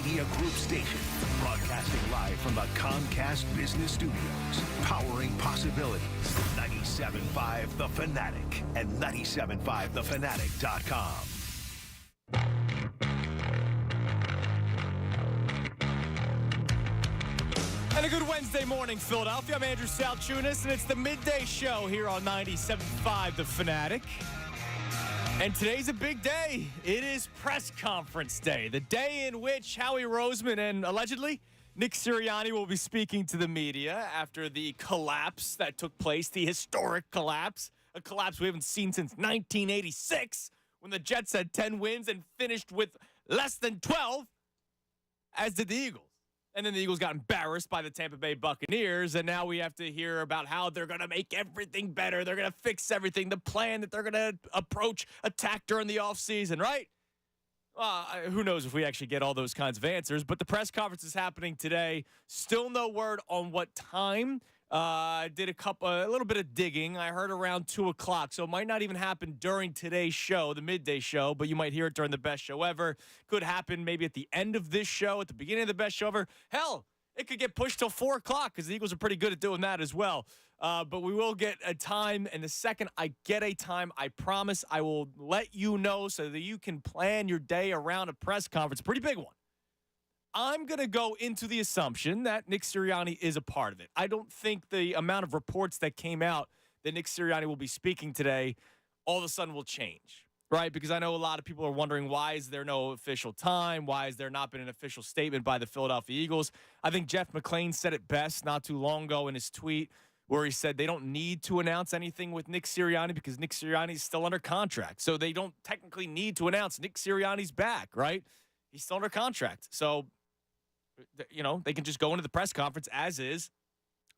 Media Group station, broadcasting live from the Comcast Business Studios, powering possibilities. 97.5 The Fanatic and 97.5thefanatic.com. And a good Wednesday morning, Philadelphia. I'm Andrew Salchunas, and it's the Midday Show here on 97.5 The Fanatic. And today's a big day. It is press conference day, the day in which Howie Roseman and allegedly Nick Sirianni will be speaking to the media after the collapse that took place, the historic collapse, a collapse we haven't seen since 1986 when the Jets had 10 wins and finished with less than 12, as did the Eagles. And then the Eagles got embarrassed by the Tampa Bay Buccaneers, and now we have to hear about how they're going to make everything better. They're going to fix everything, the plan that they're going to attack during the offseason, right? Who knows if we actually get all those kinds of answers, but the press conference is happening today. Still no word on what time. I did a little bit of digging. I heard around 2 o'clock, so it might not even happen during today's show, the midday show, but you might hear it during the best show ever. Could happen maybe at the end of this show, at the beginning of the best show ever. Hell, it could get pushed till 4 o'clock because the Eagles are pretty good at doing that as well. But we will get a time, and the second I get a time, I promise I will let you know so that you can plan your day around a press conference. Pretty big one. I'm going to go into the assumption that Nick Sirianni is a part of it. I don't think the amount of reports that came out that Nick Sirianni will be speaking today all of a sudden will change, right? Because I know a lot of people are wondering, why is there no official time? Why has there not been an official statement by the Philadelphia Eagles? I think Jeff McClain said it best not too long ago in his tweet where he said they don't need to announce anything with Nick Sirianni because Nick Sirianni is still under contract. So they don't technically need to announce Nick Sirianni's back, right? He's still under contract. So they can just go into the press conference as is,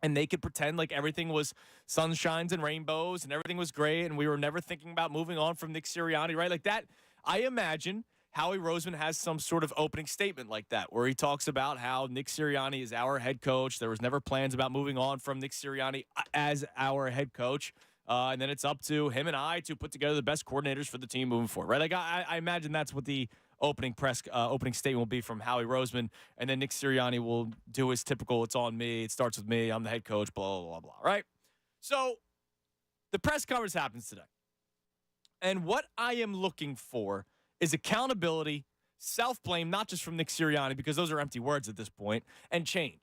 and they could pretend like everything was sunshines and rainbows and everything was great and we were never thinking about moving on from Nick Sirianni, right? Like that, I imagine Howie Roseman has some sort of opening statement like that where he talks about how Nick Sirianni is our head coach. There was never plans about moving on from Nick Sirianni as our head coach. And then it's up to him and I to put together the best coordinators for the team moving forward, right? Like I imagine that's what the opening statement will be from Howie Roseman, and then Nick Sirianni will do his typical, it's on me, it starts with me, I'm the head coach, blah, blah, blah, blah, right? So the press conference happens today. And what I am looking for is accountability, self-blame, not just from Nick Sirianni, because those are empty words at this point, and change.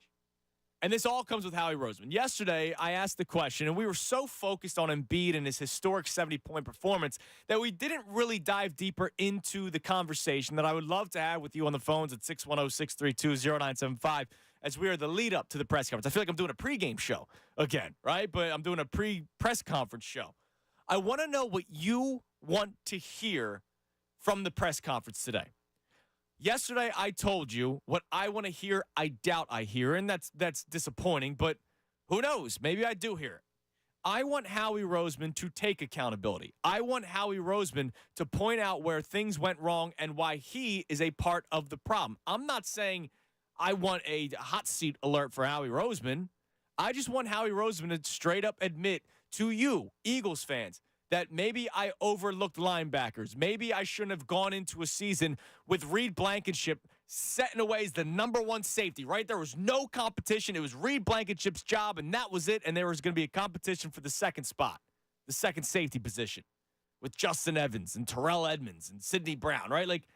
And this all comes with Howie Roseman. Yesterday, I asked the question, and we were so focused on Embiid and his historic 70-point performance that we didn't really dive deeper into the conversation that I would love to have with you on the phones at 610-632-0975 as we are the lead-up to the press conference. I feel like I'm doing a pregame show again, right? But I'm doing a pre-press conference show. I want to know what you want to hear from the press conference today. Yesterday, I told you what I want to hear, I doubt I hear, and that's disappointing, but who knows? Maybe I do hear it. I want Howie Roseman to take accountability. I want Howie Roseman to point out where things went wrong and why he is a part of the problem. I'm not saying I want a hot seat alert for Howie Roseman. I just want Howie Roseman to straight up admit to you, Eagles fans, that maybe I overlooked linebackers. Maybe I shouldn't have gone into a season with Reed Blankenship setting away as the number one safety, right? There was no competition. It was Reed Blankenship's job, and that was it. And there was going to be a competition for the second spot, the second safety position with Justin Evans and Terrell Edmonds and Sidney Brown, right? Like,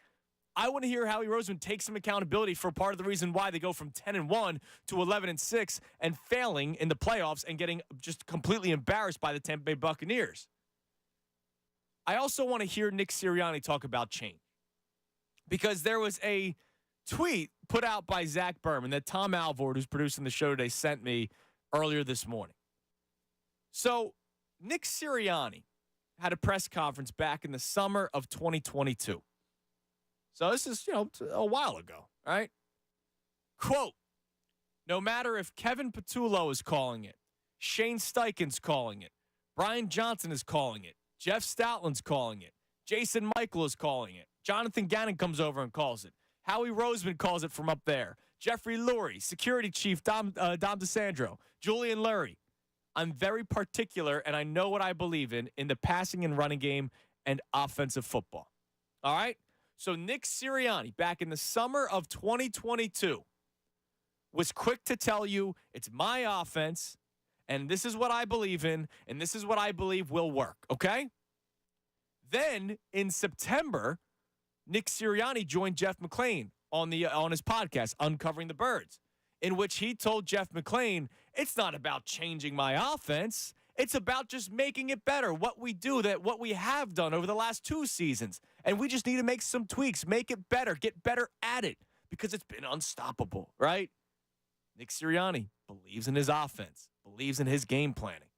I want to hear Howie Roseman take some accountability for part of the reason why they go from 10-1 to 11-6 and failing in the playoffs and getting just completely embarrassed by the Tampa Bay Buccaneers. I also want to hear Nick Sirianni talk about change because there was a tweet put out by Zach Berman that Tom Alvord, who's producing the show today, sent me earlier this morning. So Nick Sirianni had a press conference back in the summer of 2022. So this is, a while ago, right? Quote, no matter if Kevin Patullo is calling it, Shane Steichen's calling it, Brian Johnson is calling it, Jeff Stoutland's calling it. Jason Michael is calling it. Jonathan Gannon comes over and calls it. Howie Roseman calls it from up there. Jeffrey Lurie, security chief Dom DeSandro, Julian Lurie. I'm very particular, and I know what I believe in the passing and running game and offensive football. All right? So Nick Sirianni, back in the summer of 2022, was quick to tell you it's my offense, and this is what I believe in, and this is what I believe will work, okay? Then in September, Nick Sirianni joined Jeff McClain on his podcast, Uncovering the Birds, in which he told Jeff McClain, it's not about changing my offense. It's about just making it better, what we have done over the last 2 seasons. And we just need to make some tweaks, make it better, get better at it, because it's been unstoppable, right? Nick Sirianni believes in his offense, believes in his game planning.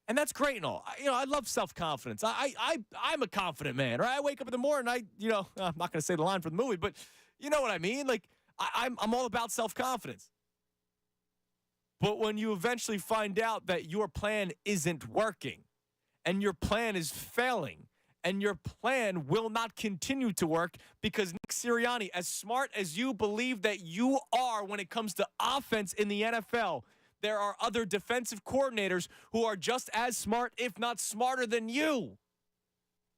And that's great and all. I love self-confidence. I'm a confident man, right? I wake up in the morning, I'm not going to say the line from the movie, but you know what I mean? Like, I'm all about self-confidence. But when you eventually find out that your plan isn't working and your plan is failing and your plan will not continue to work because Nick Sirianni, as smart as you believe that you are when it comes to offense in the NFL, there are other defensive coordinators who are just as smart, if not smarter than you.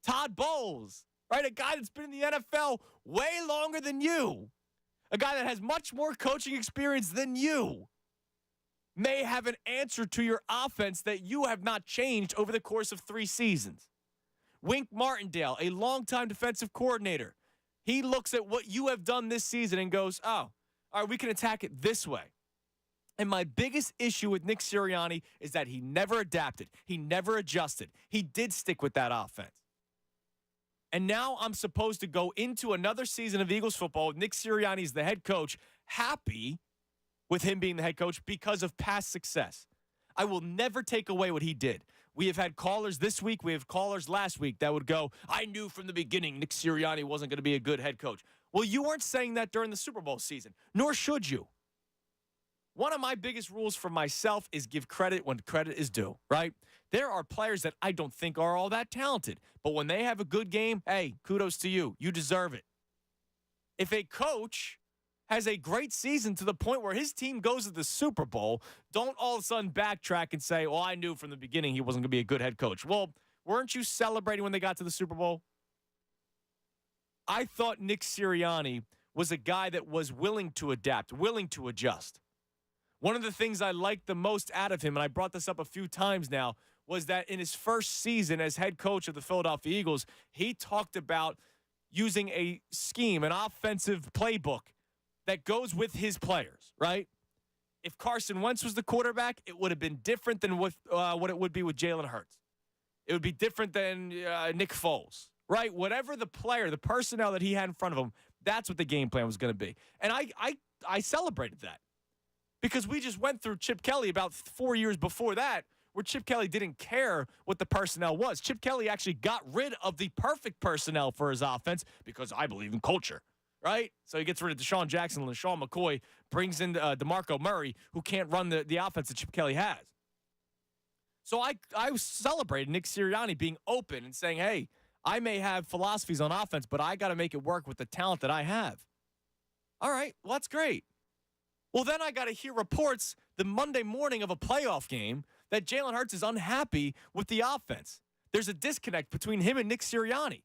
Todd Bowles, right? A guy that's been in the NFL way longer than you. A guy that has much more coaching experience than you may have an answer to your offense that you have not changed over the course of 3 seasons. Wink Martindale, a longtime defensive coordinator, he looks at what you have done this season and goes, oh, all right, we can attack it this way. And my biggest issue with Nick Sirianni is that he never adapted. He never adjusted. He did stick with that offense. And now I'm supposed to go into another season of Eagles football with Nick Sirianni as the head coach, happy with him being the head coach because of past success. I will never take away what he did. We have had callers this week. We have callers last week that would go, I knew from the beginning Nick Sirianni wasn't going to be a good head coach. Well, you weren't saying that during the Super Bowl season, nor should you. One of my biggest rules for myself is give credit when credit is due, right? There are players that I don't think are all that talented, but when they have a good game, hey, kudos to you. You deserve it. If a coach has a great season to the point where his team goes to the Super Bowl, don't all of a sudden backtrack and say, well, I knew from the beginning he wasn't going to be a good head coach. Well, weren't you celebrating when they got to the Super Bowl? I thought Nick Sirianni was a guy that was willing to adapt, willing to adjust. One of the things I liked the most out of him, and I brought this up a few times now, was that in his first season as head coach of the Philadelphia Eagles, he talked about using a scheme, an offensive playbook that goes with his players, right? If Carson Wentz was the quarterback, it would have been different than what it would be with Jalen Hurts. It would be different than Nick Foles, right? Whatever the player, the personnel that he had in front of him, that's what the game plan was going to be. And I celebrated that because we just went through Chip Kelly about 4 years before that where Chip Kelly didn't care what the personnel was. Chip Kelly actually got rid of the perfect personnel for his offense because I believe in culture. Right? So he gets rid of Deshaun Jackson and LaShawn McCoy, brings in DeMarco Murray, who can't run the offense that Chip Kelly has. So I celebrated Nick Sirianni being open and saying, hey, I may have philosophies on offense, but I got to make it work with the talent that I have. All right, well, that's great. Well, then I got to hear reports the Monday morning of a playoff game that Jalen Hurts is unhappy with the offense. There's a disconnect between him and Nick Sirianni.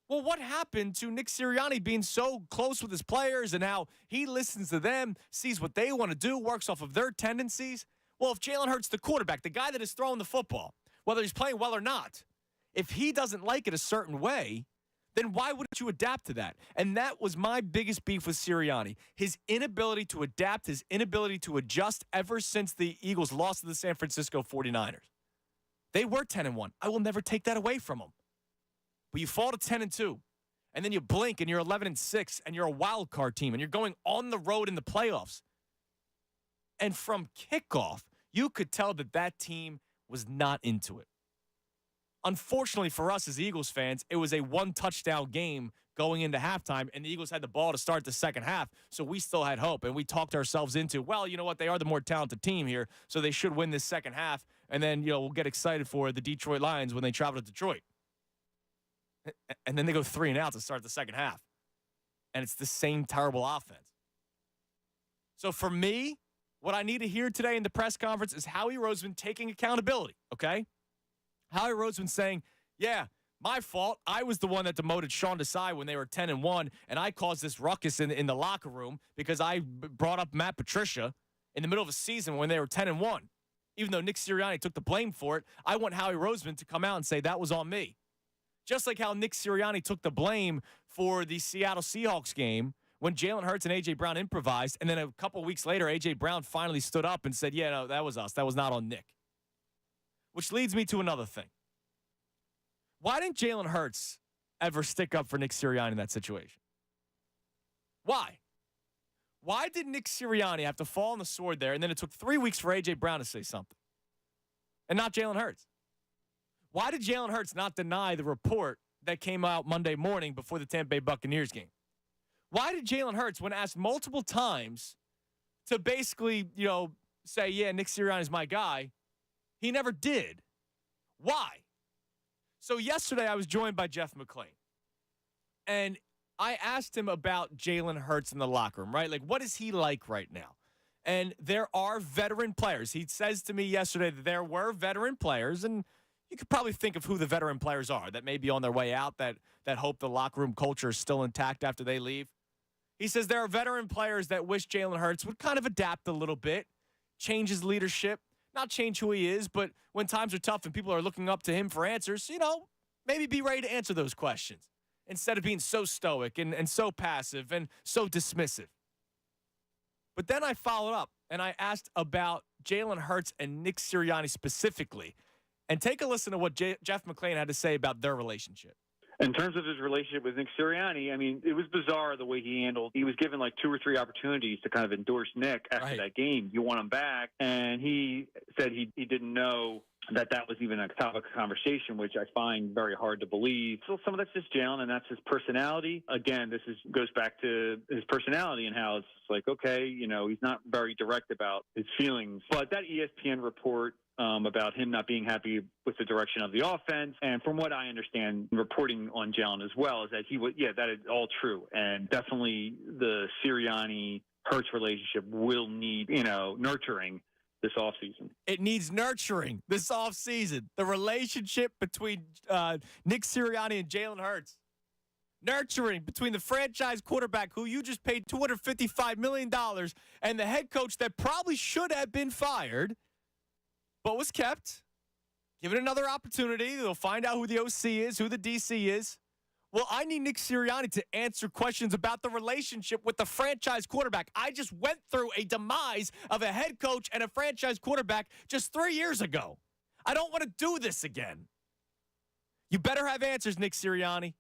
Well, what happened to Nick Sirianni being so close with his players and how he listens to them, sees what they want to do, works off of their tendencies? Well, if Jalen Hurts, the quarterback, the guy that is throwing the football, whether he's playing well or not, if he doesn't like it a certain way, then why wouldn't you adapt to that? And that was my biggest beef with Sirianni. His inability to adapt, his inability to adjust ever since the Eagles lost to the San Francisco 49ers. They were 10-1. I will never take that away from them. But you fall to 10-2, and then you blink and you're 11-6, and you're a wild card team, and you're going on the road in the playoffs. And from kickoff, you could tell that team was not into it. Unfortunately for us as Eagles fans, it was a one-touchdown game going into halftime, and the Eagles had the ball to start the second half, so we still had hope, and we talked ourselves into, well, you know what, they are the more talented team here, so they should win this second half, and then, we'll get excited for the Detroit Lions when they travel to Detroit. And then they go 3-and-out to start the second half. And it's the same terrible offense. So for me, what I need to hear today in the press conference is Howie Roseman taking accountability, okay? Howie Roseman saying, yeah, My fault. I was the one that demoted Sean Desai when they were 10-1, and I caused this ruckus in the locker room because I brought up Matt Patricia in the middle of a season when they were 10-1. Even though Nick Sirianni took the blame for it, I want Howie Roseman to come out and say that was on me. Just like how Nick Sirianni took the blame for the Seattle Seahawks game when Jalen Hurts and A.J. Brown improvised, and then a couple weeks later, A.J. Brown finally stood up and said, yeah, no, that was us. That was not on Nick. Which leads me to another thing. Why didn't Jalen Hurts ever stick up for Nick Sirianni in that situation? Why? Why did Nick Sirianni have to fall on the sword there, and then it took 3 weeks for A.J. Brown to say something? And not Jalen Hurts? Why did Jalen Hurts not deny the report that came out Monday morning before the Tampa Bay Buccaneers game? Why did Jalen Hurts, when asked multiple times to basically, say, yeah, Nick Sirianni is my guy, he never did? Why? So yesterday I was joined by Jeff McClain, and I asked him about Jalen Hurts in the locker room, right? Like, what is he like right now? And there are veteran players. He says to me yesterday that there were veteran players, and you could probably think of who the veteran players are that may be on their way out, that hope the locker room culture is still intact after they leave. He says there are veteran players that wish Jalen Hurts would kind of adapt a little bit, change his leadership, not change who he is, but when times are tough and people are looking up to him for answers, maybe be ready to answer those questions instead of being so stoic and so passive and so dismissive. But then I followed up and I asked about Jalen Hurts and Nick Sirianni specifically. And take a listen to what Jeff McClain had to say about their relationship. In terms of his relationship with Nick Sirianni, I mean, it was bizarre the way he handled. He was given like 2 or 3 opportunities to kind of endorse Nick after that game. You want him back. And he said he didn't know that was even a topic of conversation, which I find very hard to believe. So some of that's just Jalen, and that's his personality. Again, goes back to his personality and how it's like, okay, he's not very direct about his feelings. But that ESPN report about him not being happy with the direction of the offense, and from what I understand, reporting on Jalen as well, is that that is all true, and definitely the Sirianni-Hurts relationship will need, nurturing this offseason. It needs nurturing this offseason. The relationship between Nick Sirianni and Jalen Hurts. Nurturing between the franchise quarterback who you just paid $255 million and the head coach that probably should have been fired but was kept. Give it another opportunity. They'll find out who the OC is, who the DC is. Well, I need Nick Sirianni to answer questions about the relationship with the franchise quarterback. I just went through a demise of a head coach and a franchise quarterback just 3 years ago. I don't want to do this again. You better have answers, Nick Sirianni.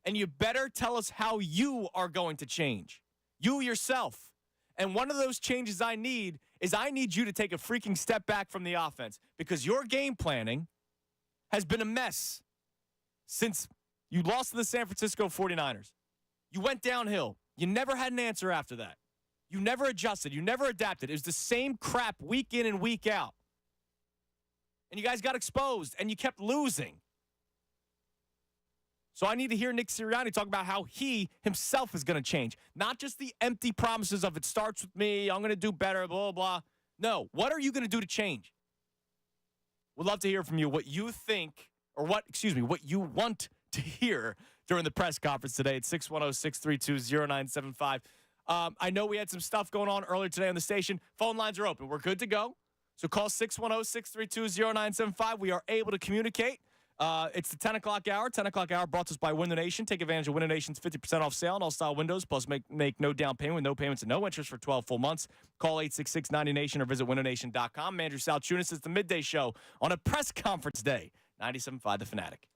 And you better tell us how you are going to change. You yourself. And one of those changes I need you to take a freaking step back from the offense because your game planning has been a mess since you lost to the San Francisco 49ers. You went downhill. You never had an answer after that. You never adjusted. You never adapted. It was the same crap week in and week out. And you guys got exposed, and you kept losing. So I need to hear Nick Sirianni talk about how he himself is going to change. Not just the empty promises of it starts with me, I'm going to do better, blah, blah, blah. No, what are you going to do to change? We'd love to hear from you what you think, or what you want to hear during the press conference today at 610-632-0975. I know we had some stuff going on earlier today on the station. Phone lines are open. We're good to go. So call 610-632-0975. We are able to communicate. It's the 10 o'clock hour. 10 o'clock hour brought to us by Window Nation. Take advantage of Window Nation's 50% off sale on all style windows, plus make no down payment with no payments and no interest for 12 full months. Call 866-90Nation or visit windownation.com. Andrew Salchunas is the Midday Show on a press conference day. 97.5 The Fanatic.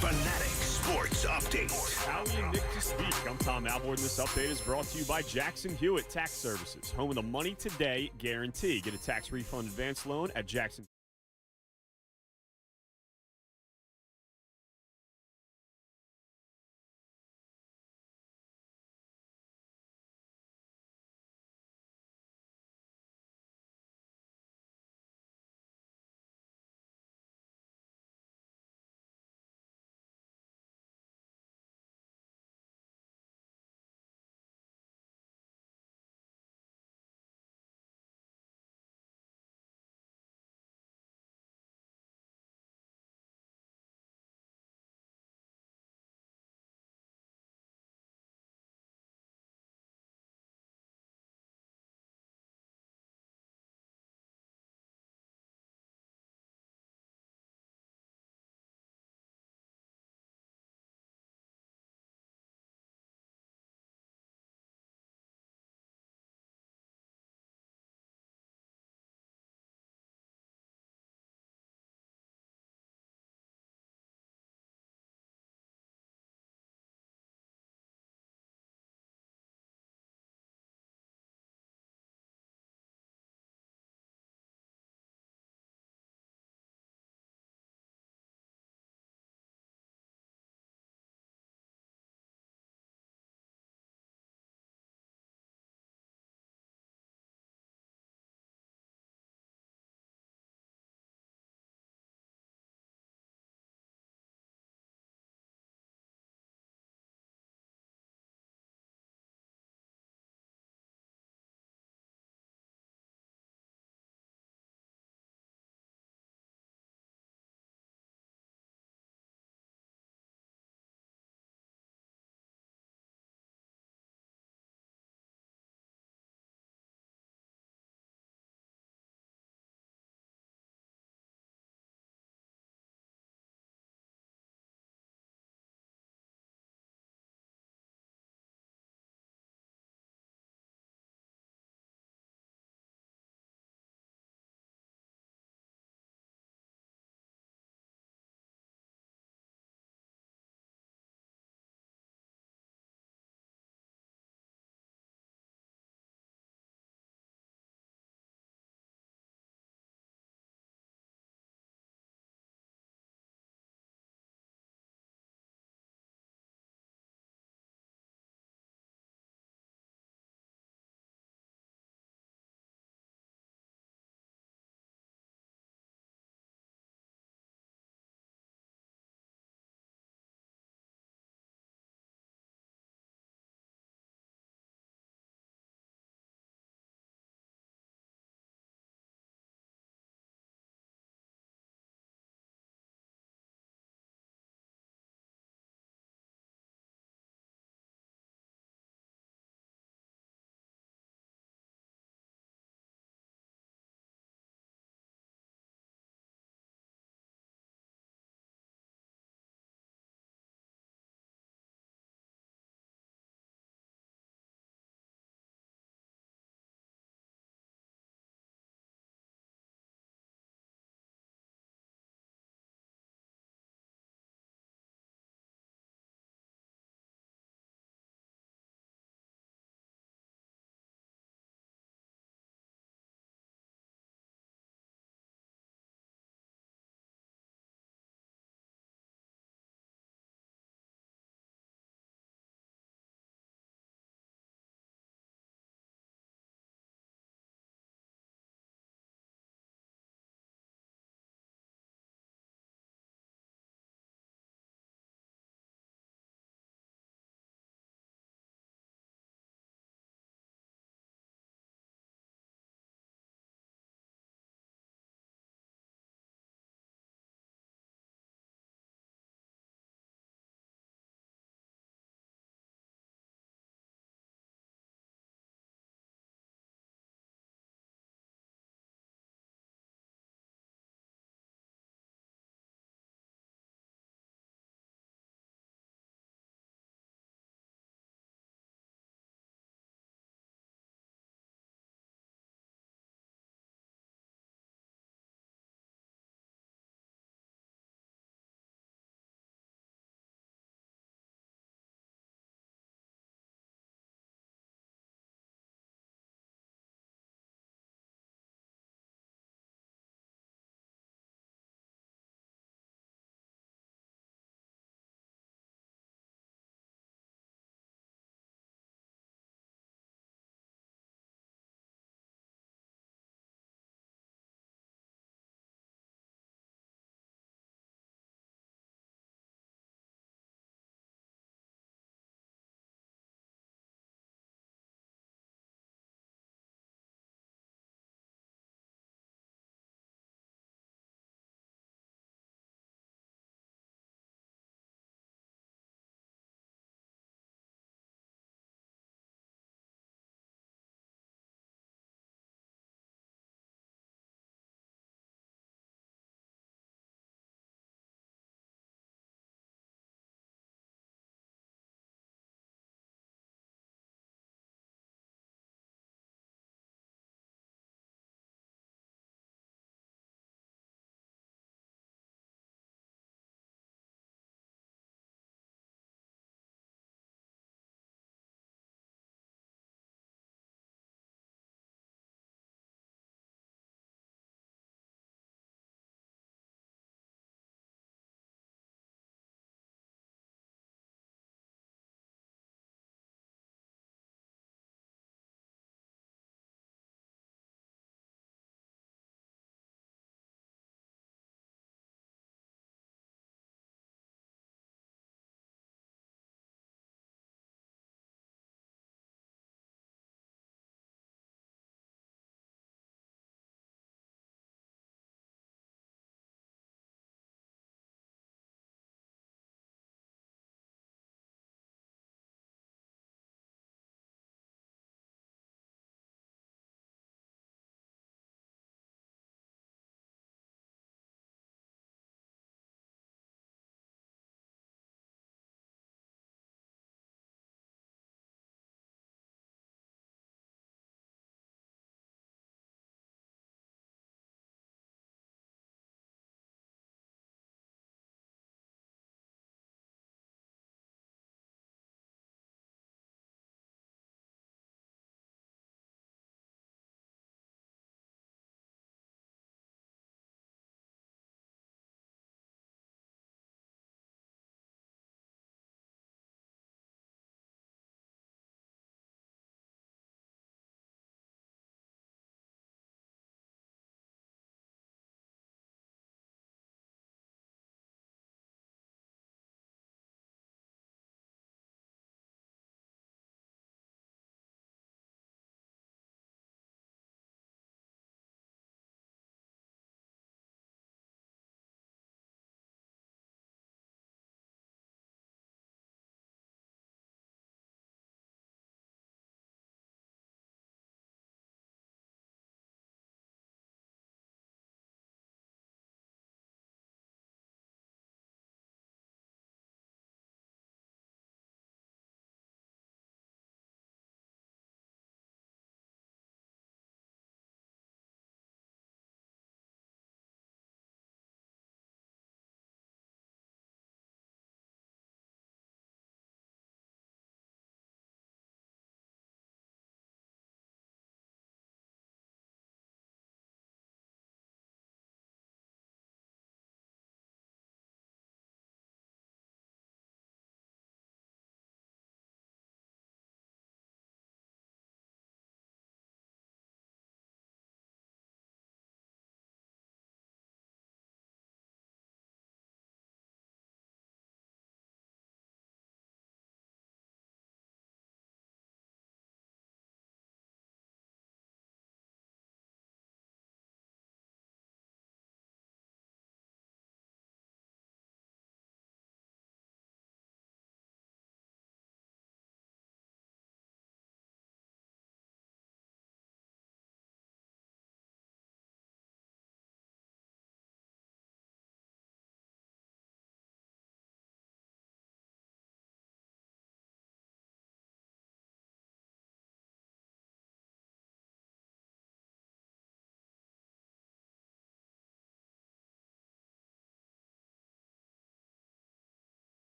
Fanatic Sports Update. Howie and Nick to speak. I'm Tom Alvord, and this update is brought to you by Jackson Hewitt Tax Services, home of the Money Today guarantee. Get a tax refund advance loan at Jackson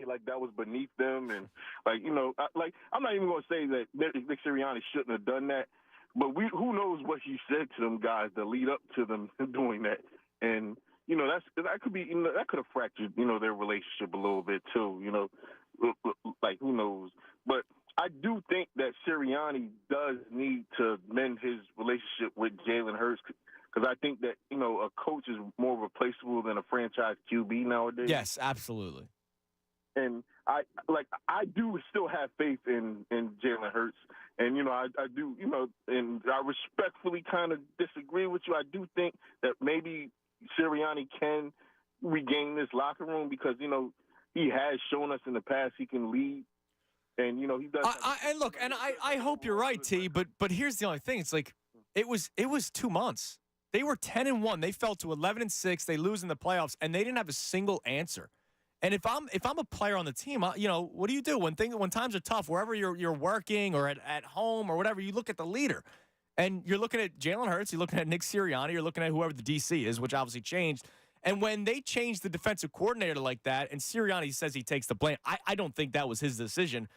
like that was beneath them, and like I'm not even going to say that Nick Sirianni shouldn't have done that, but who knows what he said to them guys to lead up to them doing that, and that could be that could have fractured their relationship a little bit too, like who knows, but I do think that Sirianni does need to mend his relationship with Jalen Hurts. Because I think that, a coach is more replaceable than a franchise QB nowadays. Yes, absolutely. And I do still have faith in Jalen Hurts. And, I do, and I respectfully kind of disagree with you. I do think that maybe Sirianni can regain this locker room because, he has shown us in the past he can lead. And, he does. And look, and I hope you're right, T, but here's the only thing. It's like it was 2 months. They were 10-1. They fell to 11-6. They lose in the playoffs, and they didn't have a single answer. And if I'm a player on the team, what do you do when times are tough? Wherever you're working or at home or whatever, you look at the leader, and you're looking at Jalen Hurts, you're looking at Nick Sirianni, you're looking at whoever the DC is, which obviously changed. And when they changed the defensive coordinator like that, and Sirianni says he takes the blame, I don't think that was his decision.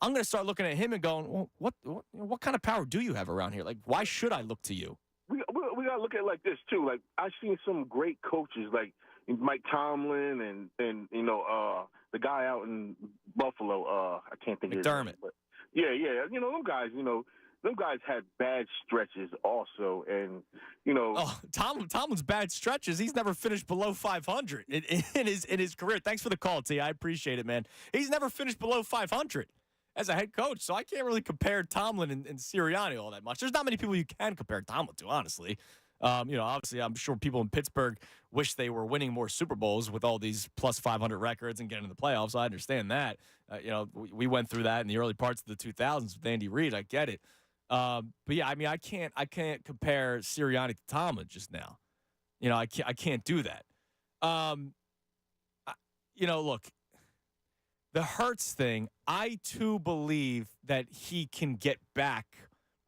I'm going to start looking at him and going, well, what kind of power do you have around here? Like, why should I look to you? We got to look at it like this, too. Like, I've seen some great coaches, like Mike Tomlin and the guy out in Buffalo. I can't think of his name. But yeah. Them guys had bad stretches also. And, Tomlin's bad stretches. He's never finished below 500 in his career. Thanks for the call, T. I appreciate it, man. He's never finished below 500. As a head coach, so I can't really compare Tomlin and Sirianni all that much. There's not many people you can compare Tomlin to, honestly. Obviously, I'm sure people in Pittsburgh wish they were winning more Super Bowls with all these plus 500 records and getting to the playoffs. I understand that. We went through that in the early parts of the 2000s with Andy Reid. I get it. But yeah, I mean, I can't compare Sirianni to Tomlin just now. I can't do that. Look. The Hurts thing, I too believe that he can get back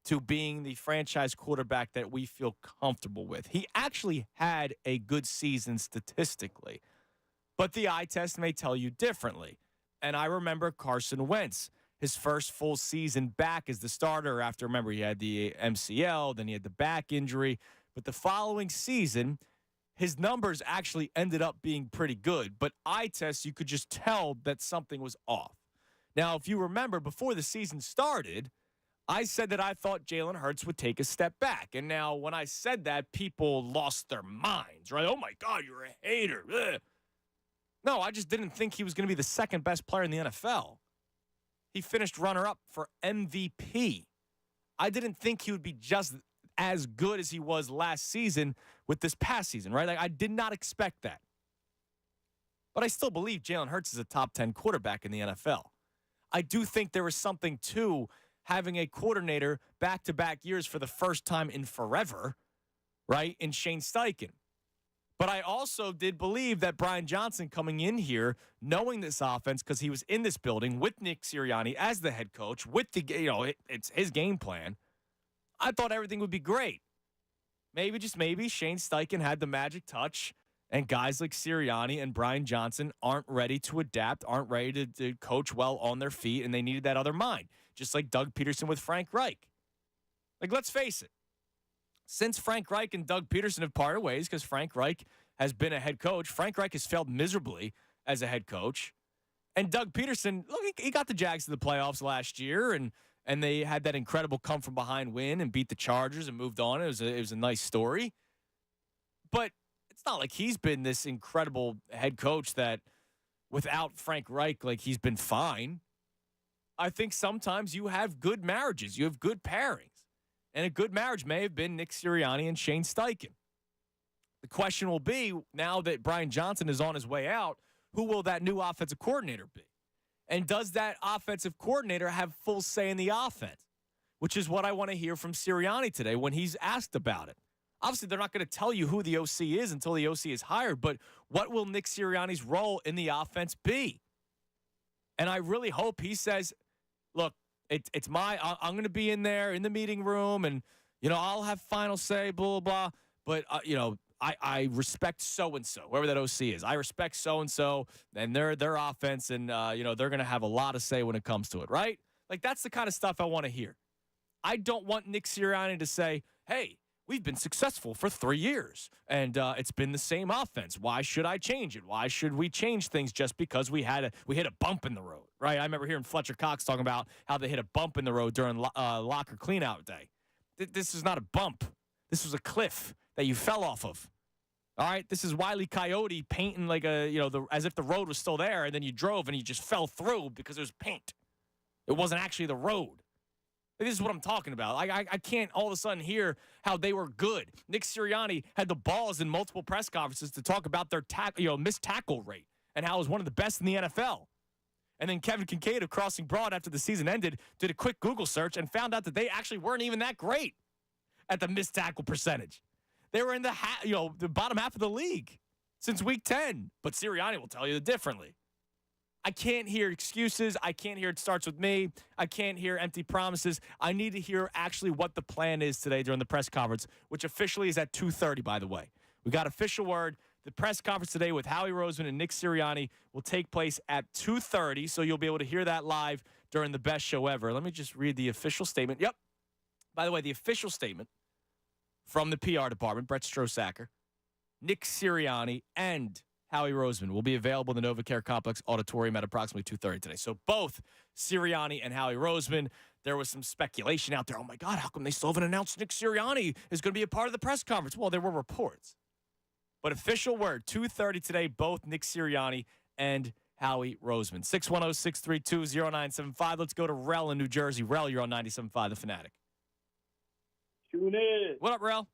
to being the franchise quarterback that we feel comfortable with. He actually had a good season statistically, but the eye test may tell you differently. And I remember Carson Wentz, his first full season back as the starter after, remember, he had the MCL, then he had the back injury. But the following season, his numbers actually ended up being pretty good, but eye test, you could just tell that something was off. Now, if you remember, before the season started, I said that I thought Jalen Hurts would take a step back. And now when I said that, people lost their minds, right? Oh, my God, you're a hater. Ugh. No, I just didn't think he was going to be the second best player in the NFL. He finished runner-up for MVP. I didn't think he would be just as good as he was last season with this past season, right? Like, I did not expect that. But I still believe Jalen Hurts is a top 10 quarterback in the NFL. I do think there is something to having a coordinator back-to-back years for the first time in forever, right, in Shane Steichen. But I also did believe that Brian Johnson coming in here, knowing this offense, because he was in this building with Nick Sirianni as the head coach, with the, it's his game plan. I thought everything would be great. Maybe, just maybe, Shane Steichen had the magic touch, and guys like Sirianni and Brian Johnson aren't ready to adapt, aren't ready to coach well on their feet, and they needed that other mind, just like Doug Peterson with Frank Reich. Like, let's face it. Since Frank Reich and Doug Peterson have parted ways, because Frank Reich has been a head coach, Frank Reich has failed miserably as a head coach. And Doug Peterson, look, he got the Jags to the playoffs last year, and they had that incredible come-from-behind win and beat the Chargers and moved on. It was a nice story. But it's not like he's been this incredible head coach that without Frank Reich, like, he's been fine. I think sometimes you have good marriages. You have good pairings. And a good marriage may have been Nick Sirianni and Shane Steichen. The question will be, now that Brian Johnson is on his way out, who will that new offensive coordinator be? And does that offensive coordinator have full say in the offense? Which is what I want to hear from Sirianni today when he's asked about it. Obviously, they're not going to tell you who the OC is until the OC is hired, but what will Nick Sirianni's role in the offense be? And I really hope he says, look, I'm going to be in there in the meeting room, and, I'll have final say, blah, blah, blah. But, I respect so-and-so, whoever that OC is. I respect so-and-so and their offense, and, they're going to have a lot of say when it comes to it, right? Like, that's the kind of stuff I want to hear. I don't want Nick Sirianni to say, hey, we've been successful for 3 years, and it's been the same offense. Why should I change it? Why should we change things just because we hit a bump in the road, right? I remember hearing Fletcher Cox talking about how they hit a bump in the road during locker cleanout day. This is not a bump. This was a cliff that you fell off of. All right, this is Wile E. Coyote painting like as if the road was still there, and then you drove and you just fell through because there was paint. It wasn't actually the road. This is what I'm talking about. I can't all of a sudden hear how they were good. Nick Sirianni had the balls in multiple press conferences to talk about their missed tackle rate and how it was one of the best in the NFL. And then Kevin Kincaid of Crossing Broad, after the season ended, did a quick Google search and found out that they actually weren't even that great at the missed tackle percentage. They were in the bottom half of the league since week 10. But Sirianni will tell you differently. I can't hear excuses. I can't hear it starts with me. I can't hear empty promises. I need to hear actually what the plan is today during the press conference, which officially is at 2:30, by the way. We got official word. The press conference today with Howie Roseman and Nick Sirianni will take place at 2:30, so you'll be able to hear that live during the best show ever. Let me just read the official statement. Yep. By the way, the official statement from the PR department, Brett Strosacker, Nick Sirianni, and Howie Roseman will be available in the NovaCare Complex Auditorium at approximately 2:30 today. So both Sirianni and Howie Roseman, there was some speculation out there. Oh, my God, how come they still haven't announced Nick Sirianni is going to be a part of the press conference? Well, there were reports. But official word, 2:30 today, both Nick Sirianni and Howie Roseman. 610-632-0975. Let's go to Rel in New Jersey. Rel, you're on 97.5 The Fanatic. Tune in. What up, Rel?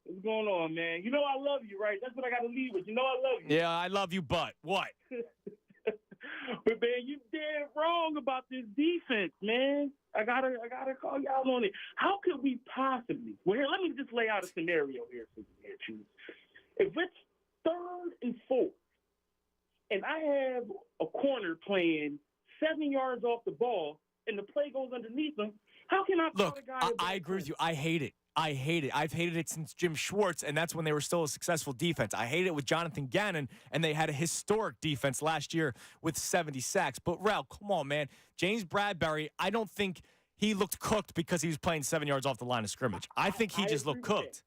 What's going on, man? You know I love you, right? That's what I got to leave with. You know I love you. Yeah, I love you, but what? But, man, you dead wrong about this defense, man. I gotta call you out on it. How could we possibly? Well, here, let me just lay out a scenario here for you, choose. If it's 3rd and 4th, and I have a corner playing 7 yards off the ball, and the play goes underneath him, how can I call Look, the guy? I agree with you. I hate it. I've hated it since Jim Schwartz, and that's when they were still a successful defense. I hate it with Jonathan Gannon, and they had a historic defense last year with 70 sacks. But, Rel, come on, man. James Bradbury, I don't think he looked cooked because he was playing 7 yards off the line of scrimmage. I think he just looked cooked.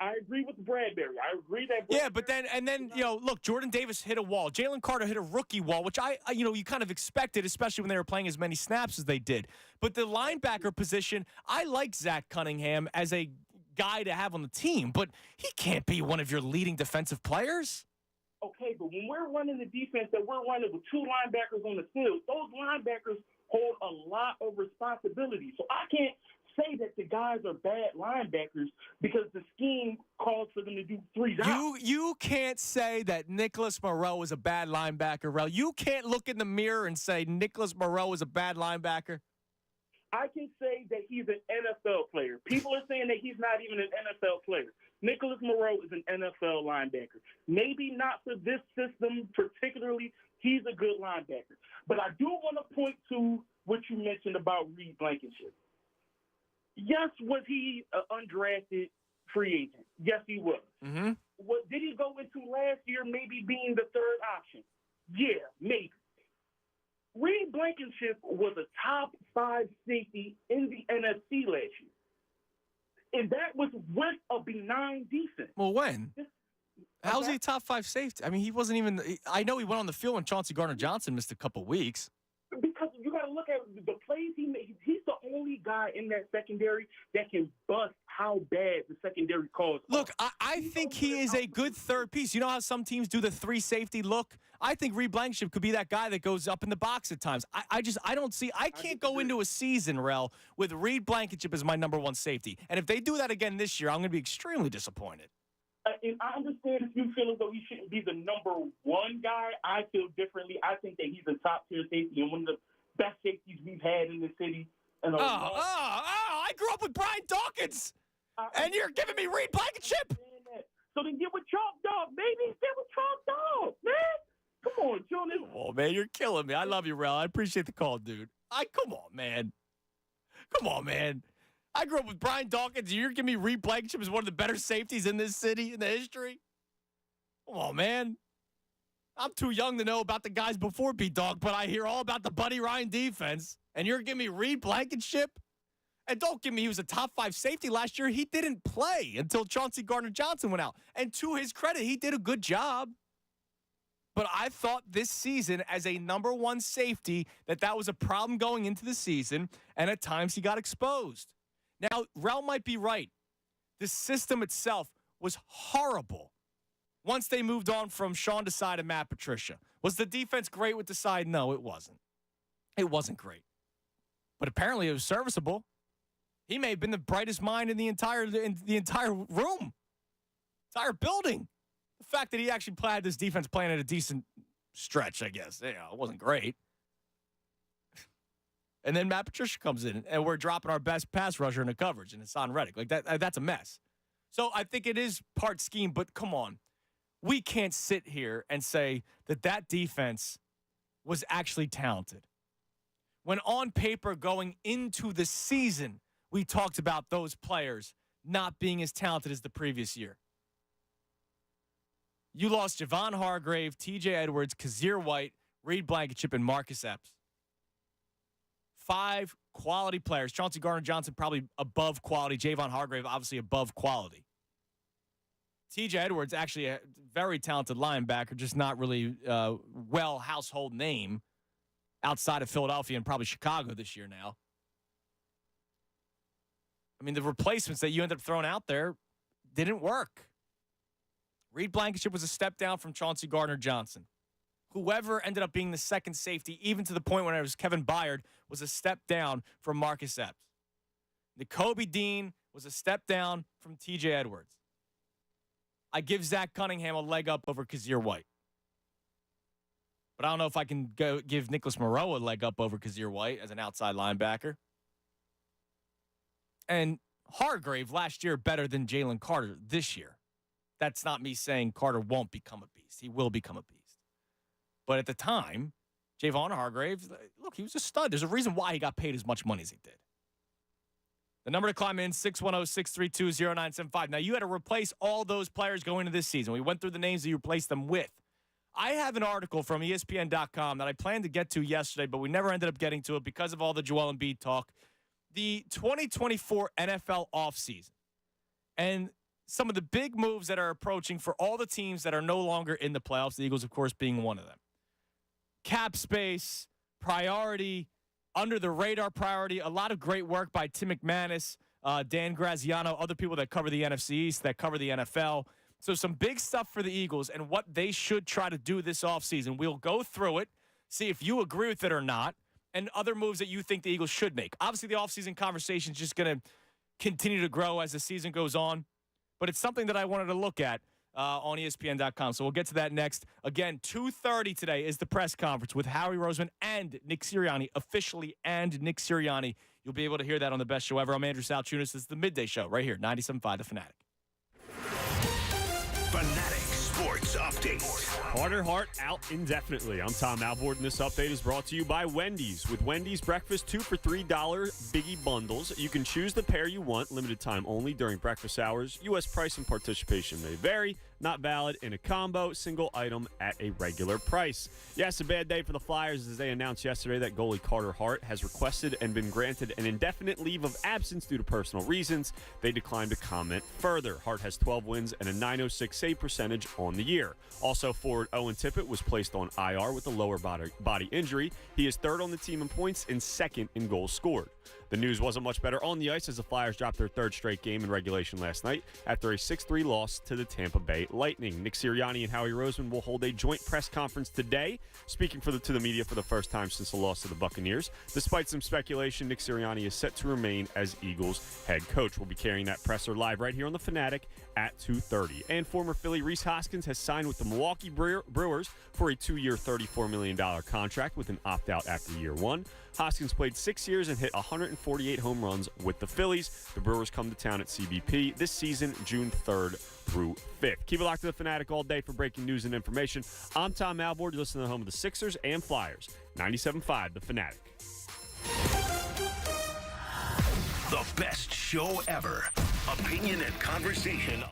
I agree with Bradbury. I agree that. Yeah, but then look, Jordan Davis hit a wall. Jalen Carter hit a rookie wall, which you kind of expected, especially when they were playing as many snaps as they did. But the linebacker position, I like Zach Cunningham as a guy to have on the team, but he can't be one of your leading defensive players. Okay, but when we're running the defense that we're running with 2 linebackers on the field, those linebackers hold a lot of responsibility. So I can't say that the guys are bad linebackers because the scheme calls for them to do 3 jobs. You can't say that Nicholas Moreau is a bad linebacker, Rel. You can't look in the mirror and say Nicholas Moreau is a bad linebacker. I can say that he's an NFL player. People are saying that he's not even an NFL player. Nicholas Moreau is an NFL linebacker. Maybe not for this system particularly. He's a good linebacker. But I do want to point to what you mentioned about Reed Blankenship. Yes, was he an undrafted free agent? Yes, he was. Mm-hmm. What did he go into last year maybe being the 3rd option? Yeah, maybe. Reed Blankenship was a top 5 safety in the NFC last year. And that was with a benign defense. Well, when? How's he a top 5 safety? I mean, he wasn't even – I know he went on the field when Chauncey Gardner-Johnson missed a couple weeks. Because you got to look at the plays he made. He's the only guy in that secondary that can bust how bad the secondary calls. Look, I think he is a good third piece. You know how some teams do the 3 safety look? I think Reed Blankenship could be that guy that goes up in the box at times. I don't see – I can't go into a season, Rel, with Reed Blankenship as my number 1 safety. And if they do that again this year, I'm going to be extremely disappointed. And I understand if you feel as though he shouldn't be the number 1 guy. I feel differently. I think that he's a top-tier safety and one of the best safeties we've had in the city. I grew up with Brian Dawkins, and you're giving me Reed Blankenship? So then get with Chalk Dog, baby. Get with Chalk Dog, man. Come on, Jonas. Oh, man, you're killing me. I love you, Rel. I appreciate the call, dude. Come on, man. I grew up with Brian Dawkins. You're giving me Reed Blankenship as one of the better safeties in this city, in the history? Come on, man. I'm too young to know about the guys before B-Dog, but I hear all about the Buddy Ryan defense. And you're giving me Reed Blankenship? And don't give me he was a top 5 safety last year. He didn't play until Chauncey Gardner-Johnson went out. And to his credit, he did a good job. But I thought this season, as a number 1 safety, that was a problem going into the season, and at times he got exposed. Now, Rel might be right. The system itself was horrible once they moved on from Sean Desai to Matt Patricia. Was the defense great with Desai? No, it wasn't. It wasn't great. But apparently it was serviceable. He may have been the brightest mind in the entire room, entire building. The fact that he actually had this defense playing at a decent stretch, I guess. It wasn't great. And then Matt Patricia comes in, and we're dropping our best pass rusher in the coverage, and it's on Reddick. Like, that's a mess. So I think it is part scheme, but come on. We can't sit here and say that defense was actually talented. When on paper going into the season, we talked about those players not being as talented as the previous year. You lost Javon Hargrave, TJ Edwards, Kazir White, Reed Blankenship, and Marcus Epps. 5 quality players. Chauncey Gardner-Johnson probably above quality. Javon Hargrave obviously above quality. TJ Edwards actually a very talented linebacker, just not really household name outside of Philadelphia and probably Chicago this year now. I mean, the replacements that you ended up throwing out there didn't work. Reed Blankenship was a step down from Chauncey Gardner-Johnson. Whoever ended up being the second safety, even to the point when it was Kevin Byard, was a step down from Marcus Epps. Nakobe Dean was a step down from TJ Edwards. I give Zach Cunningham a leg up over Kazir White. But I don't know if I can give Nicholas Moreau a leg up over Kazir White as an outside linebacker. And Hargrave last year better than Jalen Carter this year. That's not me saying Carter won't become a beast. He will become a beast. But at the time, Javon Hargrave, look, he was a stud. There's a reason why he got paid as much money as he did. The number to climb in, 610-632-0975. Now, you had to replace all those players going into this season. We went through the names that you replaced them with. I have an article from ESPN.com that I planned to get to yesterday, but we never ended up getting to it because of all the Joel Embiid talk. The 2024 NFL offseason. And some of the big moves that are approaching for all the teams that are no longer in the playoffs, the Eagles, of course, being one of them. Cap space, priority, under the radar priority, a lot of great work by Tim McManus, Dan Graziano, other people that cover the NFC East, that cover the NFL. So some big stuff for the Eagles and what they should try to do this offseason. We'll go through it, see if you agree with it or not, and other moves that you think the Eagles should make. Obviously, the offseason conversation is just going to continue to grow as the season goes on, but it's something that I wanted to look at on ESPN.com. So we'll get to that next. Again, 2:30 today is the press conference with Howie Roseman and Nick Sirianni, officially, and Nick Sirianni. You'll be able to hear that on the best show ever. I'm Andrew Salchunas. This is the Midday Show right here, 97.5 The Fanatic. Fanatic Sports Update. Carter Hart out indefinitely. I'm Tom Alvord, and this update is brought to you by Wendy's. With Wendy's breakfast 2 for $3 Biggie Bundles, you can choose the pair you want, limited time only during breakfast hours. U.S. price and participation may vary. Not valid in a combo, single item at a regular price. Yes, a bad day for the Flyers as they announced yesterday that goalie Carter Hart has requested and been granted an indefinite leave of absence due to personal reasons. They declined to comment further. Hart has 12 wins and a .906 save percentage on the year. Also, forward Owen Tippett was placed on IR with a lower body injury. He is third on the team in points and second in goals scored. The news wasn't much better on the ice as the Flyers dropped their third straight game in regulation last night after a 6-3 loss to the Tampa Bay Lightning. Nick Sirianni and Howie Roseman will hold a joint press conference today, speaking to the media for the first time since the loss to the Buccaneers. Despite some speculation, Nick Sirianni is set to remain as Eagles head coach. We'll be carrying that presser live right here on the Fanatic at 2:30. And former Philly Rhys Hoskins has signed with the Milwaukee Brewers for a 2-year, $34 million contract with an opt-out after year one. Hoskins played 6 years and hit 148 home runs with the Phillies. The Brewers come to town at CBP this season, June 3rd through 5th. Keep it locked to the Fanatic all day for breaking news and information. I'm Tom Alvord. You're listening to the home of the Sixers and Flyers. 97.5 The Fanatic. The best show ever. Opinion and conversation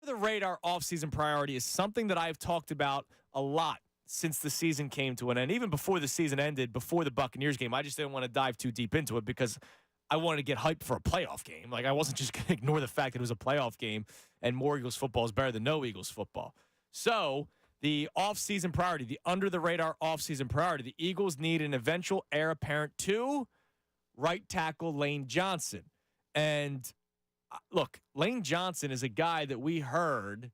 The radar offseason priority is something that I've talked about a lot since the season came to an end. Even before the season ended, before the Buccaneers game, I just didn't want to dive too deep into it because I wanted to get hyped for a playoff game. Like, I wasn't just going to ignore the fact that it was a playoff game and more Eagles football is better than no Eagles football. So the offseason priority, the under-the-radar offseason priority, the Eagles need an eventual heir apparent to right tackle Lane Johnson. And look, Lane Johnson is a guy that we heard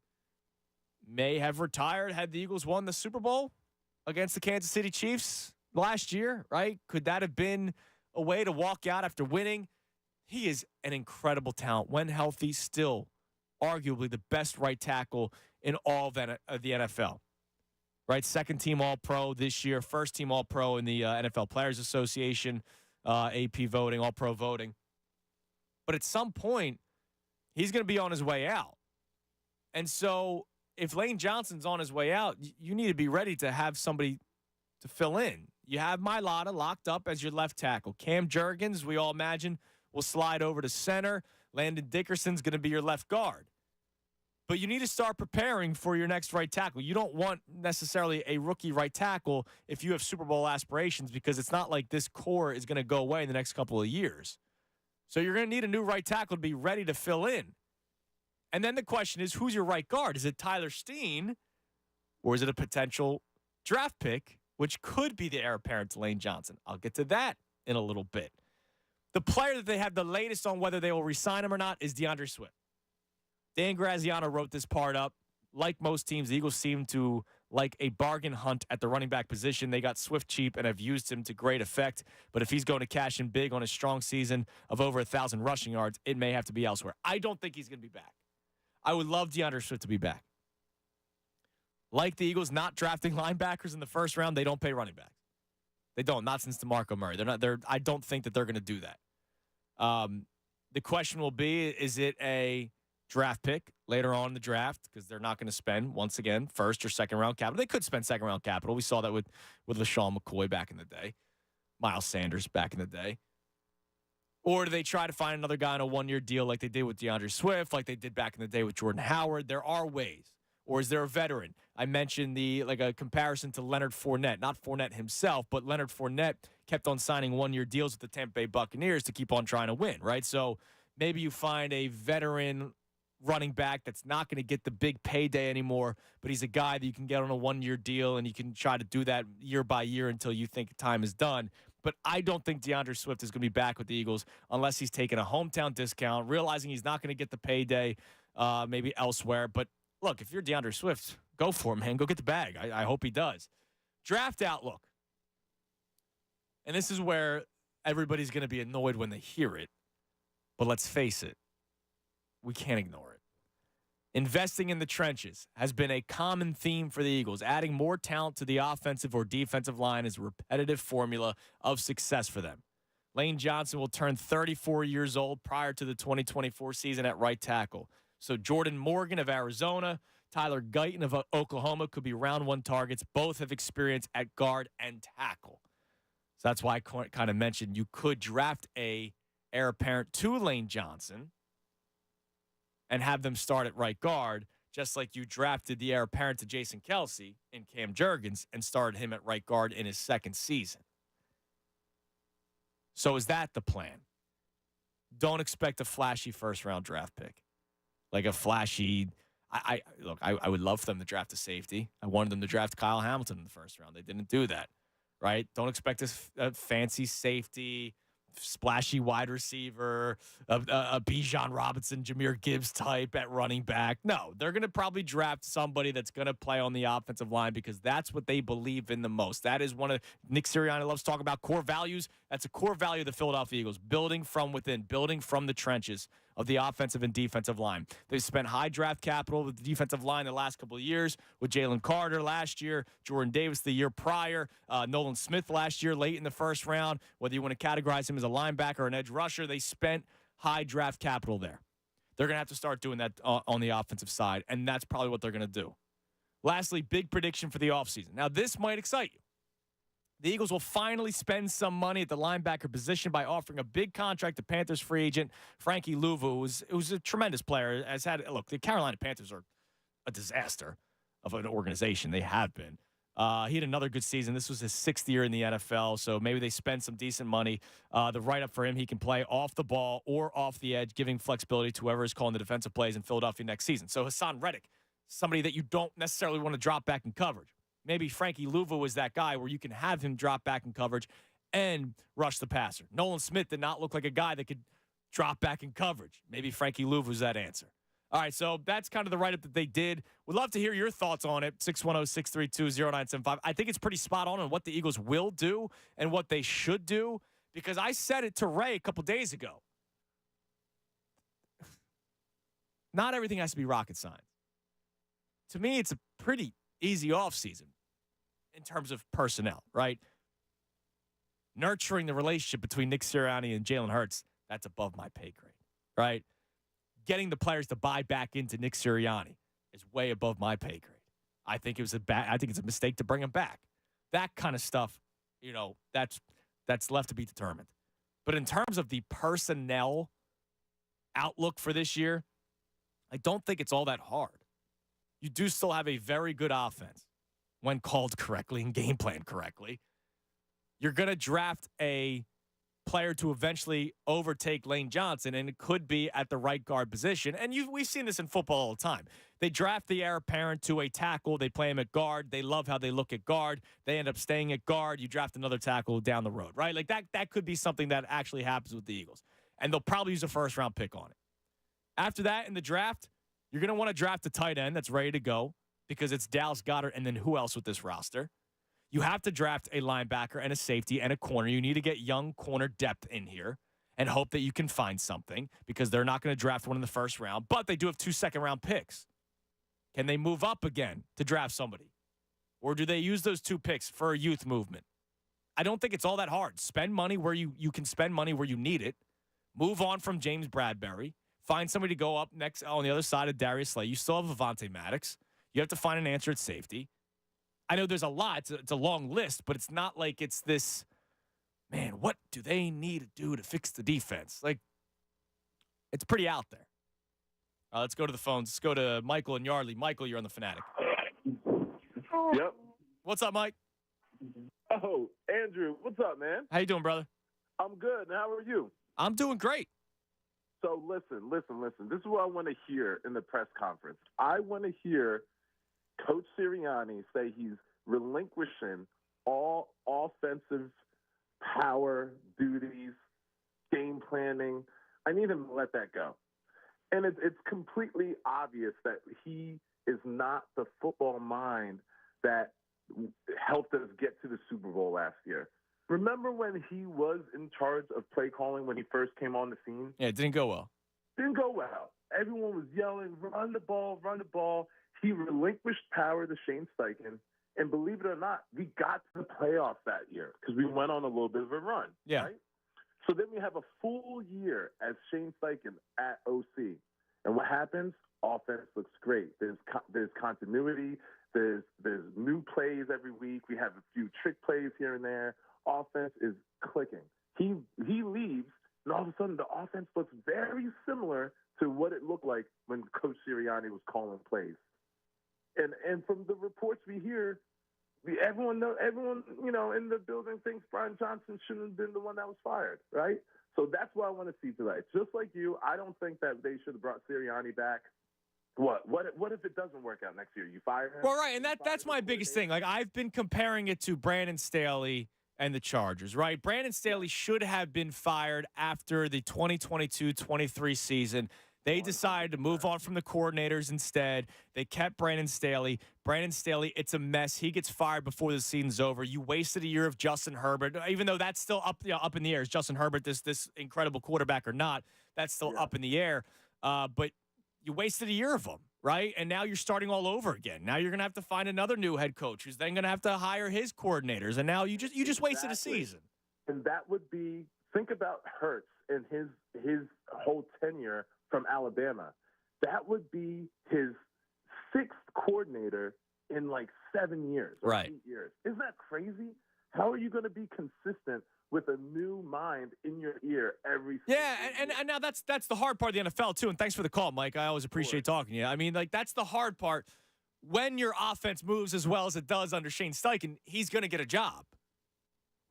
may have retired had the Eagles won the Super Bowl against the Kansas City Chiefs last year, right? Could that have been a way to walk out after winning? He is an incredible talent. When healthy, still arguably the best right tackle in all of the NFL. Right? Second team All-Pro this year, first team All-Pro in the NFL Players Association, AP voting, All-Pro voting. But at some point, he's going to be on his way out. And so if Lane Johnson's on his way out, you need to be ready to have somebody to fill in. You have Mailata locked up as your left tackle. Cam Jurgens, we all imagine, will slide over to center. Landon Dickerson's going to be your left guard. But you need to start preparing for your next right tackle. You don't want necessarily a rookie right tackle if you have Super Bowl aspirations, because it's not like this core is going to go away in the next couple of years. So you're going to need a new right tackle to be ready to fill in. And then the question is, who's your right guard? Is it Tyler Steen, or is it a potential draft pick, which could be the heir apparent to Lane Johnson? I'll get to that in a little bit. The player that they have the latest on whether they will re-sign him or not is DeAndre Swift. Dan Graziano wrote this part up. Like most teams, the Eagles seem to like a bargain hunt at the running back position. They got Swift cheap and have used him to great effect. But if he's going to cash in big on a strong season of over 1,000 rushing yards, it may have to be elsewhere. I don't think he's going to be back. I would love DeAndre Swift to be back. Like the Eagles not drafting linebackers in the first round, they don't pay running backs. They don't. Not since DeMarco Murray. I don't think that they're going to do that. The question will be, is it a draft pick later on in the draft, because they're not going to spend, once again, first or second round capital. They could spend second round capital. We saw that with LaShawn McCoy back in the day, Miles Sanders back in the day. Or do they try to find another guy on a one-year deal like they did with DeAndre Swift, like they did back in the day with Jordan Howard? There are ways. Or is there a veteran? I mentioned a comparison to Leonard Fournette. Not Fournette himself, but Leonard Fournette kept on signing one-year deals with the Tampa Bay Buccaneers to keep on trying to win, right? So maybe you find a veteran running back that's not going to get the big payday anymore, but he's a guy that you can get on a one-year deal, and you can try to do that year by year until you think time is done. But I don't think DeAndre Swift is going to be back with the Eagles unless he's taking a hometown discount, realizing he's not going to get the payday maybe elsewhere. But look, if you're DeAndre Swift, go for it, man. Go get the bag. I hope he does. Draft outlook. And this is where everybody's going to be annoyed when they hear it. But let's face it, we can't ignore it. Investing in the trenches has been a common theme for the Eagles. Adding more talent to the offensive or defensive line is a repetitive formula of success for them. Lane Johnson will turn 34 years old prior to the 2024 season at right tackle. So Jordan Morgan of Arizona, Tyler Guyton of Oklahoma could be round one targets. Both have experience at guard and tackle. So that's why I kind of mentioned you could draft a heir apparent to Lane Johnson and have them start at right guard, just like you drafted the heir apparent to Jason Kelce in Cam Jurgens and started him at right guard in his second season. So is that the plan? Don't expect a flashy first-round draft pick. Like a flashy I would love for them to draft a safety. I wanted them to draft Kyle Hamilton in the first round. They didn't do that, right? Don't expect a fancy safety, splashy wide receiver, a Bijan Robinson, Jahmyr Gibbs type at running back. No, they're going to probably draft somebody that's going to play on the offensive line because that's what they believe in the most. That is one of Nick Sirianni loves to talk about core values. That's a core value of the Philadelphia Eagles, building from within, building from the trenches of the offensive and defensive line. They've spent high draft capital with the defensive line the last couple of years with Jalen Carter last year, Jordan Davis the year prior, Nolan Smith last year late in the first round. Whether you want to categorize him as a linebacker or an edge rusher, they spent high draft capital there. They're going to have to start doing that on the offensive side, and that's probably what they're going to do. Lastly, big prediction for the offseason. Now, this might excite you. The Eagles will finally spend some money at the linebacker position by offering a big contract to Panthers free agent Frankie Louvu, who's a tremendous player. Look, the Carolina Panthers are a disaster of an organization. They have been. He had another good season. This was his 6th year in the NFL, so maybe they spend some decent money. The write-up for him, he can play off the ball or off the edge, giving flexibility to whoever is calling the defensive plays in Philadelphia next season. So Hassan Reddick, somebody that you don't necessarily want to drop back in coverage. Maybe Frankie Louvu is that guy where you can have him drop back in coverage and rush the passer. Nolan Smith did not look like a guy that could drop back in coverage. Maybe Frankie Louvu is that answer. All right, so that's kind of the write-up that they did. Would love to hear your thoughts on it, 610-632-0975. I think it's pretty spot on what the Eagles will do and what they should do, because I said it to Ray a couple days ago. Not everything has to be rocket science. To me, it's a pretty easy offseason in terms of personnel, right? Nurturing the relationship between Nick Sirianni and Jalen Hurts, that's above my pay grade, right? Getting the players to buy back into Nick Sirianni is way above my pay grade. I think it's a mistake to bring him back. That kind of stuff, that's left to be determined. But in terms of the personnel outlook for this year, I don't think it's all that hard. You do still have a very good offense when called correctly and game planned correctly. You're going to draft a player to eventually overtake Lane Johnson, and it could be at the right guard position. And we've seen this in football all the time. They draft the heir apparent to a tackle. They play him at guard. They love how they look at guard. They end up staying at guard. You draft another tackle down the road, right? Like that could be something that actually happens with the Eagles. And they'll probably use a first-round pick on it. After that, in the draft, you're going to want to draft a tight end that's ready to go because it's Dallas Goedert, and then who else with this roster? You have to draft a linebacker and a safety and a corner. You need to get young corner depth in here and hope that you can find something because they're not going to draft one in the first round, but they do have 2 second-round picks. Can they move up again to draft somebody? Or do they use those 2 picks for a youth movement? I don't think it's all that hard. Spend money where you can spend money where you need it. Move on from James Bradbury. Find somebody to go up next on the other side of Darius Slay. You still have Avonte Maddox. You have to find an answer at safety. I know there's a lot. It's a long list, but it's not like it's this, man, what do they need to do to fix the defense? Like, it's pretty out there. Let's go to the phones. Let's go to Michael and Yardley. Michael, you're on the Fanatic. Yep. What's up, Mike? Oh, Andrew, what's up, man? How you doing, brother? I'm good. How are you? I'm doing great. So listen. This is what I want to hear in the press conference. I want to hear Coach Sirianni say he's relinquishing all offensive power duties, game planning. I need him to let that go. And it's completely obvious that he is not the football mind that helped us get to the Super Bowl last year. Remember when he was in charge of play calling when he first came on the scene? Yeah, it didn't go well. Didn't go well. Everyone was yelling, run the ball, run the ball. He relinquished power to Shane Steichen. And believe it or not, we got to the playoffs that year because we went on a little bit of a run. Yeah. Right? So then we have a full year as Shane Steichen at OC. And what happens? Offense looks great. There's continuity. There's new plays every week. We have a few trick plays here and there. Offense is clicking. He leaves, and all of a sudden the offense looks very similar to what it looked like when Coach Sirianni was calling plays. And from the reports we hear, everyone in the building thinks Brian Johnson shouldn't have been the one that was fired, right? So that's what I want to see tonight. Just like you, I don't think that they should have brought Sirianni back. What if it doesn't work out next year? You fire him? Well, right, and that's my biggest thing. Like, I've been comparing it to Brandon Staley and the Chargers, right? Brandon Staley should have been fired after the 2022-23 season. They decided to move on from the coordinators instead. They kept Brandon Staley. Brandon Staley, it's a mess. He gets fired before the season's over. You wasted a year of Justin Herbert, even though that's still up in the air. Is Justin Herbert this incredible quarterback or not? That's still up in the air. But you wasted a year of him, right? And now you're starting all over again. Now you're going to have to find another new head coach who's then going to have to hire his coordinators. And now you just wasted a season. And that would be, think about Hurts and his whole tenure from Alabama. That would be his 6th coordinator in like 7 years, or right? 8 years. Isn't that crazy? How are you going to be consistent with a new mind in your ear every Yeah, single and now that's the hard part of the NFL, too. And thanks for the call, Mike. I always appreciate talking to you. I mean, like, that's the hard part. When your offense moves as well as it does under Shane Steichen, he's going to get a job,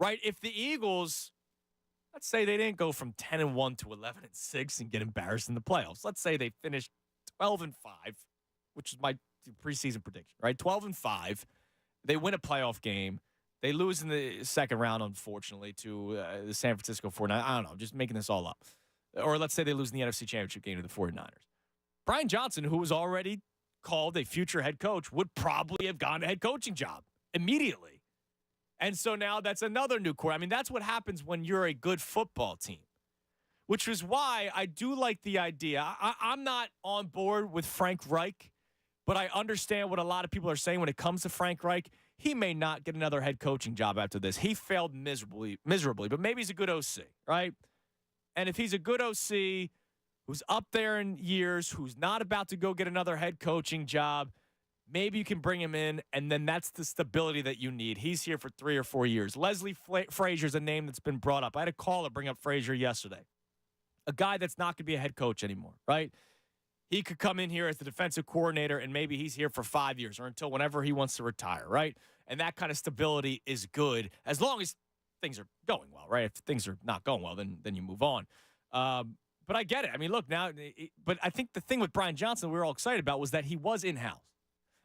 right? If the Eagles, let's say they didn't go from 10-1 to 11-6 and get embarrassed in the playoffs. Let's say they finished 12-5, which is my preseason prediction, right? 12-5. They win a playoff game. They lose in the second round, unfortunately, to the San Francisco 49ers. I don't know. I'm just making this all up. Or let's say they lose in the NFC Championship game to the 49ers. Brian Johnson, who was already called a future head coach, would probably have gotten a head coaching job immediately. And so now that's another new core. I mean, that's what happens when you're a good football team, which is why I do like the idea. I'm not on board with Frank Reich, but I understand what a lot of people are saying when it comes to Frank Reich. He may not get another head coaching job after this. He failed miserably, but maybe he's a good OC, right? And if he's a good OC who's up there in years, who's not about to go get another head coaching job, maybe you can bring him in, and then that's the stability that you need. He's here for 3 or 4 years. Leslie Frazier's a name that's been brought up. I had a caller bring up Frazier yesterday, a guy that's not going to be a head coach anymore, right? He could come in here as the defensive coordinator, and maybe he's here for 5 years or until whenever he wants to retire, right? And that kind of stability is good as long as things are going well, right? If things are not going well, then you move on. But I get it. I mean, look, now, but I think the thing with Brian Johnson we were all excited about was that he was in-house.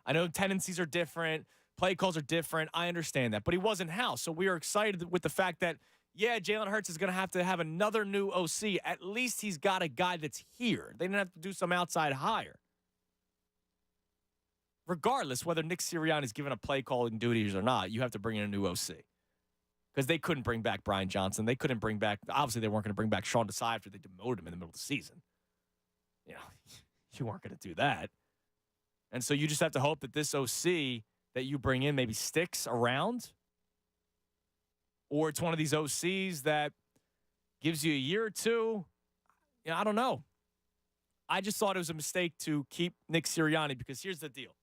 I know tendencies are different, play calls are different. I understand that. But he was in-house, so we are excited with the fact that, yeah, Jalen Hurts is going to have another new OC. At least he's got a guy that's here. They didn't have to do some outside hire. Regardless, whether Nick Sirianni is given a play calling duties or not, you have to bring in a new OC. Because they couldn't bring back Brian Johnson. They couldn't bring back, obviously they weren't going to bring back Sean Desai after they demoted him in the middle of the season. You know, you weren't going to do that. And so you just have to hope that this OC that you bring in maybe sticks around. Or it's one of these OCs that gives you a year or two. You know, I don't know. I just thought it was a mistake to keep Nick Sirianni because here's the deal.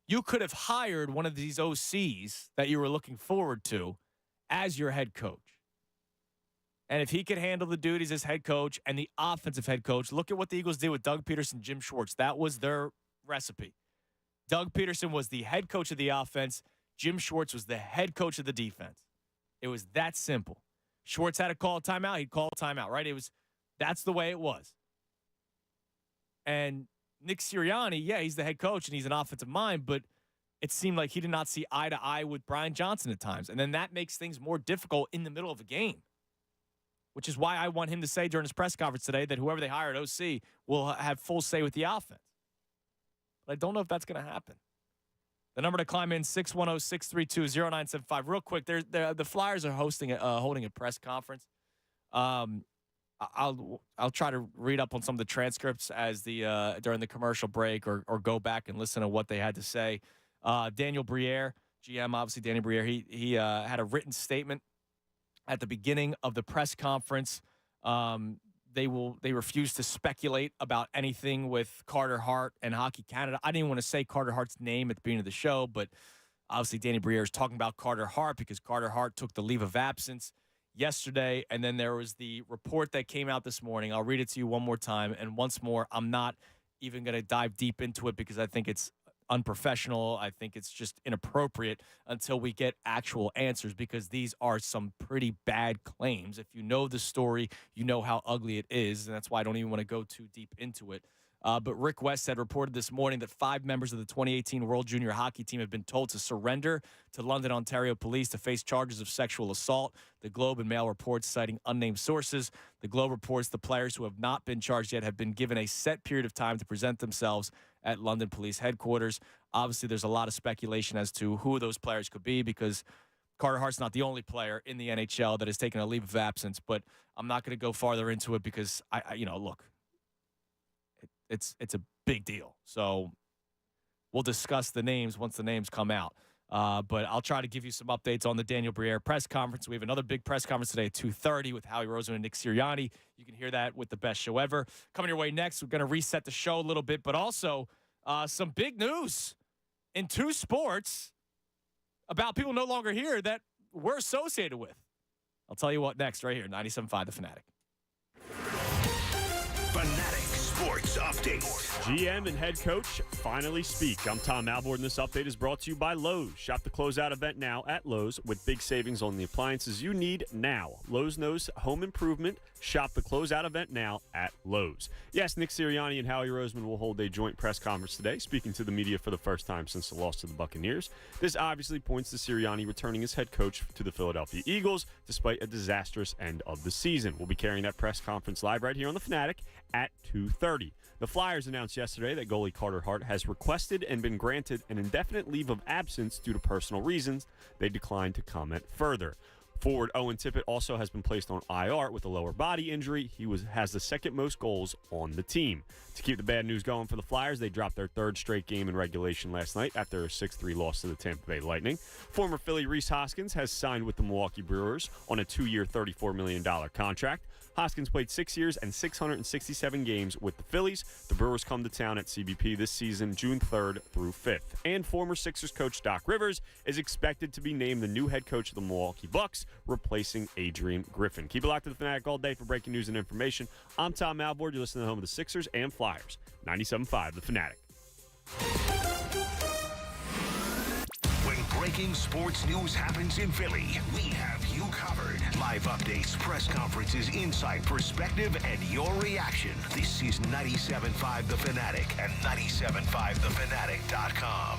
You could have hired one of these OCs that you were looking forward to as your head coach. And if he could handle the duties as head coach and the offensive head coach, look at what the Eagles did with Doug Peterson, Jim Schwartz. That was their recipe. Doug Peterson was the head coach of the offense. Jim Schwartz was the head coach of the defense. It was that simple. Schwartz had to call a timeout. He'd call a timeout, right? That's the way it was. And Nick Sirianni, yeah, he's the head coach and he's an offensive mind, but it seemed like he did not see eye to eye with Brian Johnson at times. And then that makes things more difficult in the middle of a game, which is why I want him to say during his press conference today that whoever they hire at OC will have full say with the offense. But I don't know if that's going to happen. The number to climb in, 610-632-0975. Real quick, the Flyers are holding a press conference. I'll try to read up on some of the transcripts as during the commercial break or go back and listen to what they had to say. Daniel Briere, GM, obviously Daniel Briere, he had a written statement at the beginning of the press conference. They refuse to speculate about anything with Carter Hart and Hockey Canada. I didn't want to say Carter Hart's name at the beginning of the show, but obviously Danny Briere is talking about Carter Hart because Carter Hart took the leave of absence yesterday, and then there was the report that came out this morning. I'll read it to you one more time, and once more, I'm not even going to dive deep into it because I think it's unprofessional. I think it's just inappropriate until we get actual answers because these are some pretty bad claims. If you know the story, you know how ugly it is, and that's why I don't even want to go too deep into it. But Rick West had reported this morning that 5 members of the 2018 World Junior Hockey Team have been told to surrender to London, Ontario police to face charges of sexual assault. The Globe and Mail reports citing unnamed sources. The Globe reports the players who have not been charged yet have been given a set period of time to present themselves at London Police Headquarters. Obviously, there's a lot of speculation as to who those players could be because Carter Hart's not the only player in the NHL that has taken a leave of absence, but I'm not going to go farther into it because, look, it's a big deal. So we'll discuss the names once the names come out. But I'll try to give you some updates on the Daniel Briere press conference. We have another big press conference today at 2:30 with Howie Roseman and Nick Sirianni. You can hear that with the best show ever. Coming your way next, we're going to reset the show a little bit, but also some big news in 2 sports about people no longer here that we're associated with. I'll tell you what next right here, 97.5 The Fanatic. Fanatic Sports Update. GM and head coach finally speak. I'm Tom Alvord, and this update is brought to you by Lowe's. Shop the closeout event now at Lowe's with big savings on the appliances you need now. Lowe's knows home improvement. Shop the closeout event now at Lowe's. Yes, Nick Sirianni and Howie Roseman will hold a joint press conference today, speaking to the media for the first time since the loss to the Buccaneers. This obviously points to Sirianni returning as head coach to the Philadelphia Eagles, despite a disastrous end of the season. We'll be carrying that press conference live right here on the Fanatic at 2:30. The Flyers announced yesterday that goalie Carter Hart has requested and been granted an indefinite leave of absence due to personal reasons. They declined to comment further. Forward Owen Tippett also has been placed on IR with a lower body injury. He has the second most goals on the team. To keep the bad news going for the Flyers, they dropped their third straight game in regulation last night after a 6-3 loss to the Tampa Bay Lightning. Former Philly Rhys Hoskins has signed with the Milwaukee Brewers on a 2-year, $34 million contract. Hoskins played 6 years and 667 games with the Phillies. The Brewers come to town at CBP this season, June 3rd through 5th. And former Sixers coach Doc Rivers is expected to be named the new head coach of the Milwaukee Bucks, replacing Adrian Griffin. Keep it locked to the Fanatic all day for breaking news and information. I'm Tom Alvord. You're listening to the home of the Sixers and Flyers. 97.5 The Fanatic. When breaking sports news happens in Philly, we have you covered. Live updates, press conferences, insight, perspective, and your reaction. This is 97.5 The Fanatic and 97.5thefanatic.com.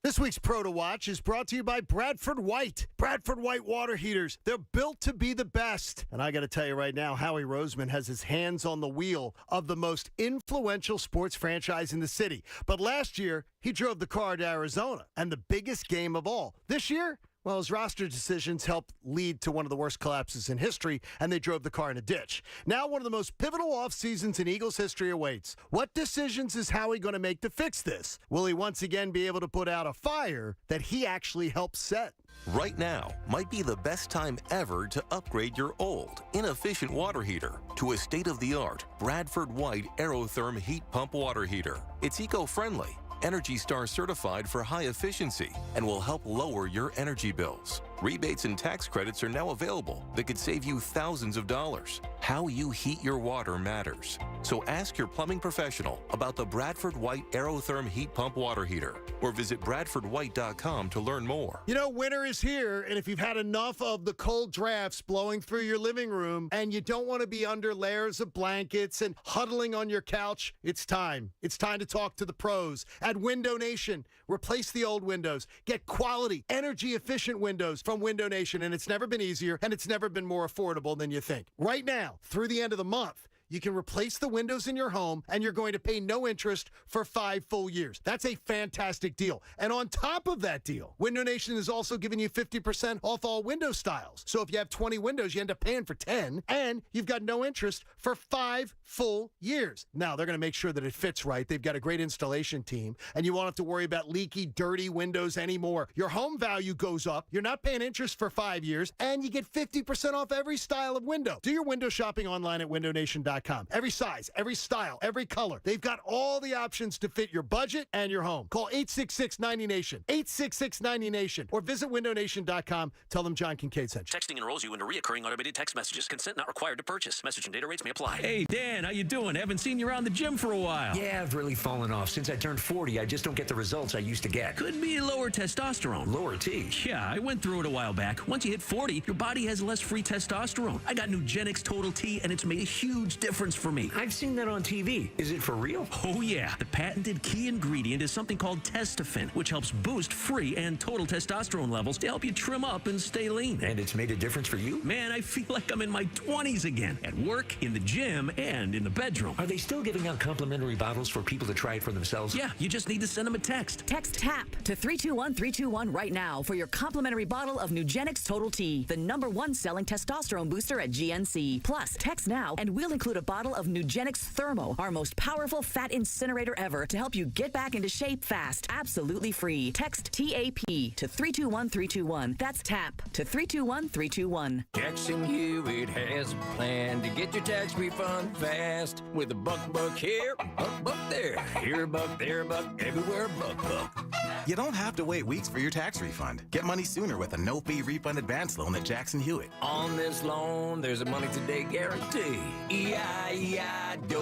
This week's Pro to Watch is brought to you by Bradford White. Bradford White water heaters. They're built to be the best. And I got to tell you right now, Howie Roseman has his hands on the wheel of the most influential sports franchise in the city. But last year, he drove the car to Arizona, and the biggest game of all. This year, well, his roster decisions helped lead to one of the worst collapses in history, and they drove the car in a ditch. Now one of the most pivotal off seasons in Eagles history awaits. What decisions is Howie going to make to fix this? Will he once again be able to put out a fire that he actually helped set? Right now might be the best time ever to upgrade your old, inefficient water heater to a state-of-the-art Bradford White Aerotherm heat pump water heater. It's eco-friendly, Energy Star certified for high efficiency, and will help lower your energy bills. Rebates and tax credits are now available that could save you thousands of dollars. How you heat your water matters. So ask your plumbing professional about the Bradford White Aerotherm heat pump water heater, or visit bradfordwhite.com to learn more. You know, winter is here, and if you've had enough of the cold drafts blowing through your living room and you don't want to be under layers of blankets and huddling on your couch, it's time. It's time to talk to the pros at Window Nation. Replace the old windows. Get quality, energy-efficient windows from Window Nation, and it's never been easier, and it's never been more affordable than you think. Right now, through the end of the month, you can replace the windows in your home, and you're going to pay no interest for 5 full years. That's a fantastic deal. And on top of that deal, Window Nation is also giving you 50% off all window styles. So if you have 20 windows, you end up paying for 10, and you've got no interest for 5 full years. Now, they're going to make sure that it fits right. They've got a great installation team, and you won't have to worry about leaky, dirty windows anymore. Your home value goes up. You're not paying interest for 5 years, and you get 50% off every style of window. Do your window shopping online at windownation.com. Every size, every style, every color. They've got all the options to fit your budget and your home. Call 866-90NATION, 866-90NATION, or visit windownation.com. Tell them John Kincaid sent you. Texting enrolls you into recurring automated text messages. Consent not required to purchase. Message and data rates may apply. Hey, Dan, how you doing? Haven't seen you around the gym for a while. Yeah, I've really fallen off. Since I turned 40, I just don't get the results I used to get. Could be lower testosterone. Lower T? Yeah, I went through it a while back. Once you hit 40, your body has less free testosterone. I got Nugenix Total T, and it's made a huge difference for me. I've seen that on TV. Is it for real? Oh, yeah. The patented key ingredient is something called Testofen, which helps boost free and total testosterone levels to help you trim up and stay lean. And it's made a difference for you? Man, I feel like I'm in my 20s again. At work, in the gym, and in the bedroom. Are they still giving out complimentary bottles for people to try it for themselves? Yeah, you just need to send them a text. Text TAP to 321-321 right now for your complimentary bottle of Nugenix Total T, the #1 selling testosterone booster at GNC. Plus, text now and we'll include a bottle of Nugenix Thermo, our most powerful fat incinerator ever, to help you get back into shape fast. Absolutely free. Text TAP to 321-321. That's TAP to 321-321. Jackson Hewitt has a plan to get your tax refund fast with a buck here, buck There, here a buck, there a buck, everywhere a buck. You don't have to wait weeks for your tax refund. Get money sooner with a no-fee refund advance loan at Jackson Hewitt. On this loan, there's a money today guarantee. E-I-E-I-DO.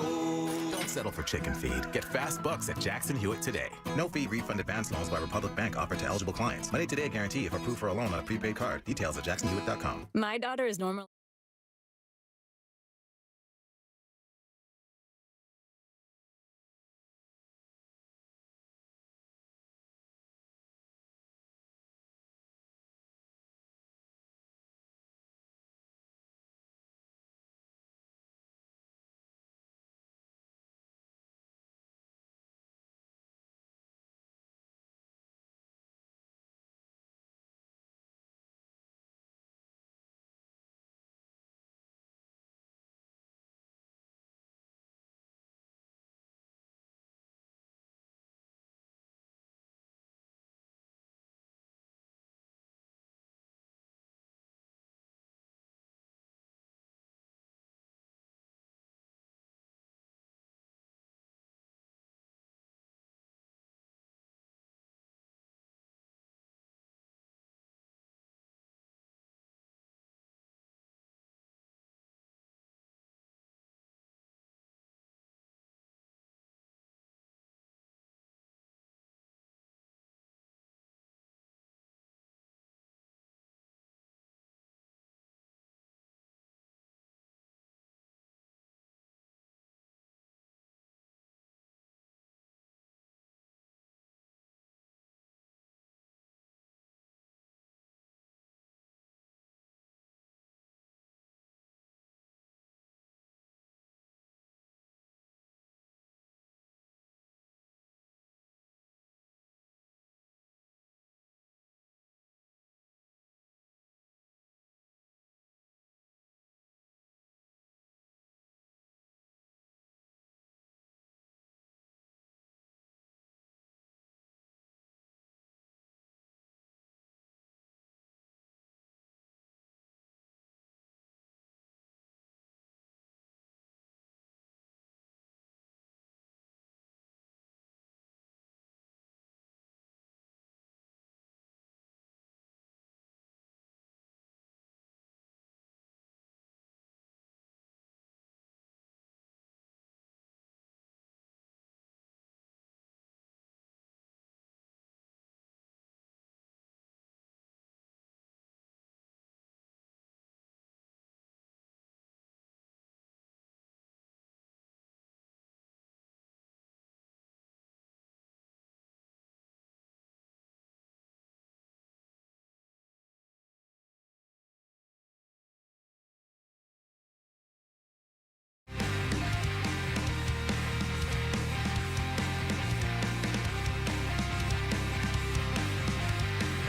Don't settle for chicken feed. Get fast bucks at Jackson Hewitt today. No-fee refund advance loans by Republic Bank offered to eligible clients. Money today guarantee if approved for a loan on a prepaid card. Details at jacksonhewitt.com. My daughter is normal.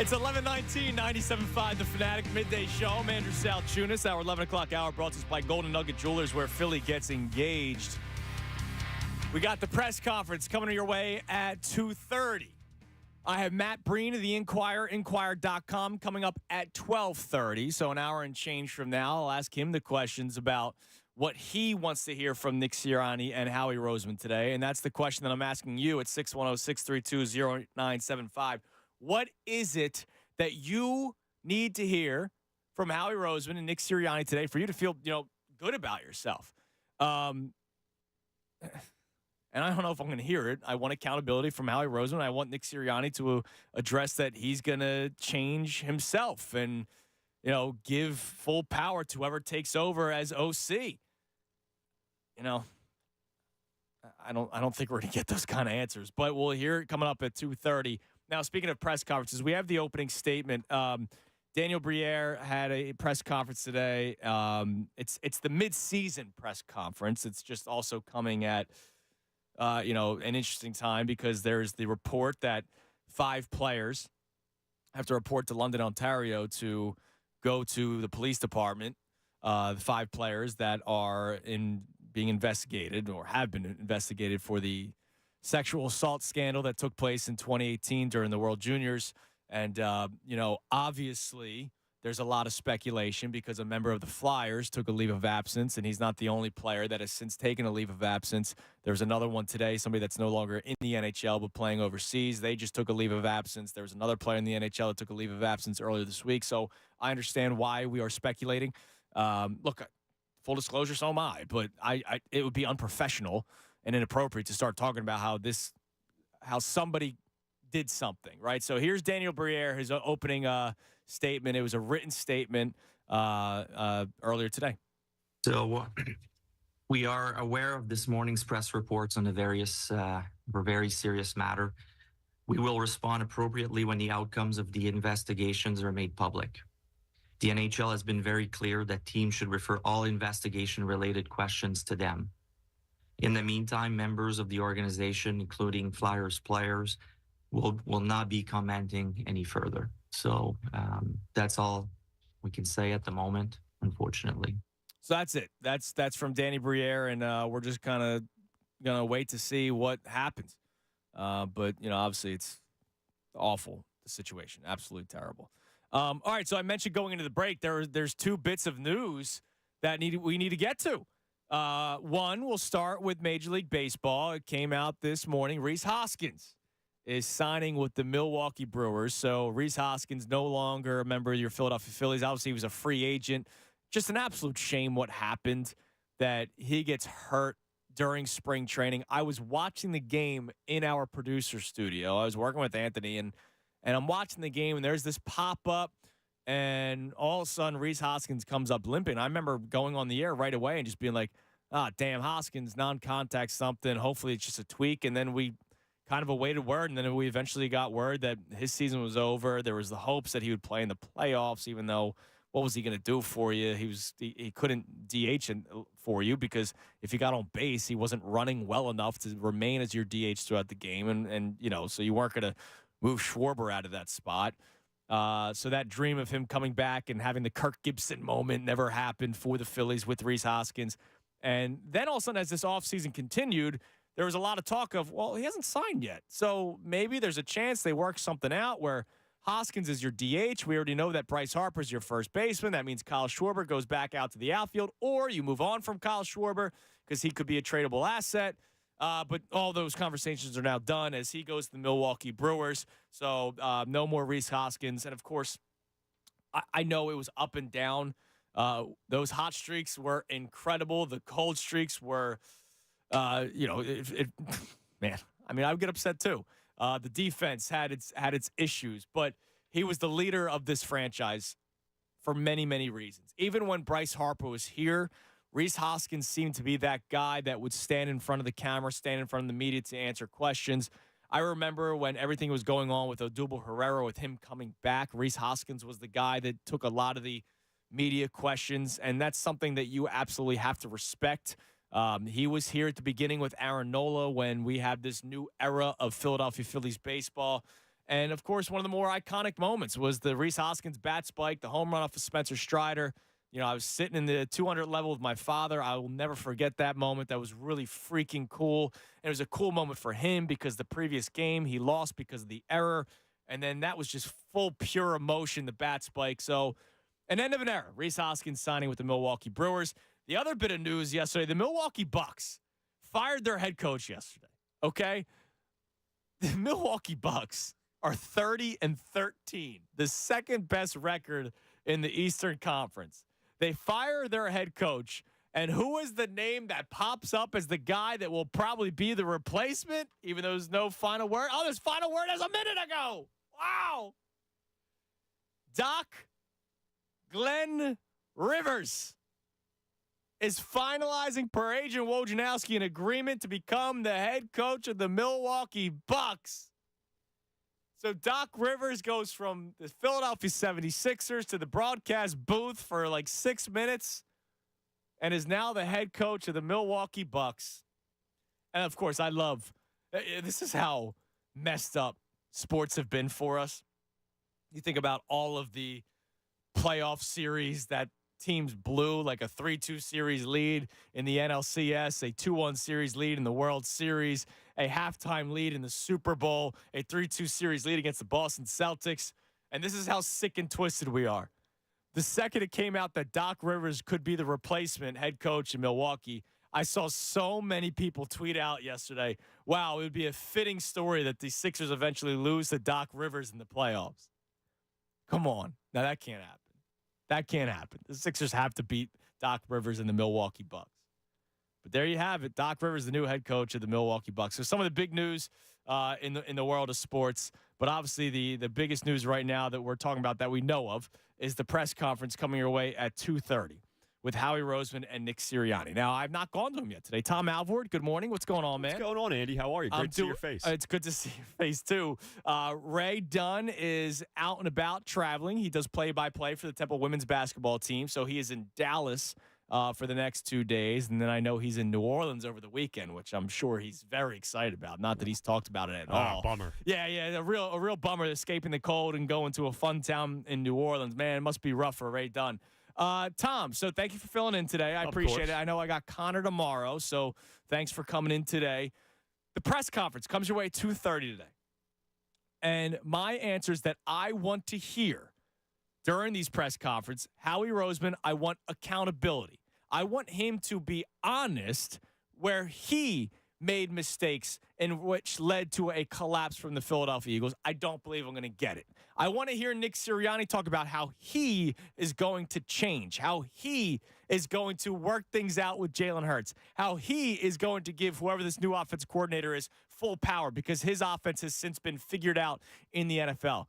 It's 11:19, 97.5 The Fanatic Midday Show. I'm Andrew Salchunas. Our 11 o'clock hour brought to us by Golden Nugget Jewelers, where Philly gets engaged. We got the press conference coming your way at 2:30. I have Matt Breen of the Inquirer, Inquirer.com, coming up at 12:30. So an hour and change from now, I'll ask him the questions about what he wants to hear from Nick Sirianni and Howie Roseman today. And that's the question that I'm asking you at 610-632-0975. What is it that you need to hear from Howie Roseman and Nick Sirianni today for you to feel, good about yourself? And I don't know if I'm going to hear it. I want accountability from Howie Roseman. I want Nick Sirianni to address that he's going to change himself and, give full power to whoever takes over as OC. I don't think we're going to get those kind of answers, but we'll hear it coming up at 2:30. Now, speaking of press conferences, we have the opening statement. Daniel Briere had a press conference today. It's the mid-season press conference. It's just also coming at, an interesting time because there's the report that 5 players have to report to London, Ontario to go to the police department. The 5 players that are being investigated or have been investigated for the sexual assault scandal that took place in 2018 during the World Juniors. And, obviously There's a lot of speculation because a member of the Flyers took a leave of absence, and he's not the only player that has since taken a leave of absence. There's another one today, somebody that's no longer in the NHL but playing overseas. They just took a leave of absence. There was another player in the NHL that took a leave of absence earlier this week. So I understand why we are speculating. Look, full disclosure, so am I, but it would be unprofessional and inappropriate to start talking about how somebody did something, right? So here's Daniel Briere, his opening statement. It was a written statement earlier today. So we are aware of this morning's press reports on a very serious matter. We will respond appropriately when the outcomes of the investigations are made public. The NHL has been very clear that teams should refer all investigation-related questions to them. In the meantime, members of the organization, including Flyers players, will not be commenting any further. So that's all we can say at the moment, unfortunately. So that's it. That's from Danny Briere, and we're just kind of gonna wait to see what happens. But obviously, it's awful, the situation, absolutely terrible. All right, so I mentioned going into the break, there's two bits of news that we need to get to. One, we'll start with Major League Baseball. It came out this morning. Rhys Hoskins is signing with the Milwaukee Brewers. So Rhys Hoskins no longer a member of your Philadelphia Phillies. Obviously, he was a free agent. Just an absolute shame what happened, that he gets hurt during spring training. I was watching the game in our producer studio. I was working with Anthony, and I'm watching the game, and there's this pop-up, and all of a sudden, Rhys Hoskins comes up limping. I remember going on the air right away and just being like, damn, Hoskins, non-contact something. Hopefully it's just a tweak. And then we kind of awaited word, and then we eventually got word that his season was over. There was the hopes that he would play in the playoffs, even though what was he going to do for you? He couldn't DH for you because if he got on base, he wasn't running well enough to remain as your DH throughout the game. And so you weren't going to move Schwarber out of that spot. So that dream of him coming back and having the Kirk Gibson moment never happened for the Phillies with Rhys Hoskins. And then all of a sudden, as this offseason continued, there was a lot of talk of, well, he hasn't signed yet. So maybe there's a chance they work something out where Hoskins is your DH. We already know that Bryce Harper is your first baseman. That means Kyle Schwarber goes back out to the outfield, or you move on from Kyle Schwarber because he could be a tradable asset. But all those conversations are now done as he goes to the Milwaukee Brewers. So no more Rhys Hoskins. And, of course, I know it was up and down. Those hot streaks were incredible. The cold streaks were, man, I mean, I would get upset too. The defense had its issues, but he was the leader of this franchise for many, many reasons. Even when Bryce Harper was here, Rhys Hoskins seemed to be that guy that would stand in front of the camera, stand in front of the media to answer questions. I remember when everything was going on with Odubel Herrera, with him coming back, Rhys Hoskins was the guy that took a lot of the media questions, and that's something that you absolutely have to respect. He was here at the beginning with Aaron Nola when we had this new era of Philadelphia Phillies baseball. And, of course, one of the more iconic moments was the Rhys Hoskins bat spike, the home run off of Spencer Strider. I was sitting in the 200 level with my father. I will never forget that moment. That was really freaking cool. And it was a cool moment for him because the previous game he lost because of the error. And then that was just full, pure emotion, the bat spike. So an end of an era. Rhys Hoskins signing with the Milwaukee Brewers. The other bit of news yesterday, the Milwaukee Bucks fired their head coach yesterday, okay? The Milwaukee Bucks are 30-13, the second best record in the Eastern Conference. They fire their head coach, and who is the name that pops up as the guy that will probably be the replacement, even though there's no final word? Oh, there's final word as a minute ago. Wow. Doc Glenn Rivers is finalizing per agent Wojnarowski an agreement to become the head coach of the Milwaukee Bucks. So Doc Rivers goes from the Philadelphia 76ers to the broadcast booth for like 6 minutes and is now the head coach of the Milwaukee Bucks. And, of course, I love – this is how messed up sports have been for us. You think about all of the playoff series that teams blew, like a 3-2 series lead in the NLCS, a 2-1 series lead in the World Series, a halftime lead in the Super Bowl, a 3-2 series lead against the Boston Celtics. And this is how sick and twisted we are. the second it came out that Doc Rivers could be the replacement head coach in Milwaukee, I saw so many people tweet out yesterday, wow, it would be a fitting story that the Sixers eventually lose to Doc Rivers in the playoffs. Come on. Now, that can't happen. That can't happen. The Sixers have to beat Doc Rivers and the Milwaukee Bucks. But there you have it. Doc Rivers, the new head coach of the Milwaukee Bucks. So some of the big news in the world of sports, but obviously the biggest news right now that we're talking about that we know of is the press conference coming your way at 2:30 with Howie Roseman and Nick Sirianni. Now, I've not gone to him yet today. Tom Alvord, good morning. What's going on, man? What's going on, Andy? How are you? Great to see your face. It's good to see your face, too. Ray Dunn is out and about traveling. He does play-by-play for the Temple women's basketball team, so he is in Dallas for the next 2 days. And then I know he's in New Orleans over the weekend, which I'm sure he's very excited about. Not that he's talked about it at all. Bummer. Yeah, a real bummer escaping the cold and going to a fun town in New Orleans. Man, it must be rough for Ray Dunn. Tom, so thank you for filling in today. I appreciate it. I know I got Connor tomorrow, so thanks for coming in today. The press conference comes your way at 2:30 today. And my answers that I want to hear during these press conferences, Howie Roseman, I want accountability. I want him to be honest where he made mistakes in which led to a collapse from the Philadelphia Eagles. I don't believe I'm going to get it. I want to hear Nick Sirianni talk about how he is going to change, how he is going to work things out with Jalen Hurts, how he is going to give whoever this new offensive coordinator is full power because his offense has since been figured out in the NFL.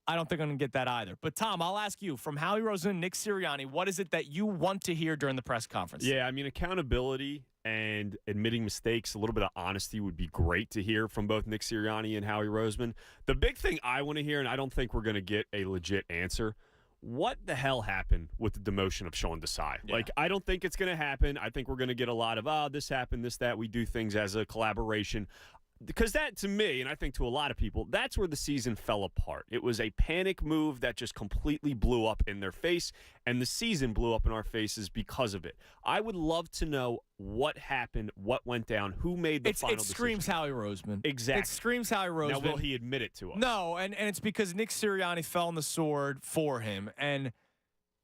I don't think I'm going to get that either. But, Tom, I'll ask you, from Howie Roseman and Nick Sirianni, what is it that you want to hear during the press conference? Yeah, I mean, accountability and admitting mistakes, a little bit of honesty would be great to hear from both Nick Sirianni and Howie Roseman. The big thing I want to hear, and I don't think we're going to get a legit answer, what the hell happened with the demotion of Sean Desai? Yeah. Like, I don't think it's going to happen. I think we're going to get a lot of, this happened, this, that. We do things as a collaboration. Because that, to me, and I think to a lot of people, that's where the season fell apart. It was a panic move that just completely blew up in their face, and the season blew up in our faces because of it. I would love to know what happened, what went down, who made the final decision. It screams Howie Roseman. Exactly. It screams Howie Roseman. Now, will he admit it to us? No, and it's because Nick Sirianni fell on the sword for him. And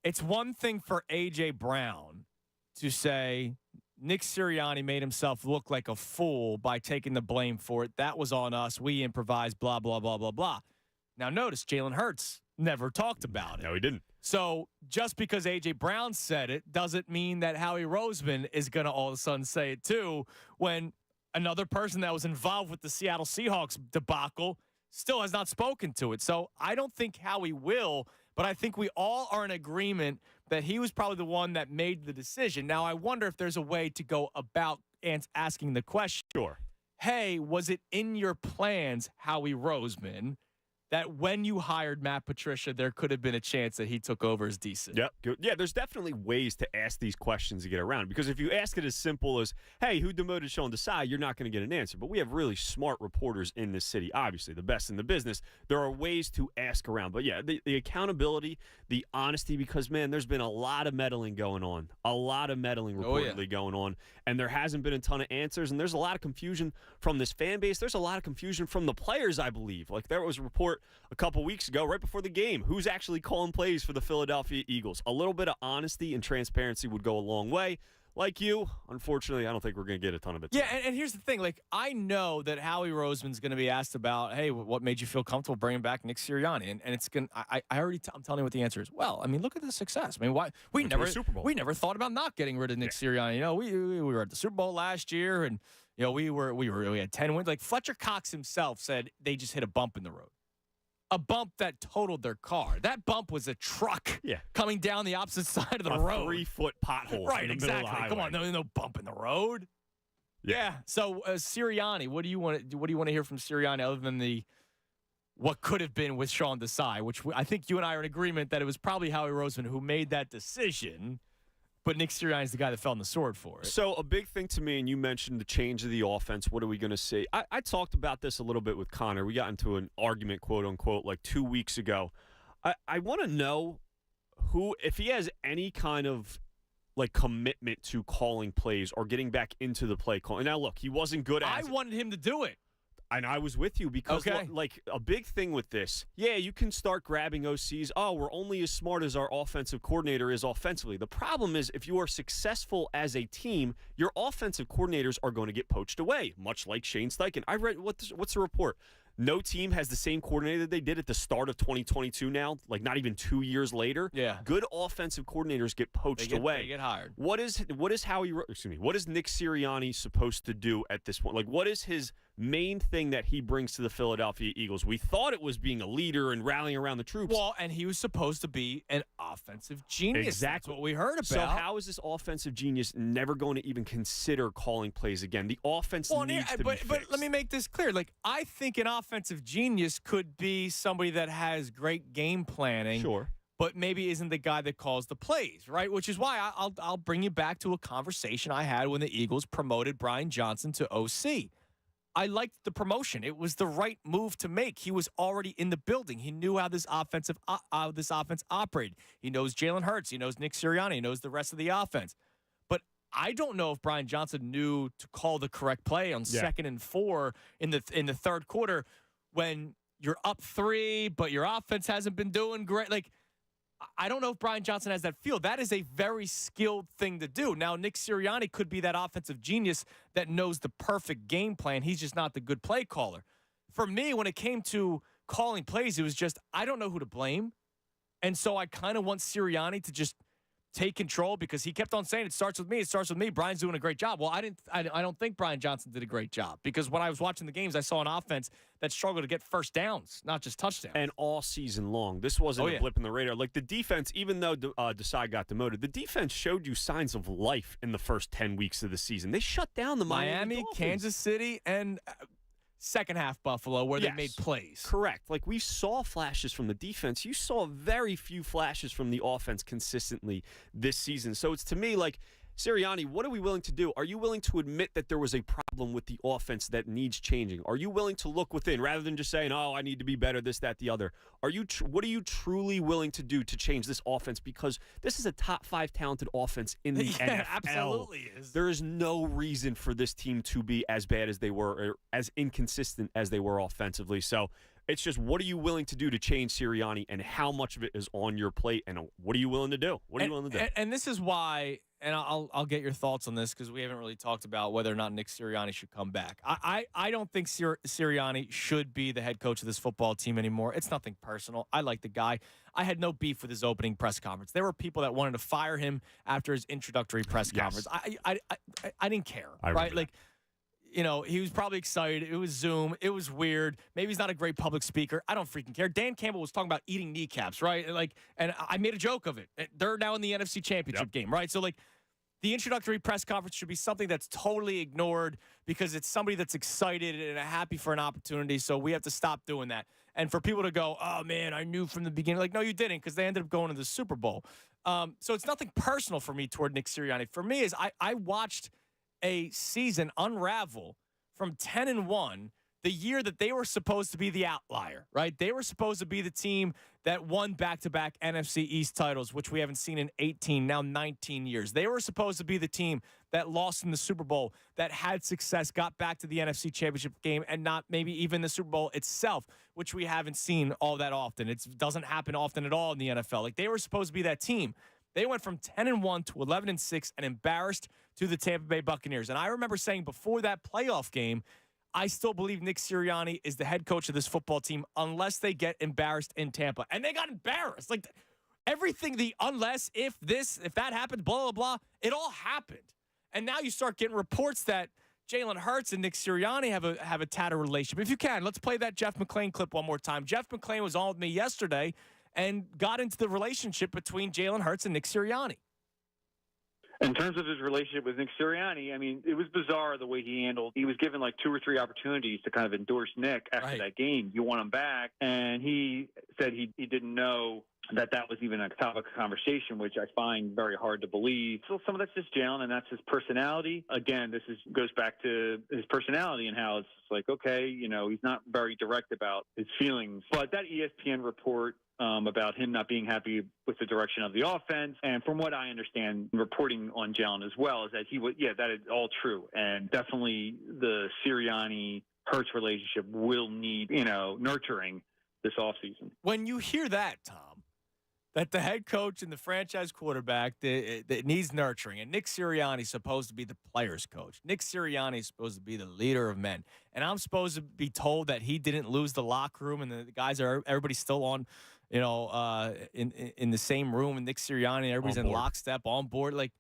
it's one thing for A.J. Brown to say Nick Sirianni made himself look like a fool by taking the blame for it. That was on us. We improvised, blah, blah, blah, blah, blah. Now, notice Jalen Hurts never talked about it. No, he didn't. So just because A.J. Brown said it doesn't mean that Howie Roseman is going to all of a sudden say it too when another person that was involved with the Seattle Seahawks debacle still has not spoken to it. So I don't think Howie will, but I think we all are in agreement that he was probably the one that made the decision. Now, I wonder if there's a way to go about asking the question. Sure. Hey, was it in your plans, Howie Roseman, that when you hired Matt Patricia, there could have been a chance that he took over as DC? Yep. Good. Yeah, there's definitely ways to ask these questions to get around. Because if you ask it as simple as, hey, who demoted Sean Desai, you're not going to get an answer. But we have really smart reporters in this city, obviously, the best in the business. There are ways to ask around. But, yeah, the accountability, the honesty, because, man, there's been a lot of meddling going on. A lot of meddling reportedly going on. And there hasn't been a ton of answers. And there's a lot of confusion from this fan base. There's a lot of confusion from the players, I believe. Like, there was a report a couple weeks ago, right before the game, who's actually calling plays for the Philadelphia Eagles. A little bit of honesty and transparency would go a long way. Like you, unfortunately, I don't think we're going to get a ton of it. Yeah, and here's the thing. Like, I know that Howie Roseman's going to be asked about, hey, what made you feel comfortable bringing back Nick Sirianni? And it's going to, I'm telling you what the answer is. Well, I mean, look at the success. I mean, why we never thought about not getting rid of Nick Sirianni. You know, we were at the Super Bowl last year, and you know, we had 10 wins. Like Fletcher Cox himself said, they just hit a bump in the road. A bump that totaled their car. That bump was a truck coming down the opposite side of the road. 3-foot pothole. Right, in the exactly. middle of the highway. Come on, no bump in the road. Yeah. So Sirianni, what do you want to hear from Sirianni other than what could have been with Sean Desai, which I think you and I are in agreement that it was probably Howie Roseman who made that decision. But Nick Sirianni's the guy that fell on the sword for it. So a big thing to me, and you mentioned the change of the offense. What are we going to see? I talked about this a little bit with Connor. We got into an argument, quote unquote, like 2 weeks ago. I want to know if he has any kind of like commitment to calling plays or getting back into the play call. Now, look, he wasn't good at it. I wanted him to do it. And I was with you because, Okay. like, a big thing with this, yeah, you can start grabbing OCs. Oh, we're only as smart as our offensive coordinator is offensively. The problem is if you are successful as a team, your offensive coordinators are going to get poached away, much like Shane Steichen. I read, what's the report? No team has the same coordinator that they did at the start of 2022 now, like not even 2 years later. Yeah. Good offensive coordinators get poached away. They get hired. What is Nick Sirianni supposed to do at this point? Like, what is his main thing that he brings to the Philadelphia Eagles? We thought it was being a leader and rallying around the troops. Well, and he was supposed to be an offensive genius. Exactly. That's what we heard about. So how is this offensive genius never going to even consider calling plays again? The offense needs to be fixed. But let me make this clear. Like, I think an offensive genius could be somebody that has great game planning. Sure. But maybe isn't the guy that calls the plays, right? Which is why I'll bring you back to a conversation I had when the Eagles promoted Brian Johnson to OC. I liked the promotion. It was the right move to make. He was already in the building. He knew how this offense operated. He knows Jalen Hurts. He knows Nick Sirianni. He knows the rest of the offense. But I don't know if Brian Johnson knew to call the correct play on 2nd and 4 in the third quarter when you're up 3, but your offense hasn't been doing great. Like, I don't know if Brian Johnson has that feel. That is a very skilled thing to do. Now, Nick Sirianni could be that offensive genius that knows the perfect game plan. He's just not the good play caller. For me, when it came to calling plays, it was just, I don't know who to blame. And so I kind of want Sirianni to just take control because he kept on saying, it starts with me, it starts with me. Brian's doing a great job. Well, I don't think Brian Johnson did a great job because when I was watching the games, I saw an offense that struggled to get first downs, not just touchdowns. And all season long. This wasn't a blip in the radar. Like, the defense, even though Desai got demoted, the defense showed you signs of life in the first 10 weeks of the season. They shut down the Miami Dolphins. Kansas City, and second half Buffalo where they made plays. Correct. Like, we saw flashes from the defense. You saw very few flashes from the offense consistently this season. So it's, to me, like, Sirianni, what are we willing to do? Are you willing to admit that there was a problem with the offense that needs changing? Are you willing to look within rather than just saying, oh, I need to be better, this, that, the other? What are you truly willing to do to change this offense? Because this is a top 5 talented offense in the NFL. Absolutely is. There is no reason for this team to be as bad as they were or as inconsistent as they were offensively. So it's just, what are you willing to do to change Sirianni, and how much of it is on your plate, and what are you willing to do? And this is why, and I'll get your thoughts on this because we haven't really talked about whether or not Nick Sirianni should come back. I don't think Sirianni should be the head coach of this football team anymore. It's nothing personal. I like the guy. I had no beef with his opening press conference. There were people that wanted to fire him after his introductory press conference. I didn't care, right? Like, you know, he was probably excited. It was Zoom. It was weird. Maybe he's not a great public speaker. I don't freaking care. Dan Campbell was talking about eating kneecaps, right? And I made a joke of it. They're now in the NFC Championship game, right? So, like, the introductory press conference should be something that's totally ignored because it's somebody that's excited and happy for an opportunity. So we have to stop doing that. And for people to go, oh, man, I knew from the beginning. Like, no, you didn't, because they ended up going to the Super Bowl. So it's nothing personal for me toward Nick Sirianni. For me, is I watched a season unravel from 10-1, the year that they were supposed to be the outlier, right? They were supposed to be the team that won back-to-back NFC East titles, which we haven't seen in 18, now 19 years. They were supposed to be the team that lost in the Super Bowl, that had success, got back to the NFC Championship game, and not maybe even the Super Bowl itself, which we haven't seen all that often. It doesn't happen often at all in the NFL. Like, they were supposed to be that team. They went from 10-1 to 11-6 and embarrassed to the Tampa Bay Buccaneers. And I remember saying before that playoff game, I still believe Nick Sirianni is the head coach of this football team unless they get embarrassed in Tampa. And they got embarrassed. Like, everything, the unless, if that happened, blah, blah, blah, it all happened. And now you start getting reports that Jalen Hurts and Nick Sirianni have a tattered relationship. If you can, let's play that Jeff McClain clip one more time. Jeff McClain was on with me yesterday and got into the relationship between Jalen Hurts and Nick Sirianni. In terms of his relationship with Nick Sirianni, I mean, it was bizarre the way he handled. He was given like 2 or 3 opportunities to kind of endorse Nick after that game. You want him back, and he said he didn't know that was even a topic of conversation, which I find very hard to believe. So some of that's just Jalen, and that's his personality. Again, goes back to his personality and how it's like, okay, you know, he's not very direct about his feelings. But that ESPN report about him not being happy with the direction of the offense, and from what I understand, reporting on Jalen as well, is that that is all true, and definitely the Sirianni Hurts relationship will need, nurturing this offseason. When you hear that, Tom, that the head coach and the franchise quarterback that needs nurturing, and Nick Sirianni is supposed to be the player's coach. Nick Sirianni is supposed to be the leader of men, and I'm supposed to be told that he didn't lose the locker room, and the guys everybody's still on, in the same room, and Nick Sirianni, everybody's in lockstep on board. Like,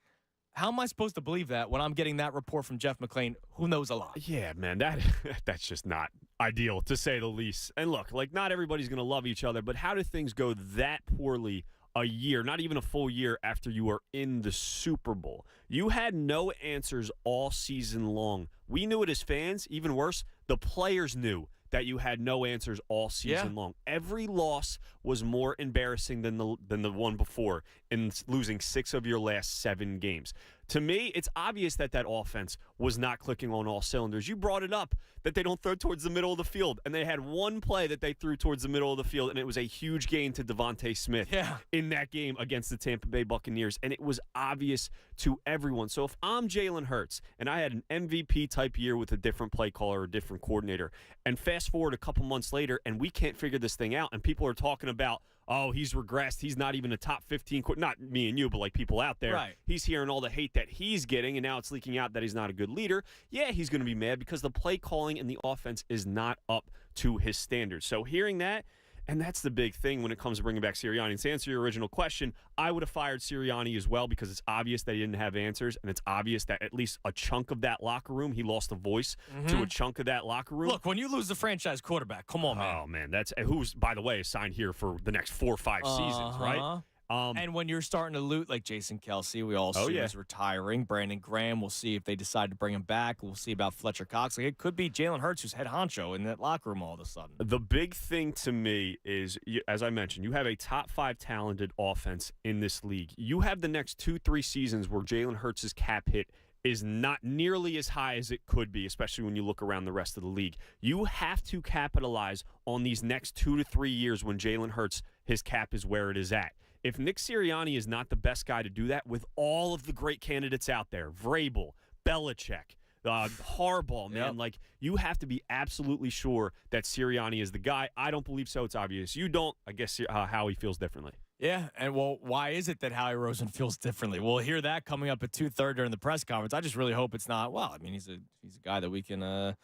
how am I supposed to believe that when I'm getting that report from Jeff McClain, who knows a lot? Yeah, man, that's just not ideal, to say the least. And look, like, not everybody's going to love each other, but how do things go that poorly a year, not even a full year after you are in the Super Bowl? You had no answers all season long. We knew it as fans. Even worse, the players knew that you had no answers all season long. Every loss was more embarrassing than the one before in losing 6 of your last 7 games. To me, it's obvious that offense was not clicking on all cylinders. You brought it up that they don't throw towards the middle of the field, and they had one play that they threw towards the middle of the field, and it was a huge gain to Devontae Smith in that game against the Tampa Bay Buccaneers, and it was obvious to everyone. So if I'm Jalen Hurts, and I had an MVP-type year with a different play caller or a different coordinator, and fast forward a couple months later, and we can't figure this thing out, and people are talking about, oh, he's regressed. He's not even a top 15. Not me and you, but like people out there. Right. He's hearing all the hate that he's getting, and now it's leaking out that he's not a good leader. Yeah, he's going to be mad because the play calling and the offense is not up to his standards. So hearing that, and that's the big thing when it comes to bringing back Sirianni. And to answer your original question, I would have fired Sirianni as well because it's obvious that he didn't have answers, and it's obvious that at least a chunk of that locker room, he lost a voice to a chunk of that locker room. Look, when you lose the franchise quarterback, come on, man. Oh, man, that's who's, by the way, is signed here for the next 4 or 5 seasons, right? And when you're starting to loot like Jason Kelsey, we all see is retiring. Brandon Graham, we'll see if they decide to bring him back. We'll see about Fletcher Cox. Like, it could be Jalen Hurts who's head honcho in that locker room all of a sudden. The big thing to me is, as I mentioned, you have a top 5 talented offense in this league. You have the next 2-3 seasons where Jalen Hurts' cap hit is not nearly as high as it could be, especially when you look around the rest of the league. You have to capitalize on these next 2 to 3 years when Jalen Hurts, his cap is where it is at. If Nick Sirianni is not the best guy to do that with all of the great candidates out there, Vrabel, Belichick, Harbaugh, man, like, you have to be absolutely sure that Sirianni is the guy. I don't believe so. It's obvious. You don't. I guess Howie feels differently. Yeah, and well, why is it that Howie Roseman feels differently? We'll hear that coming up at 2:30 during the press conference. I just really hope it's not. Well, I mean, he's a guy that we can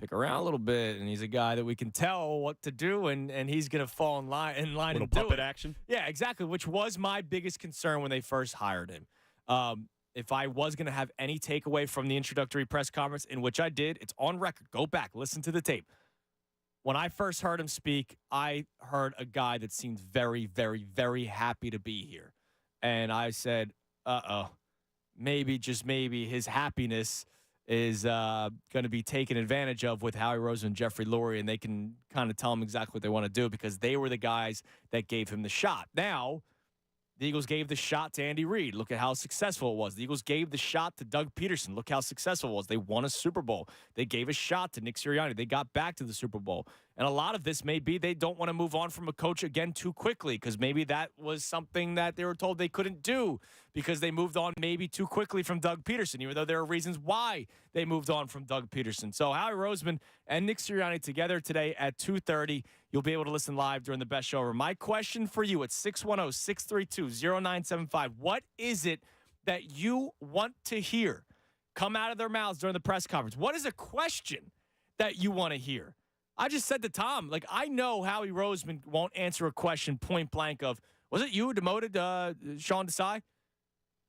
pick around a little bit, and he's a guy that we can tell what to do, and he's going to fall in line and do puppet it. Action. Yeah, exactly, which was my biggest concern when they first hired him. If I was going to have any takeaway from the introductory press conference, in which I did, it's on record. Go back, listen to the tape. When I first heard him speak, I heard a guy that seemed very, very, very happy to be here. And I said, maybe, just maybe, his happiness is going to be taken advantage of with Howie Roseman and Jeffrey Lurie, and they can kind of tell him exactly what they want to do because they were the guys that gave him the shot. Now, the Eagles gave the shot to Andy Reid. Look at how successful it was. The Eagles gave the shot to Doug Peterson. Look how successful it was. They won a Super Bowl. They gave a shot to Nick Sirianni. They got back to the Super Bowl. And a lot of this may be they don't want to move on from a coach again too quickly because maybe that was something that they were told they couldn't do because they moved on maybe too quickly from Doug Peterson, even though there are reasons why they moved on from Doug Peterson. So Howie Roseman and Nick Sirianni together today at 2:30. You'll be able to listen live during the best show ever. My question for you at 610-632-0975, what is it that you want to hear come out of their mouths during the press conference? What is a question that you want to hear? I just said to Tom, like, I know Howie Roseman won't answer a question point blank of, was it you who demoted Sean Desai?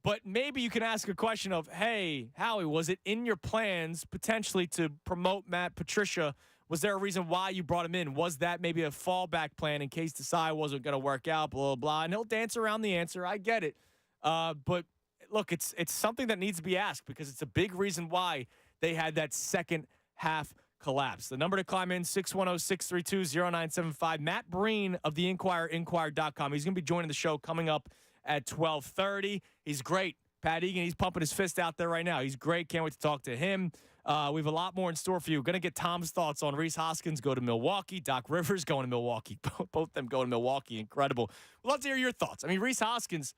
But maybe you can ask a question of, hey, Howie, was it in your plans potentially to promote Matt Patricia? Was there a reason why you brought him in? Was that maybe a fallback plan in case Desai wasn't going to work out, blah, blah, blah? And he'll dance around the answer. I get it. But, look, it's something that needs to be asked because it's a big reason why they had that second half collapse. The number to climb in, 610-632-0975. Matt Breen of the Inquirer, Inquirer.com. He's going to be joining the show coming up at 12:30. He's great. Pat Egan, he's pumping his fist out there right now. He's great. Can't wait to talk to him. We have a lot more in store for you. Going to get Tom's thoughts on Reese Hoskins go to Milwaukee. Doc Rivers going to Milwaukee. Both of them going to Milwaukee. Incredible. We'd love to hear your thoughts. I mean, Reese Hoskins,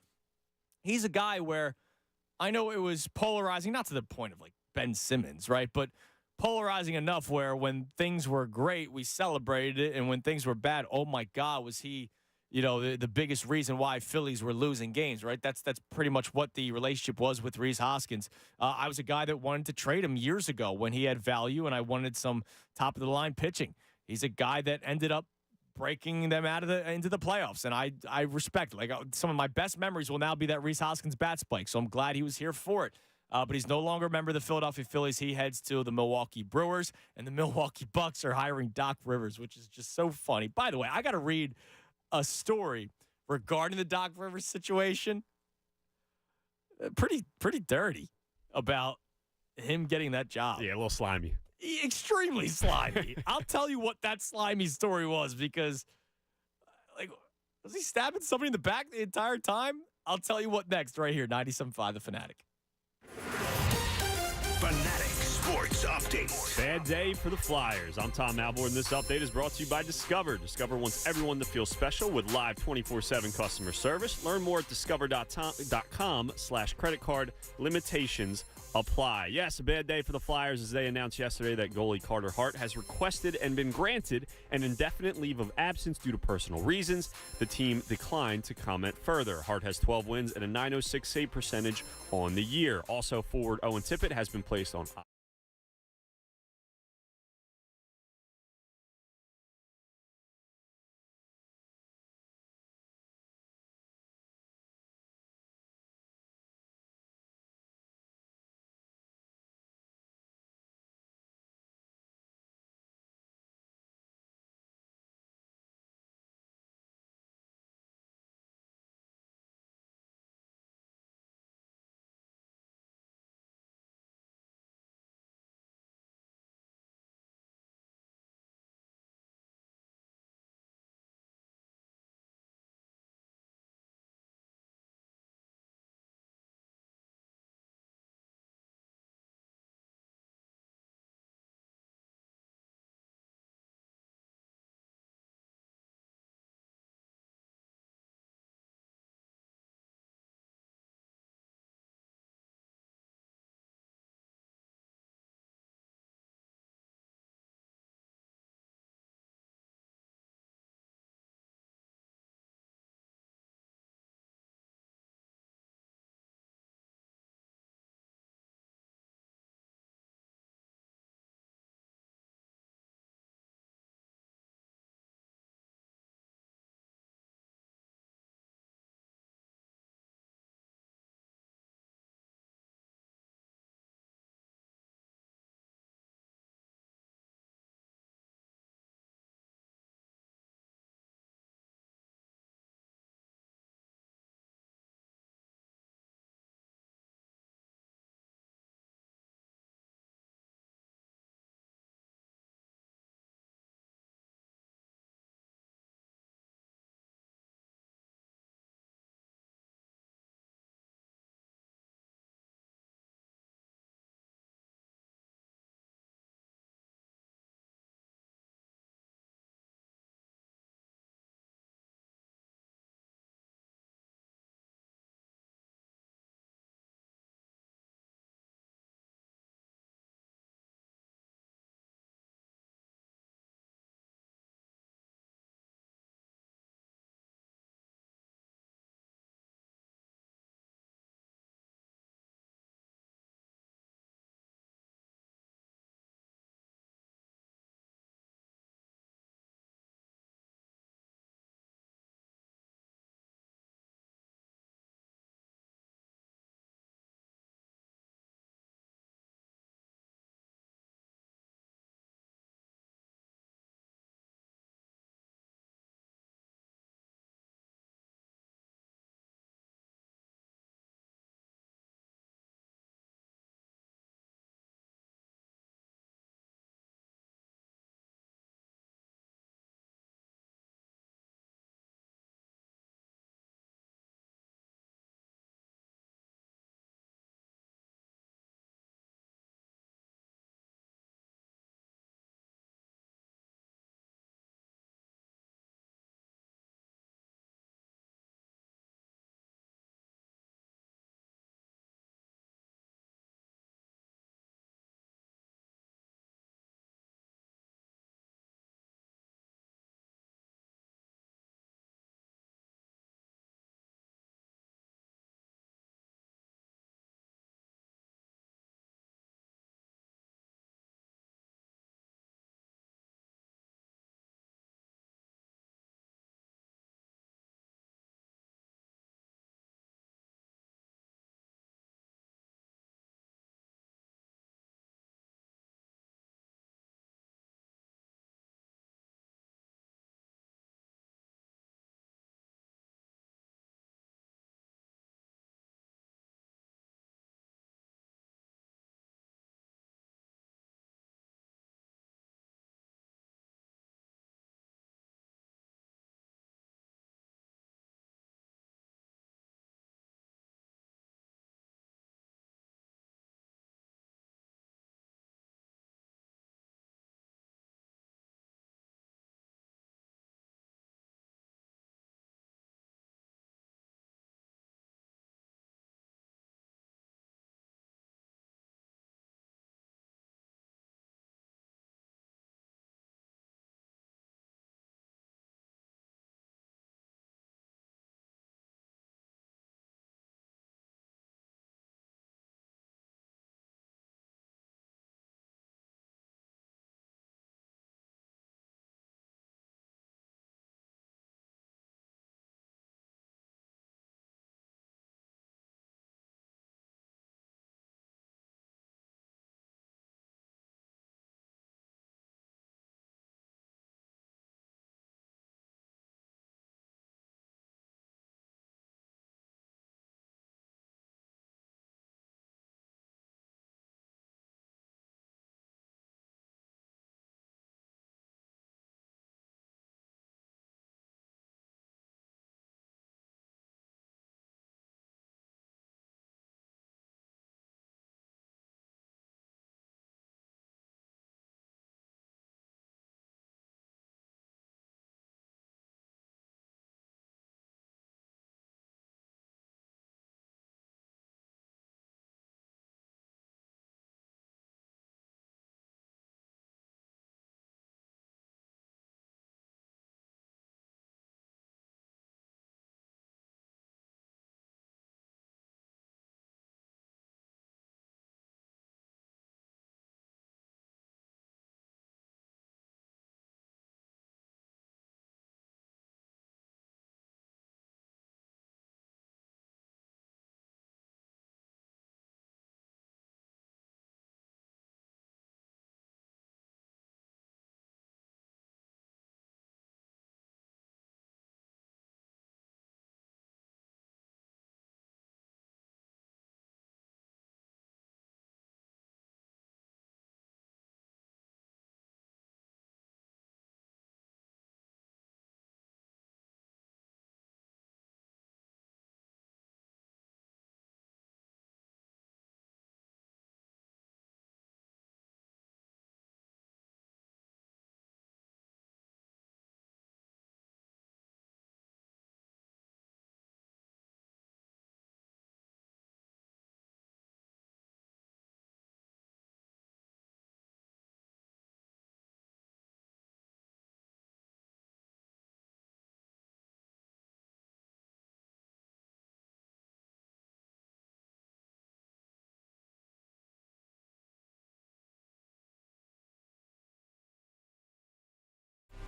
he's a guy where I know it was polarizing, not to the point of like Ben Simmons, right? But polarizing enough where when things were great, we celebrated it, and when things were bad, oh my God, was he, the biggest reason why Phillies were losing games, right? That's pretty much what the relationship was with Rhys Hoskins. I was a guy that wanted to trade him years ago when he had value, and I wanted some top of the line pitching. He's a guy that ended up breaking them into the playoffs, and I respect it. Like, some of my best memories will now be that Rhys Hoskins bat spike, so I'm glad he was here for it. But he's no longer a member of the Philadelphia Phillies. He heads to the Milwaukee Brewers, and the Milwaukee Bucks are hiring Doc Rivers, which is just so funny. By the way, I got to read a story regarding the Doc Rivers situation. Pretty dirty about him getting that job. Yeah, a little slimy. Extremely slimy. I'll tell you what that slimy story was, because, was he stabbing somebody in the back the entire time? I'll tell you what next right here, 97.5 The Fanatic. Fanatic Sports Update. Bad day for the Flyers. I'm Tom Alvord, and this update is brought to you by Discover. Discover wants everyone to feel special with live 24/7 customer service. Learn more at discover.com/credit card. Limitations apply. Yes, a bad day for the Flyers as they announced yesterday that goalie Carter Hart has requested and been granted an indefinite leave of absence due to personal reasons. The team declined to comment further. Hart has 12 wins and a .906 save percentage on the year. Also, forward Owen Tippett has been placed on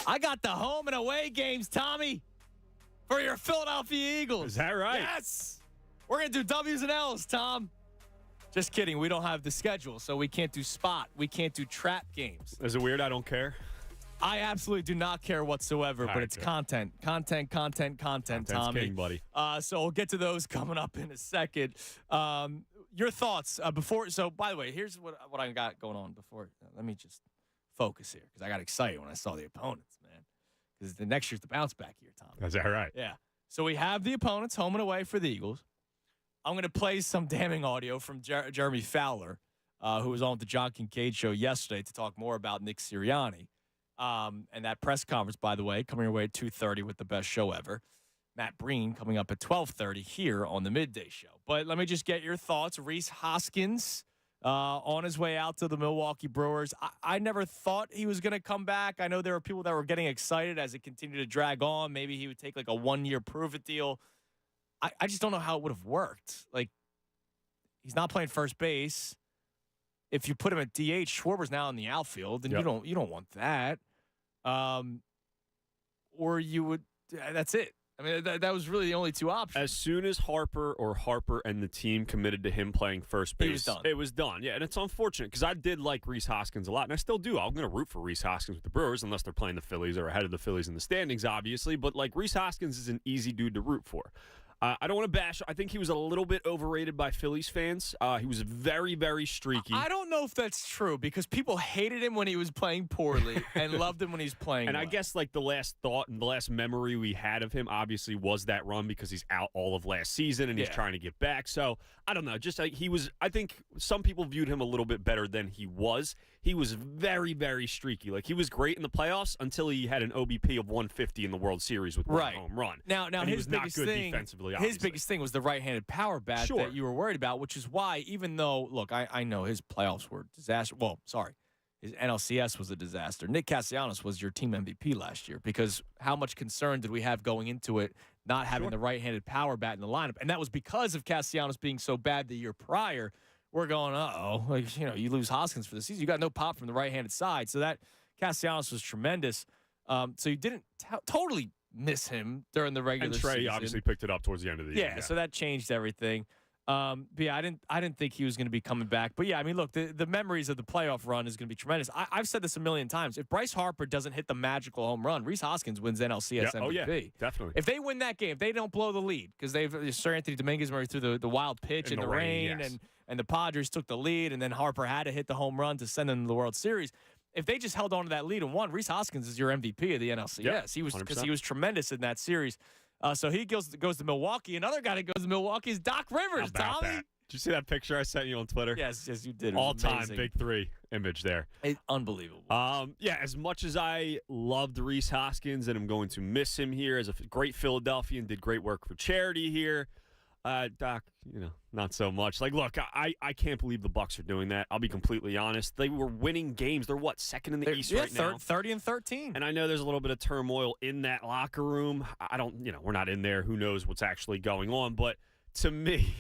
I got the home and away games, Tommy, for your Philadelphia Eagles. Is that right? Yes. We're going to do W's and L's, Tom. Just kidding. We don't have the schedule, so we can't do spot. We can't do trap games. Is it weird I don't care? I absolutely do not care whatsoever, but it's content. Content, Content's Tommy. king, buddy. So we'll get to those coming up in a second. Your thoughts before. So, by the way, here's what I got going on before. Let me just focus here because I got excited when I saw the opponents, man. Because the next year's the bounce back year, Tom. Is that right? Yeah. So we have the opponents home and away for the Eagles. I'm going to play some damning audio from Jeremy Fowler, who was on with the John Kincaid show yesterday to talk more about Nick Sirianni. And that press conference, by the way, coming your way at 2:30 with the best show ever. Matt Breen coming up at 12:30 here on the Midday Show. But let me just get your thoughts. Rhys Hoskins on his way out to the Milwaukee Brewers. I never thought he was going to come back. I know there were people that were getting excited as it continued to drag on. Maybe he would take like a one-year prove-it deal. I just don't know how it would have worked. Like, he's not playing first base. If you put him at DH, Schwarber's now in the outfield, and you don't want that. Or you would. That's it. I mean, that was really the only two options. As soon as Harper and the team committed to him playing first base, it was done. Yeah, and it's unfortunate because I did like Rhys Hoskins a lot, and I still do. I'm going to root for Rhys Hoskins with the Brewers unless they're playing the Phillies or ahead of the Phillies in the standings, obviously. But, like, Rhys Hoskins is an easy dude to root for. I don't want to bash. I think he was a little bit overrated by Phillies fans. He was very, very streaky. I don't know if that's true because people hated him when he was playing poorly and loved him when he's playing And well. I guess, like, the last thought and the last memory we had of him obviously was that run because he's out all of last season and he's trying to get back. So, I don't know. Just like he was, I think some people viewed him a little bit better than he was. He was very, very streaky. Like, he was great in the playoffs until he had an OBP of 150 in the World Series with one home run. Now and he was not good defensively, obviously. His biggest thing was the right-handed power bat that you were worried about, which is why, even though, look, I know his playoffs were disaster. Well, sorry, his NLCS was a disaster. Nick Castellanos was your team MVP last year because how much concern did we have going into it not having the right-handed power bat in the lineup? And that was because of Castellanos being so bad the year prior. We're going, like, you lose Hoskins for the season. You got no pop from the right-handed side. So that Castellanos was tremendous. So you didn't totally miss him during the regular season. And Trey obviously picked it up towards the end of the year. Yeah, so that changed everything. But yeah, I didn't think he was going to be coming back. But yeah, I mean, look, the memories of the playoff run is going to be tremendous. I've said this a million times. If Bryce Harper doesn't hit the magical home run, Rhys Hoskins wins NLCS MVP. Oh yeah, definitely. If they win that game, if they don't blow the lead, because Sir Anthony Dominguez threw the wild pitch in the rain and the Padres took the lead, and then Harper had to hit the home run to send them to the World Series. If they just held on to that lead and won, Rhys Hoskins is your MVP of the NLCS. Yep, he was because he was tremendous in that series. So he goes to Milwaukee. Another guy that goes to Milwaukee is Doc Rivers. How about Tommy. that? Did you see that picture I sent you on Twitter? Yes, you did. All-time big three image there. Unbelievable. Yeah, as much as I loved Rhys Hoskins and I'm going to miss him here as a great Philadelphian, did great work for charity here. Doc, not so much. Like, look, I can't believe the Bucks are doing that. I'll be completely honest. They were winning games. They're second in the East right now? 30-13. And I know there's a little bit of turmoil in that locker room. I don't, we're not in there. Who knows what's actually going on? But to me,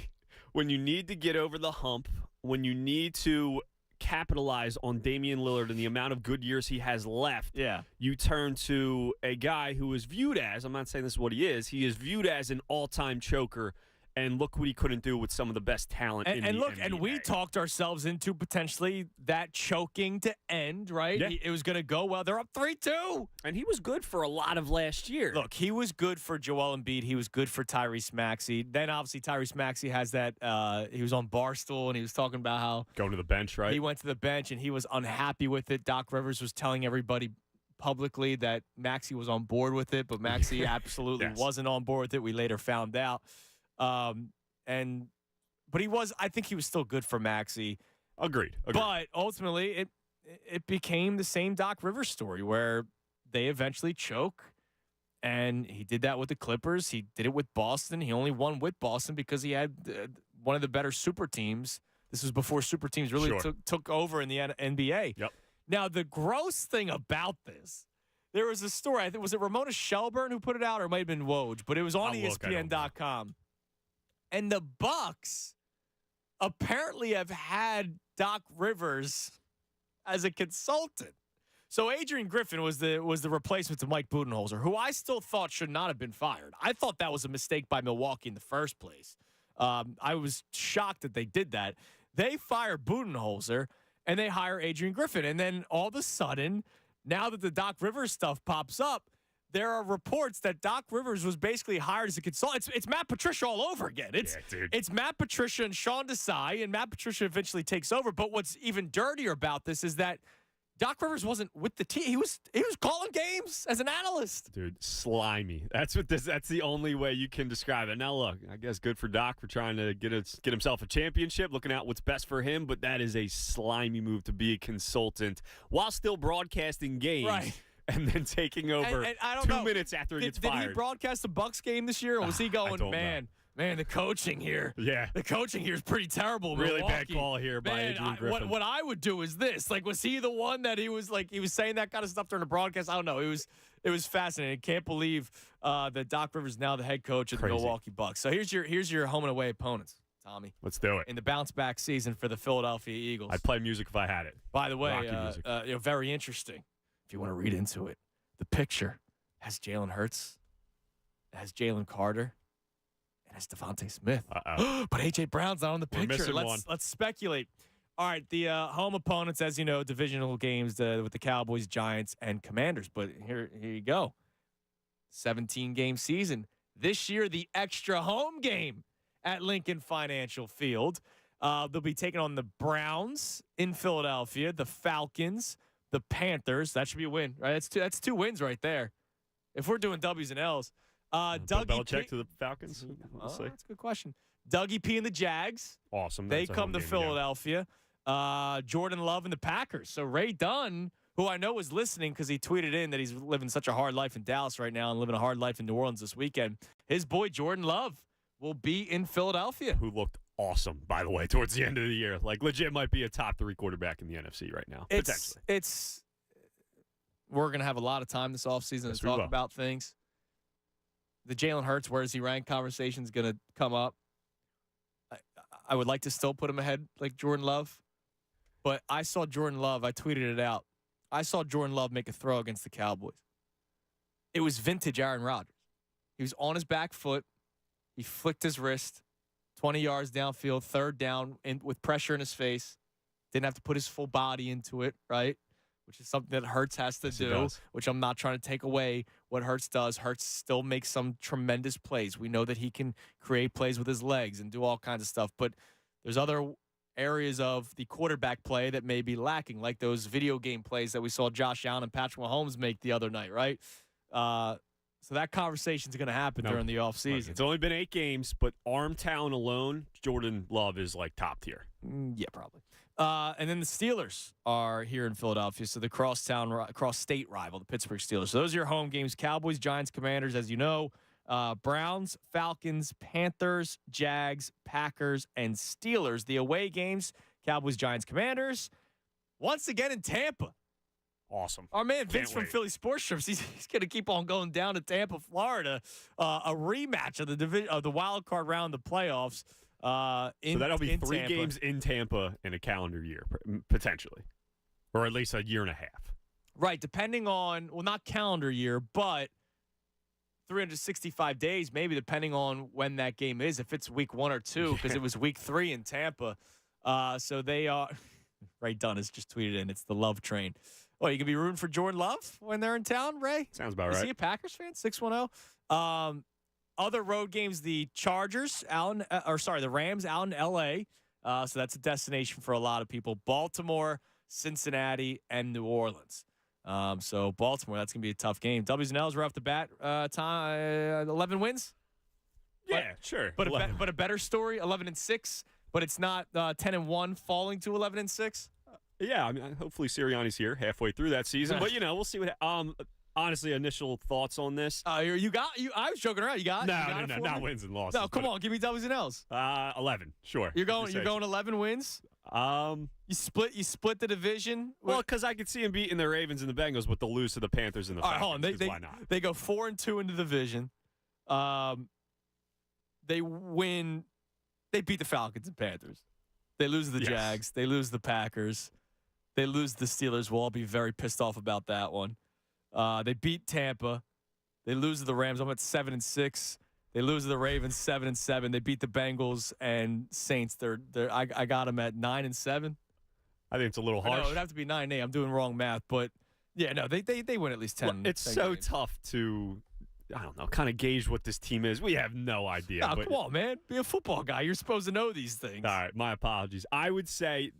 when you need to get over the hump, when you need to capitalize on Damian Lillard and the amount of good years he has left, you turn to a guy who is viewed as, I'm not saying this is what he is viewed as an all-time choker. And look what he couldn't do with some of the best talent in the NBA. And we talked ourselves into potentially that choking to end, right? Yeah. It was going to go well. They're up 3-2. And he was good for a lot of last year. Look, he was good for Joel Embiid. He was good for Tyrese Maxey. Then, obviously, Tyrese Maxey has that he was on Barstool, and he was talking about how going to the bench, right? He went to the bench, and he was unhappy with it. Doc Rivers was telling everybody publicly that Maxey was on board with it, but Maxey absolutely wasn't on board with it. We later found out. But I think he was still good for Maxey. Agreed. But ultimately, it became the same Doc Rivers story where they eventually choke, and he did that with the Clippers. He did it with Boston. He only won with Boston because he had one of the better super teams. This was before super teams really took over in the NBA. Yep. Now, the gross thing about this, there was a story. I think was it Ramona Shelburne who put it out, or it might have been Woj, but it was on ESPN.com. And the Bucks apparently have had Doc Rivers as a consultant. So Adrian Griffin was the replacement to Mike Budenholzer, who I still thought should not have been fired. I thought that was a mistake by Milwaukee in the first place. I was shocked that they did that. They fire Budenholzer, and they hire Adrian Griffin. And then all of a sudden, now that the Doc Rivers stuff pops up, there are reports that Doc Rivers was basically hired as a consultant. It's Matt Patricia all over again. It's Matt Patricia and Sean Desai, and Matt Patricia eventually takes over. But what's even dirtier about this is that Doc Rivers wasn't with the team. He was calling games as an analyst. Dude, slimy. That's the only way you can describe it. Now look, I guess good for Doc for trying to get himself a championship, looking out what's best for him, but that is a slimy move to be a consultant while still broadcasting games. Right. And then taking over and I don't 2 know. minutes after he gets Did fired. he broadcast the Bucks game this year, or was he going, man, the coaching here. Yeah. The coaching here is pretty terrible. Really Milwaukee. bad call here by Adrian Griffin. What I would do is this. Like, was he the one that he was saying that kind of stuff during the broadcast? I don't know. It was fascinating. I can't believe that Doc Rivers is now the head coach of the Milwaukee Bucks. So here's your home and away opponents, Tommy. Let's do it. In the bounce back season for the Philadelphia Eagles. I'd play music if I had it. By the way, very interesting. If you want to read into it, the picture has Jalen Hurts, it has Jalen Carter, and has Devontae Smith. But A.J. Brown's not on the picture. Let's speculate. All right, the home opponents, as you know, divisional games with the Cowboys, Giants, and Commanders. But here you go. 17-game season. This year, the extra home game at Lincoln Financial Field. They'll be taking on the Browns in Philadelphia, the Falcons, the Panthers. That should be a win, right? That's two wins right there. If we're doing W's and L's. Dougie Belichick to the Falcons. That's a good question. Dougie P and the Jags. Awesome. They come to Philadelphia. Jordan Love and the Packers. So Ray Dunn, who I know was listening because he tweeted in that he's living such a hard life in Dallas right now and living a hard life in New Orleans this weekend. His boy Jordan Love will be in Philadelphia. Who looked awesome, by the way, towards the end of the year. Like, legit might be a top 3 quarterback in the NFC right now, potentially. We're going to have a lot of time this offseason to talk about things. The Jalen Hurts, where is he ranked conversation is going to come up. I would like to still put him ahead like Jordan Love, but I saw Jordan Love. I tweeted it out. I saw Jordan Love make a throw against the Cowboys. It was vintage Aaron Rodgers. He was on his back foot. He flicked his wrist, 20 yards downfield, third down, with pressure in his face. Didn't have to put his full body into it, right? Which is something that Hurts has to do, which I'm not trying to take away what Hurts does. Hurts still makes some tremendous plays. We know that he can create plays with his legs and do all kinds of stuff, but there's other areas of the quarterback play that may be lacking, like those video game plays that we saw Josh Allen and Patrick Mahomes make the other night, right? So that conversation is going to happen during the offseason. It's only been 8 games, but arm talent alone, Jordan Love is like top tier. Yeah, probably. And then the Steelers are here in Philadelphia, so the cross-state rival, the Pittsburgh Steelers. So those are your home games: Cowboys, Giants, Commanders, as you know. Browns, Falcons, Panthers, Jags, Packers, and Steelers. The away games: Cowboys, Giants, Commanders. Once again in Tampa. Awesome. Our man Vince from Philly Sports Trips, he's going to keep on going down to Tampa, Florida. A rematch of the wild card round of the playoffs. So that'll be 3 Tampa. games in Tampa in a calendar year, potentially, or at least a year and a half. Right, depending on, well, not calendar year, but 365 days, maybe, depending on when that game is, if it's week 1 or 2, because it was week 3 in Tampa. So they are, Ray Dunn has just tweeted in, it's the love train. Oh, you can be rooting for Jordan Love when they're in town, Ray? Sounds about right. Is right. he a Packers fan? 610. Other road games, the the Rams out in L.A., so that's a destination for a lot of people. Baltimore, Cincinnati, and New Orleans. So Baltimore, that's going to be a tough game. W's and L's right off the bat. 11 wins? Yeah, sure. But a better story, 11-6, but it's not 10-1 falling to 11-6? Yeah, I mean, hopefully Sirianni's here halfway through that season, but we'll see what. Honestly, initial thoughts on this. I was joking around. You got no, not wins and losses. No, come on, give me W's and L's. 11, sure. You're going 11 wins. You split the division. Well, because I could see them beating the Ravens and the Bengals, but they'll lose to the Panthers and the Falcons. Hold on. Why not? They go 4-2 in the division. They win. They beat the Falcons and Panthers. They lose the Jags. They lose the Packers. They lose the Steelers. We'll all be very pissed off about that one. They beat Tampa. They lose to the Rams. I'm at 7-6. They lose to the Ravens 7-7. They beat the Bengals and Saints. I got them at 9-7. I think it's a little harsh. No, it would have to be 9-8. I'm doing wrong math, but yeah, no, they win at least 10. Well, it's 10 so games. tough to, I don't know, kind of gauge what this team is. We have no idea. Nah, but, come on, man. Be a football guy. You're supposed to know these things. All right, my apologies. I would say,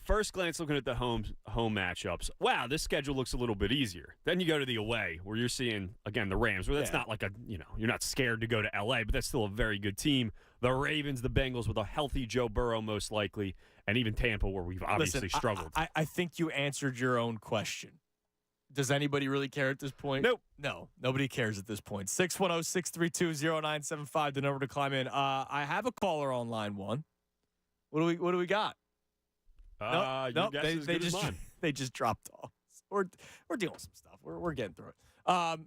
first glance looking at the home matchups, wow, this schedule looks a little bit easier. Then you go to the away, where you're seeing, again, the Rams, where that's not like you're not scared to go to L.A., but that's still a very good team. The Ravens, the Bengals with a healthy Joe Burrow most likely, and even Tampa, where we've obviously struggled. I think you answered your own question. Does anybody really care at this point? Nope. No, nobody cares at this point. 610-632-0975, the number to climb in. I have a caller on line one. What do we got? Nope. They just dropped off. We're dealing with some stuff. We're getting through it.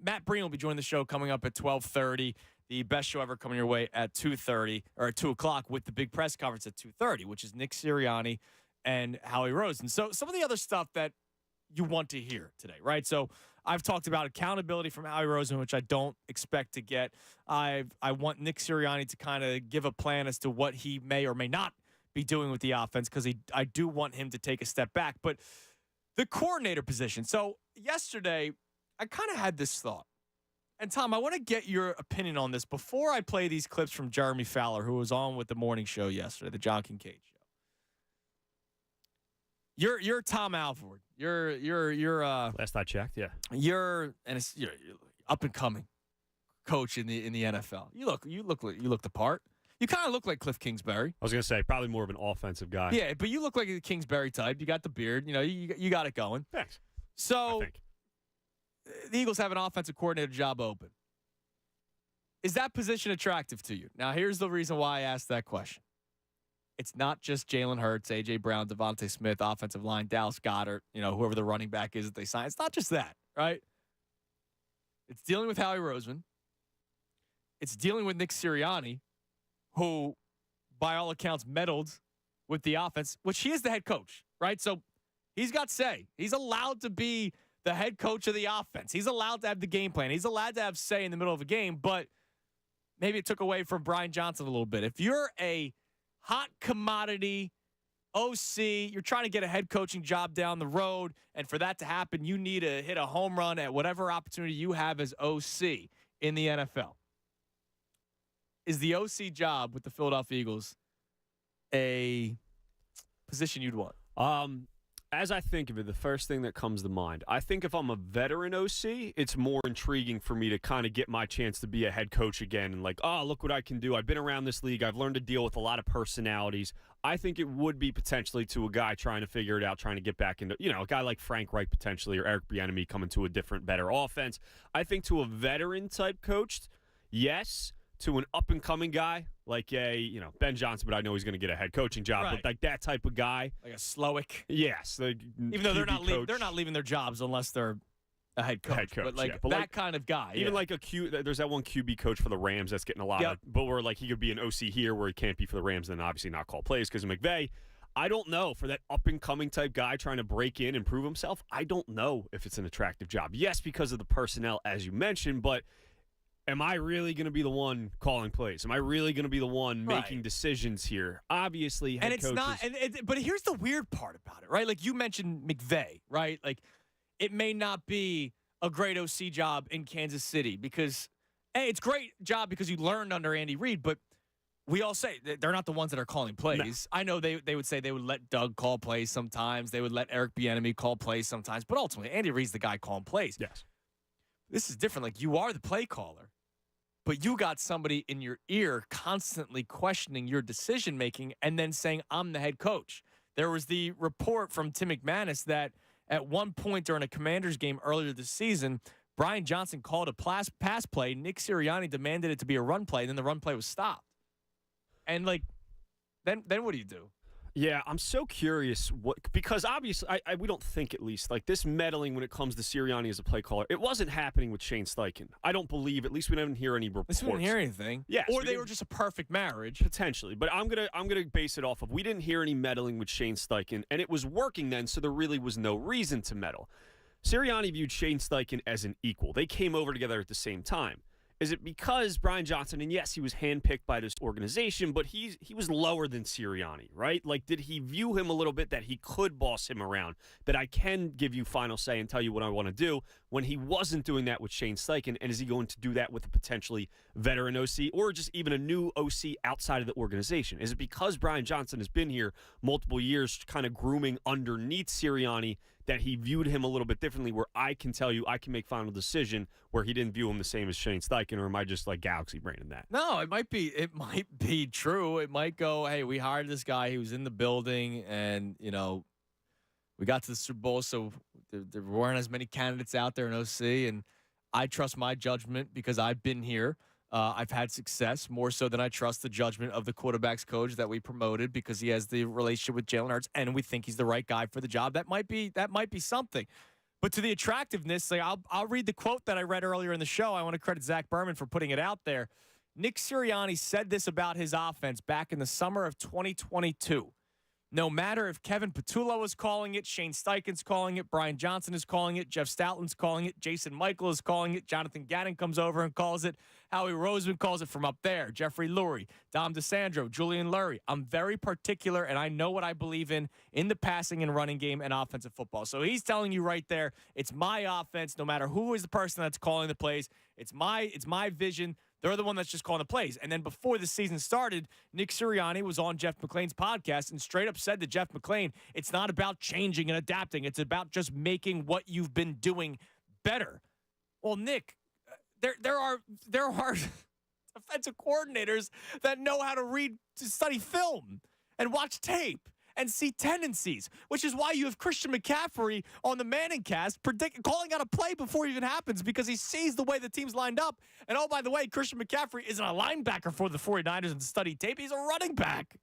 Matt Breen will be joining the show coming up at 12:30. The best show ever coming your way at 2:30 or at 2 o'clock with the big press conference at 2:30, which is Nick Sirianni and Howie Roseman. So some of the other stuff that you want to hear today, right? So I've talked about accountability from Howie Roseman, which I don't expect to get. I want Nick Sirianni to kind of give a plan as to what he may or may not be doing with the offense, because I do want him to take a step back. But the coordinator position. So yesterday, I kind of had this thought. And Tom, I want to get your opinion on this before I play these clips from Jeremy Fowler, who was on with the morning show yesterday, the John Kincaid show. You're Tom Alford. You're last I checked, yeah. You're up and coming coach in the NFL. You look the part. You kind of look like Cliff Kingsbury. I was going to say, probably more of an offensive guy. Yeah, but you look like a Kingsbury type. You got the beard. You got it going. Thanks. So the Eagles have an offensive coordinator job open. Is that position attractive to you? Now, here's the reason why I asked that question. It's not just Jalen Hurts, A.J. Brown, Devontae Smith, offensive line, Dallas Goedert, whoever the running back is that they sign. It's not just that, right? It's dealing with Howie Roseman. It's dealing with Nick Sirianni, who, by all accounts, meddled with the offense, which he is the head coach, right? So he's got say. He's allowed to be the head coach of the offense. He's allowed to have the game plan. He's allowed to have say in the middle of a game, but maybe it took away from Brian Johnson a little bit. If you're a hot commodity OC, you're trying to get a head coaching job down the road, and for that to happen, you need to hit a home run at whatever opportunity you have as OC in the NFL. Is the OC job with the Philadelphia Eagles a position you'd want? As I think of it, the first thing that comes to mind, I think if I'm a veteran OC, it's more intriguing for me to kind of get my chance to be a head coach again and like, oh, look what I can do. I've been around this league. I've learned to deal with a lot of personalities. I think it would be potentially to a guy trying to figure it out, trying to get back into, a guy like Frank Reich potentially or Eric Bieniemy coming to a different, better offense. I think to a veteran type coach, yes. To an up-and-coming guy like Ben Johnson, but I know he's going to get a head coaching job. Right. But like that type of guy, like a Slowick. Yes, even though they're not leaving their jobs unless they're a head coach. But like that kind of guy. Even like there's that one QB coach for the Rams that's getting a lot of, but where like he could be an OC here where he can't be for the Rams, then obviously not call plays because of McVay. I don't know, for that up-and-coming type guy trying to break in and prove himself, I don't know if it's an attractive job. Yes, because of the personnel, as you mentioned, but am I really going to be the one calling plays? Am I really going to be the one making decisions here? Obviously, head coaches. Not. But here's the weird part about it, right? Like you mentioned McVay, right? Like it may not be a great OC job in Kansas City because, hey, it's a great job because you learned under Andy Reid, but we all say they're not the ones that are calling plays. No. I know they would say they would let Doug call plays sometimes. They would let Eric Bieniemy call plays sometimes. But ultimately, Andy Reid's the guy calling plays. Yes. This is different. Like you are the play caller. But you got somebody in your ear constantly questioning your decision-making and then saying, I'm the head coach. There was the report from Tim McManus that at one point during a Commanders game earlier this season, Brian Johnson called a pass play. Nick Sirianni demanded it to be a run play, and then the run play was stopped. And, like, then what do you do? Yeah, I'm so curious because obviously we don't think, at least, like this meddling when it comes to Sirianni as a play caller, it wasn't happening with Shane Steichen. I don't believe, at least we didn't hear any reports. At least we didn't hear anything. Yes, or they were just a perfect marriage. Potentially, but I'm gonna base it off of we didn't hear any meddling with Shane Steichen, and it was working then, so there really was no reason to meddle. Sirianni viewed Shane Steichen as an equal. They came over together at the same time. Is it because Brian Johnson, and yes, he was handpicked by this organization, but he was lower than Sirianni, right? Like, did he view him a little bit that he could boss him around, that I can give you final say and tell you what I want to do, when he wasn't doing that with Shane Steichen? And is he going to do that with a potentially veteran OC or just even a new OC outside of the organization? Is it because Brian Johnson has been here multiple years kind of grooming underneath Sirianni that he viewed him a little bit differently, where I can tell you I can make final decision where he didn't view him the same as Shane Steichen, or am I just like galaxy braining that? No, it might be true. It might go, hey, we hired this guy. He was in the building, and, we got to the Super Bowl, so there weren't as many candidates out there in OC, and I trust my judgment because I've been here. I've had success more so than I trust the judgment of the quarterback's coach that we promoted because he has the relationship with Jalen Hurts and we think he's the right guy for the job. That might be something. But to the attractiveness, like I'll read the quote that I read earlier in the show. I want to credit Zach Berman for putting it out there. Nick Sirianni said this about his offense back in the summer of 2022. No matter if Kevin Patullo is calling it, Shane Steichen's calling it, Brian Johnson is calling it, Jeff Stoutland's calling it, Jason Michael is calling it, Jonathan Gannon comes over and calls it, Howie Roseman calls it from up there, Jeffrey Lurie, Dom DeSandro, Julian Lurie. I'm very particular, and I know what I believe in the passing and running game and offensive football. So he's telling you right there, it's my offense, no matter who is the person that's calling the plays. It's my vision. They're the one that's just calling the plays. And then before the season started, Nick Sirianni was on Jeff McClain's podcast and straight up said to Jeff McClain, it's not about changing and adapting. It's about just making what you've been doing better. Well, Nick, there are defensive coordinators that know how to study film and watch tape and see tendencies, which is why you have Christian McCaffrey on the Manning cast calling out a play before it even happens because he sees the way the team's lined up. And, oh, by the way, Christian McCaffrey isn't a linebacker for the 49ers and study tape. He's a running back.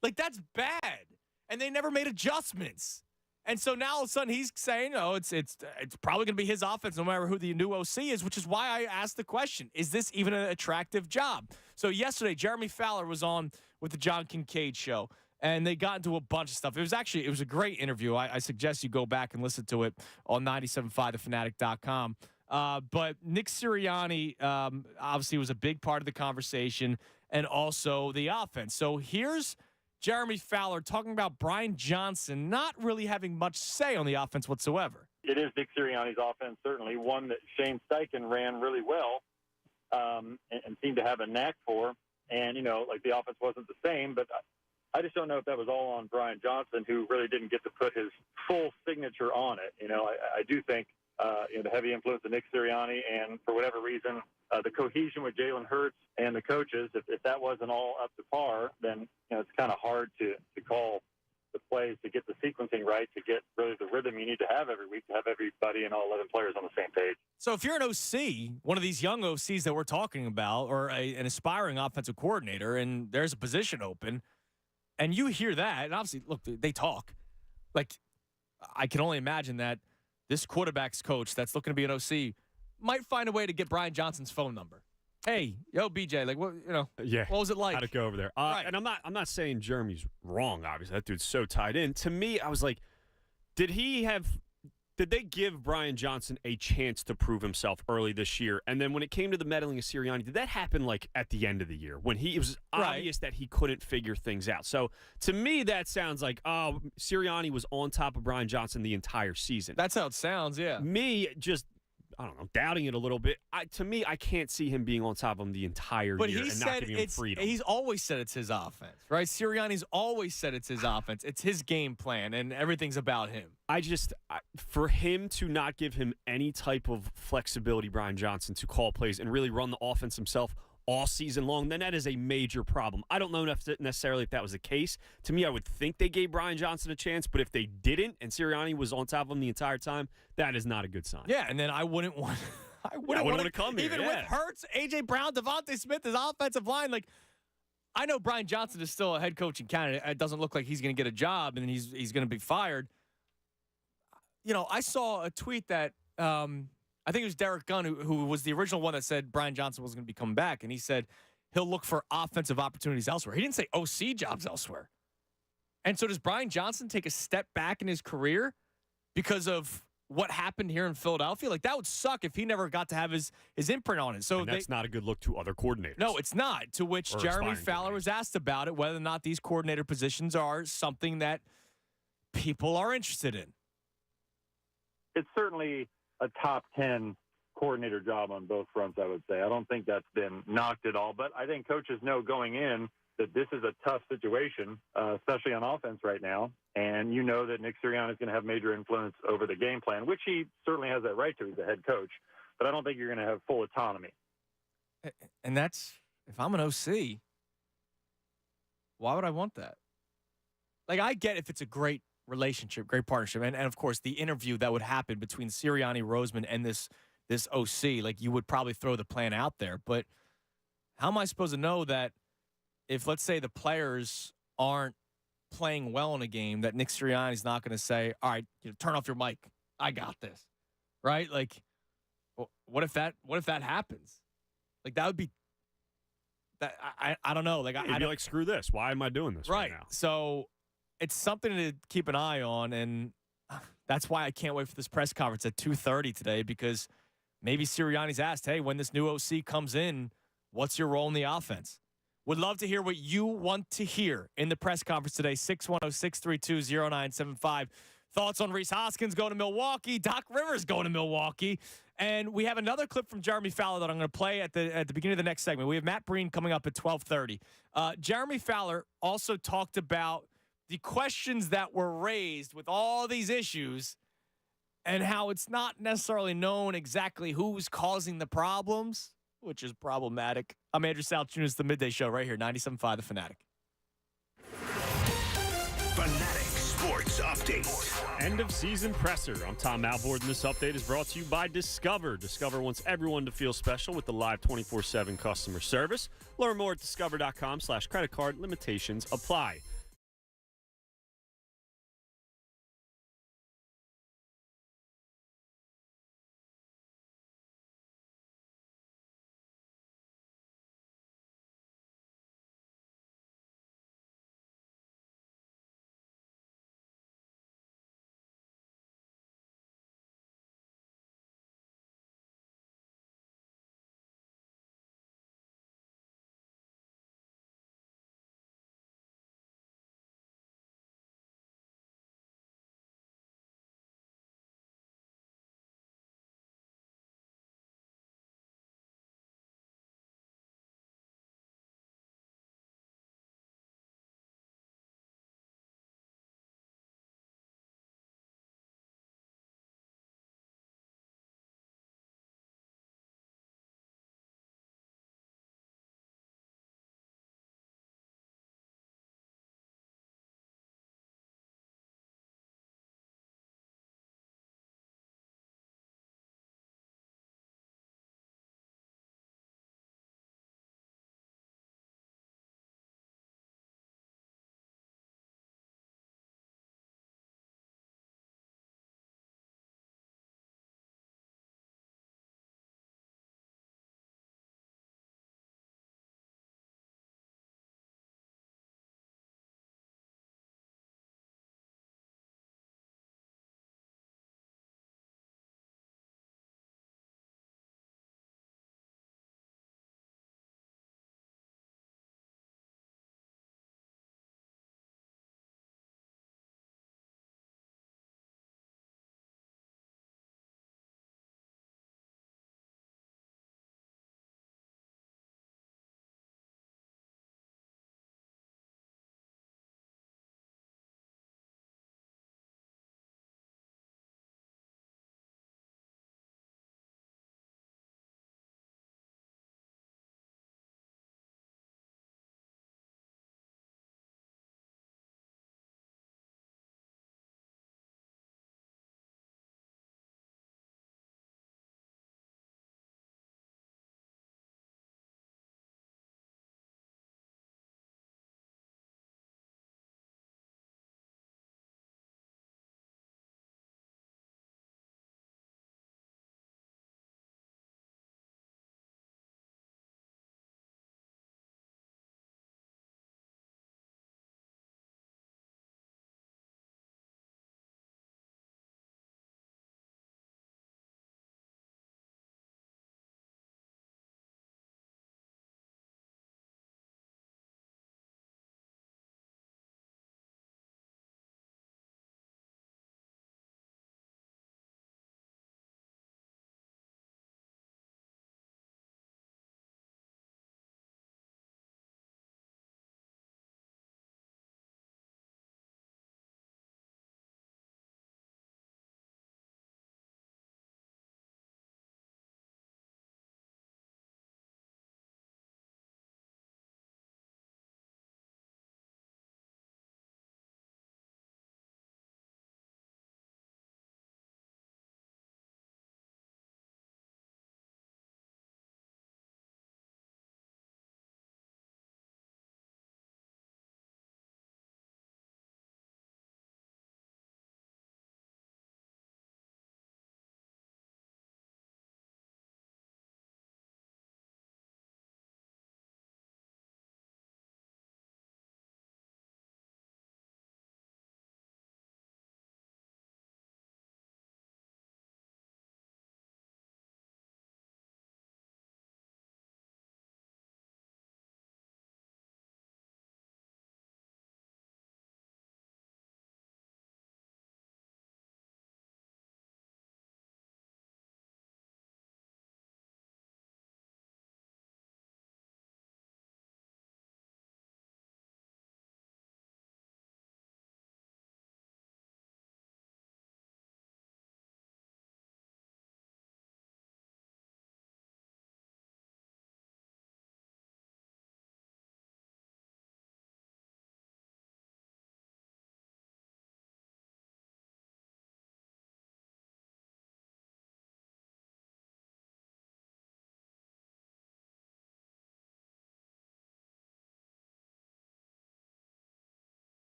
Like, that's bad. And they never made adjustments. And so now all of a sudden he's saying, it's probably going to be his offense no matter who the new OC is, which is why I asked the question, is this even an attractive job? So yesterday, Jeremy Fowler was on with the John Kincaid show. And they got into a bunch of stuff. It was a great interview. I suggest you go back and listen to it on 97.5thefanatic.com. But Nick Sirianni obviously was a big part of the conversation and also the offense. So here's Jeremy Fowler talking about Brian Johnson not really having much say on the offense whatsoever. It is Nick Sirianni's offense, certainly one that Shane Steichen ran really well and seemed to have a knack for. And, the offense wasn't the same, but I just don't know if that was all on Brian Johnson, who really didn't get to put his full signature on it. I do think the heavy influence of Nick Sirianni and, for whatever reason, the cohesion with Jalen Hurts and the coaches, if that wasn't all up to par, then it's kind of hard to call the plays, to get the sequencing right, to get really the rhythm you need to have every week to have everybody and all 11 players on the same page. So if you're an OC, one of these young OCs that we're talking about, or an aspiring offensive coordinator, and there's a position open, and you hear that, and obviously, look, they talk. Like, I can only imagine that this quarterback's coach that's looking to be an OC might find a way to get Brian Johnson's phone number. Hey, BJ, like, what, yeah, what was it like? How'd it go over there? Right. And I'm not saying Jeremy's wrong, obviously. That dude's so tied in. To me, I was like, did they give Brian Johnson a chance to prove himself early this year? And then when it came to the meddling of Sirianni, did that happen like at the end of the year when it was obvious that he couldn't figure things out? So to me, that sounds like, Sirianni was on top of Brian Johnson the entire season. That's how it sounds, yeah. Me just, I don't know, doubting it a little bit. To me, I can't see him being on top of him the entire year and not giving him freedom. He's always said it's his offense, right? Sirianni's always said it's his offense. It's his game plan, and everything's about him. For him to not give him any type of flexibility, Brian Johnson, to call plays and really run the offense himself all season long, then that is a major problem. I don't know necessarily if that was the case. To me, I would think they gave Brian Johnson a chance, but if they didn't and Sirianni was on top of him the entire time, that is not a good sign. Yeah, and then I wouldn't want to come here. Even with Hurts, A.J. Brown, Devontae Smith, his offensive line, like, I know Brian Johnson is still a head coaching candidate. It doesn't look like he's going to get a job and then he's going to be fired. You know, I saw a tweet that I think it was Derek Gunn who was the original one that said Brian Johnson was going to be coming back, and he said he'll look for offensive opportunities elsewhere. He didn't say OC jobs elsewhere. And so does Brian Johnson take a step back in his career because of what happened here in Philadelphia? Like, that would suck if he never got to have his imprint on it. So and that's not a good look to other coordinators. No, it's not. To which Jeremy Fowler was asked about it, whether or not these coordinator positions are something that people are interested in. It's certainly a top 10 coordinator job on both fronts, I would say. I don't think that's been knocked at all, but I think coaches know going in that this is a tough situation, especially on offense right now. And you know that Nick Sirianni is going to have major influence over the game plan, which he certainly has that right to. He's a head coach. But I don't think you're going to have full autonomy. And that's, if I'm an OC, why would I want that? Like, I get if it's a great relationship, great partnership. And of course, the interview that would happen between Sirianni, Roseman, and this OC, like, you would probably throw the plan out there. But how am I supposed to know that if, let's say, the players aren't playing well in a game, that Nick Sirianni's not going to say, all right, turn off your mic. I got this. Right? Like, what if that happens? Like, that would be that I don't know. Like, I'd be like, screw this. Why am I doing this right now? So it's something to keep an eye on, and that's why I can't wait for this press conference at 2:30 today, because maybe Sirianni's asked, hey, when this new OC comes in, what's your role in the offense? Would love to hear what you want to hear in the press conference today. 610-632-0975. Thoughts on Reese Hoskins going to Milwaukee, Doc Rivers going to Milwaukee. And we have another clip from Jeremy Fowler that I'm going to play at the beginning of the next segment. We have Matt Breen coming up at 12:30. Jeremy Fowler also talked about the questions that were raised with all these issues and how it's not necessarily known exactly who's causing the problems, which is problematic. I'm Andrew Saltunis, the Midday Show right here, 97.5 The Fanatic. Fanatic Sports Update. End of season presser. I'm Tom Alvord, and this update is brought to you by Discover. Discover wants everyone to feel special with the live 24/7 customer service. Learn more at discover.com/credit card. Limitations apply.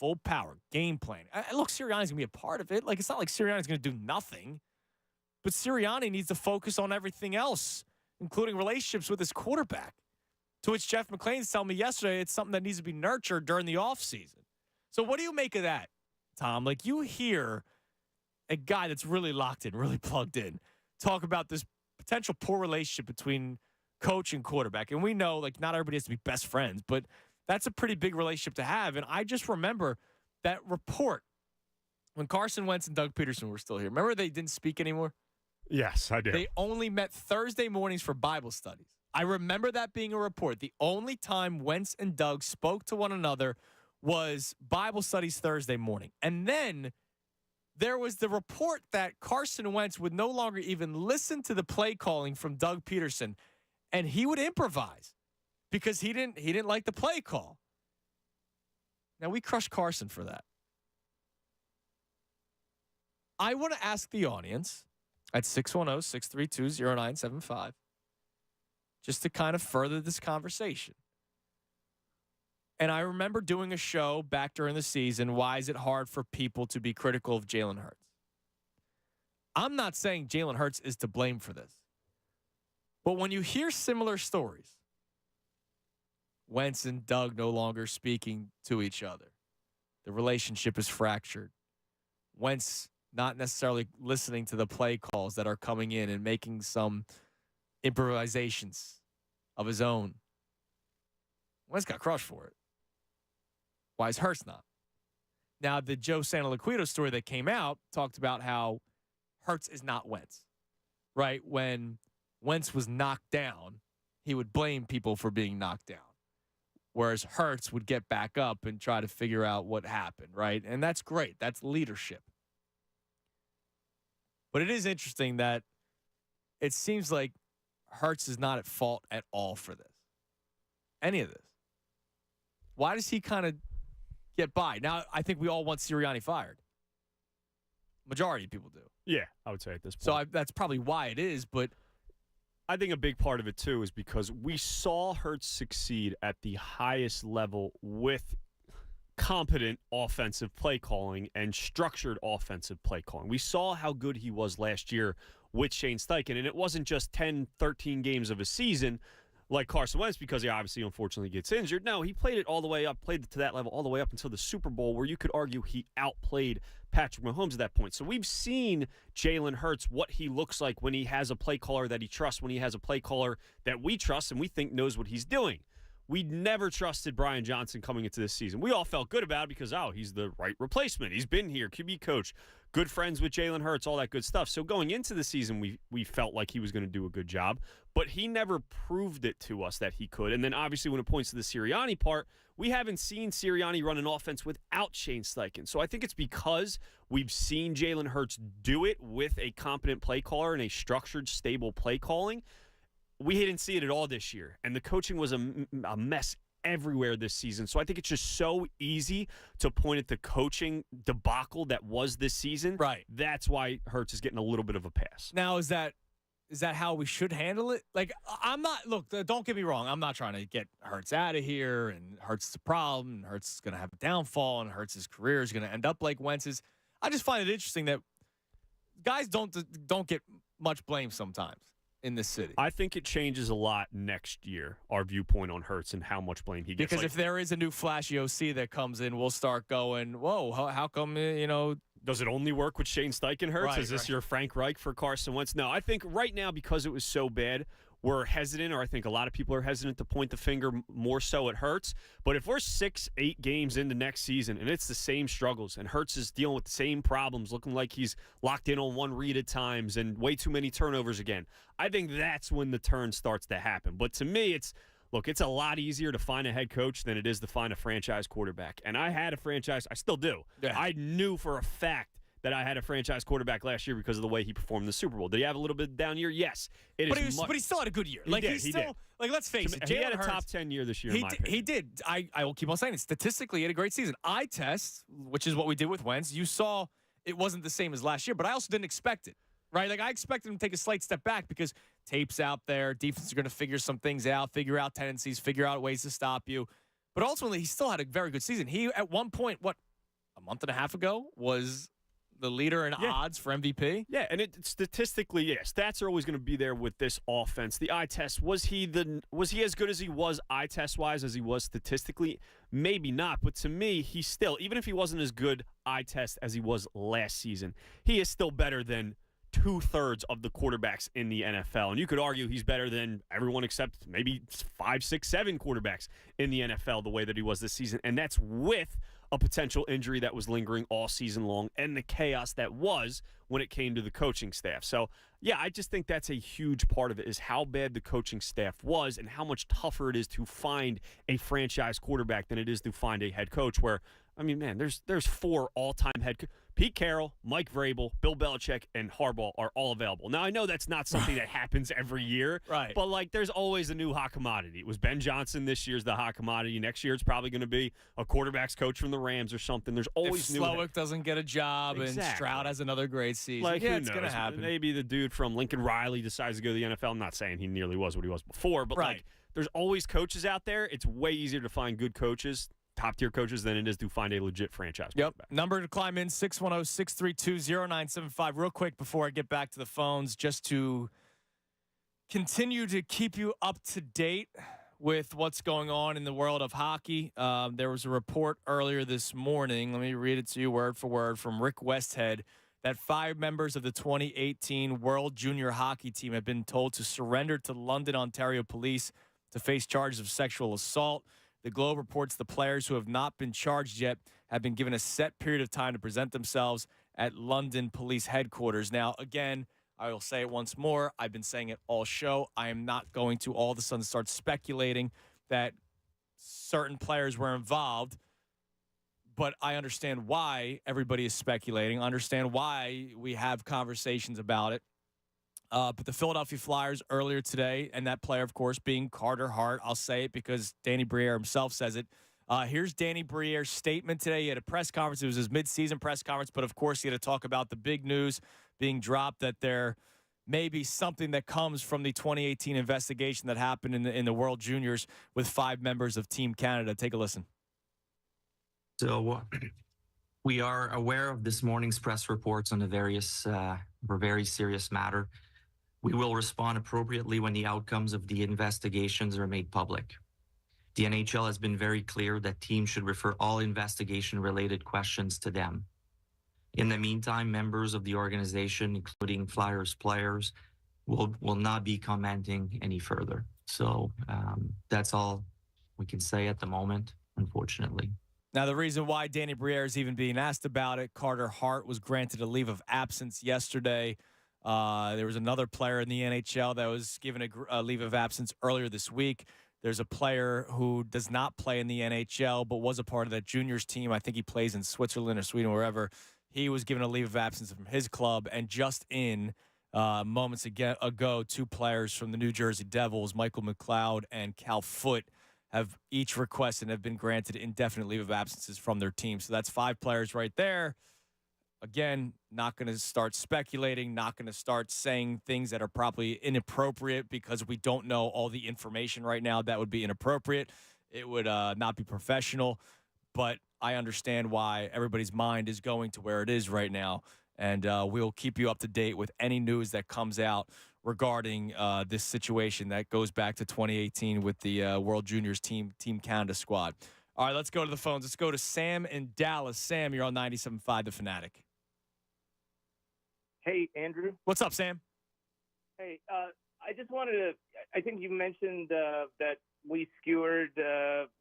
full power, game plan. Look, Sirianni's going to be a part of it. Like, it's not like Sirianni's going to do nothing. But Sirianni needs to focus on everything else, including relationships with his quarterback. To which Jeff McClain's telling me yesterday it's something that needs to be nurtured during the offseason. So what do you make of that, Tom? Like, you hear a guy that's really locked in, really plugged in, talk about this potential poor relationship between coach and quarterback. And we know, like, not everybody has to be best friends, but that's a pretty big relationship to have. And I just remember that report when Carson Wentz and Doug Peterson were still here. Remember they didn't speak anymore? Yes, I do. They only met Thursday mornings for Bible studies. I remember that being a report. The only time Wentz and Doug spoke to one another was Bible studies Thursday morning. And then there was the report that Carson Wentz would no longer even listen to the play calling from Doug Peterson, and he would improvise because he didn't like the play call. Now, we crushed Carson for that. I want to ask the audience at 610-632-0975 just to kind of further this conversation. And I remember doing a show back during the season, why is it hard for people to be critical of Jalen Hurts? I'm not saying Jalen Hurts is to blame for this. But when you hear similar stories, Wentz and Doug no longer speaking to each other, the relationship is fractured, Wentz not necessarily listening to the play calls that are coming in and making some improvisations of his own, Wentz got crushed for it. Why is Hurts not? Now, the Joe Santoliquito story that came out talked about how Hurts is not Wentz, right? When Wentz was knocked down, he would blame people for being knocked down, whereas Hurts would get back up and try to figure out what happened, right? And that's great. That's leadership. But it is interesting that it seems like Hurts is not at fault at all for this. Any of this. Why does he kind of get by? Now, I think we all want Sirianni fired. Majority of people do. Yeah, I would say at this point. So that's probably why it is, but I think a big part of it, too, is because we saw Hurts succeed at the highest level with competent offensive play calling and structured offensive play calling. We saw how good he was last year with Shane Steichen, and it wasn't just 10, 13 games of a season like Carson Wentz because he obviously, unfortunately, gets injured. No, he played it all the way up, played it to that level all the way up until the Super Bowl, where you could argue he outplayed Patrick Mahomes at that point. So we've seen Jalen Hurts, what he looks like when he has a play caller that he trusts, when he has a play caller that we trust and we think knows what he's doing. We never trusted Brian Johnson coming into this season. We all felt good about it because, he's the right replacement. He's been here, QB coach, good friends with Jalen Hurts, all that good stuff. So going into the season, we felt like he was going to do a good job, but he never proved it to us that he could. And then obviously when it points to the Sirianni part, we haven't seen Sirianni run an offense without Shane Steichen. So I think it's because we've seen Jalen Hurts do it with a competent play caller and a structured, stable play calling. We didn't see it at all this year, and the coaching was a mess everywhere this season. So I think it's just so easy to point at the coaching debacle that was this season. Right. That's why Hurts is getting a little bit of a pass. Now, is that how we should handle it? Like, I'm not, look, don't get me wrong. I'm not trying to get Hurts out of here, and Hurts is a problem, and Hurts is going to have a downfall, and Hurts' career is going to end up like Wentz's. I just find it interesting that guys don't get much blame sometimes in this city. I think it changes a lot next year, our viewpoint on Hurts and how much blame he gets. Because if there is a new flashy OC that comes in, we'll start going, whoa, how come, Does it only work with Shane Steichen Hurts? Is this your Frank Reich for Carson Wentz? No, I think right now, because it was so bad, we're hesitant, or I think a lot of people are hesitant to point the finger more so at Hurts. But if we're 6-8 games into next season and it's the same struggles and Hurts is dealing with the same problems, looking like he's locked in on one read at times and way too many turnovers again, I think that's when the turn starts to happen. But to me, it's a lot easier to find a head coach than it is to find a franchise quarterback. And I had a franchise. I still do. Yeah. I knew for a fact that I had a franchise quarterback last year because of the way he performed in the Super Bowl. Did he have a little bit down year? Yes. But he still had a good year. He did. Like, let's face it. He had a Hurts, top 10 year this year, in my opinion. He did. I will keep on saying it. Statistically, he had a great season. Eye test, which is what we did with Wentz, you saw it wasn't the same as last year, but I also didn't expect it, right? Like, I expected him to take a slight step back because tape's out there, defense are going to figure some things out, figure out tendencies, figure out ways to stop you. But ultimately, he still had a very good season. He, at one point, a month and a half ago, was the leader in odds for MVP. Yeah, and it statistically, stats are always going to be there with this offense. The eye test, was he as good as he was eye test wise as he was statistically? Maybe not, but to me, he's still, even if he wasn't as good eye test as he was last season, he is still better than 2/3 of the quarterbacks in the NFL. And you could argue he's better than everyone except maybe 5, 6, 7 quarterbacks in the NFL the way that he was this season. And that's with a potential injury that was lingering all season long and the chaos that was when it came to the coaching staff. So, yeah, I just think that's a huge part of it, is how bad the coaching staff was and how much tougher it is to find a franchise quarterback than it is to find a head coach where, I mean, man, there's 4 all-time head coaches. Pete Carroll, Mike Vrabel, Bill Belichick, and Harbaugh are all available. Now, I know that's not something that happens every year, right? But, like, there's always a new hot commodity. It was Ben Johnson this year's the hot commodity. Next year it's probably going to be a quarterback's coach from the Rams or something. There's always if new. Slowick doesn't get a job and Exactly. Stroud has another great season, Like, yeah, who it's knows? going to happen. Maybe the dude from Lincoln Riley decides to go to the NFL. I'm not saying he nearly was what he was before, but, like, there's always coaches out there. It's way easier to find good coaches, top-tier coaches, than it is to find a legit franchise quarterback. Number to climb in, 610-632-0975. Real quick before I get back to the phones, just to continue to keep you up to date with what's going on in the world of hockey. There was a report earlier this morning, let me read it to you word for word, from Rick Westhead, that 5 members of the 2018 World Junior Hockey Team have been told to surrender to London, Ontario police to face charges of sexual assault. The Globe reports the players who have not been charged yet have been given a set period of time to present themselves at London Police Headquarters. Now, again, I will say it once more. I've been saying it all show. I am not going to all of a sudden start speculating that certain players were involved, but I understand why everybody is speculating. I understand why we have conversations about it. But the Philadelphia Flyers earlier today, and that player, of course, being Carter Hart, I'll say it because Danny Briere himself says it. Here's Danny Briere's statement today. He had a press conference. It was his midseason press conference, but, of course, he had to talk about the big news being dropped that there may be something that comes from the 2018 investigation that happened in the World Juniors with 5 members of Team Canada. Take a listen. So we are aware of this morning's press reports on a very serious matter. We will respond appropriately when the outcomes of the investigations are made public. The NHL has been very clear that teams should refer all investigation-related questions to them. In the meantime, members of the organization, including Flyers players, will not be commenting any further. So that's all we can say at the moment, unfortunately. Now, the reason why Danny Briere is even being asked about it, Carter Hart was granted a leave of absence yesterday. There was another player in the NHL that was given a leave of absence earlier this week. There's a player who does not play in the NHL but was a part of that juniors team. I think he plays in Switzerland or Sweden or wherever. He was given a leave of absence from his club. And just moments ago, 2 players from the New Jersey Devils, Michael McLeod and Cal Foote, have each requested and have been granted indefinite leave of absences from their team. So that's 5 players right there. Again, not going to start speculating, not going to start saying things that are probably inappropriate because we don't know all the information right now. That would be inappropriate. It would not be professional. But I understand why everybody's mind is going to where it is right now. And we'll keep you up to date with any news that comes out regarding this situation that goes back to 2018 with the World Juniors Team Canada squad. All right, let's go to the phones. Let's go to Sam in Dallas. Sam, you're on 97.5 The Fanatic. Hey, Andrew. What's up, Sam? Hey, I just wanted to – I think you mentioned that we skewered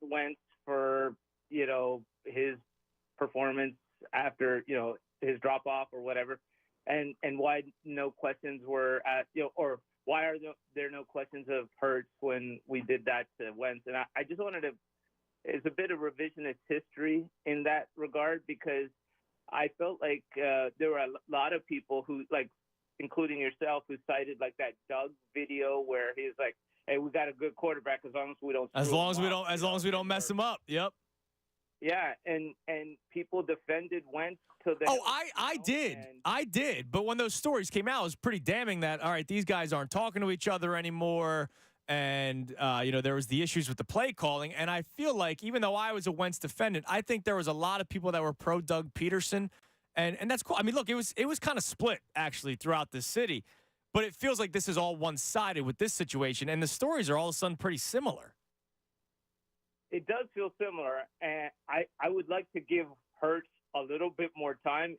Wentz for, his performance after, his drop-off or whatever, and why no questions were asked, or why are there no questions of Hurts when we did that to Wentz? And I just wanted to – it's a bit of revisionist history in that regard because – I felt like there were a lot of people who, like, including yourself, who cited like that Doug video where he's like, "Hey, we got a good quarterback as long as we don't." As long as we don't mess him up. Yep. Yeah, and people defended Wentz to the. Oh, I did. But when those stories came out, it was pretty damning. That all right, these guys aren't talking to each other anymore. And, there was the issues with the play calling. And I feel like even though I was a Wentz defendant, I think there was a lot of people that were pro Doug Peterson. And that's cool. I mean, look, it was kind of split, actually, throughout the city. But it feels like this is all one-sided with this situation. And the stories are all of a sudden pretty similar. It does feel similar. And I would like to give Hurts a little bit more time.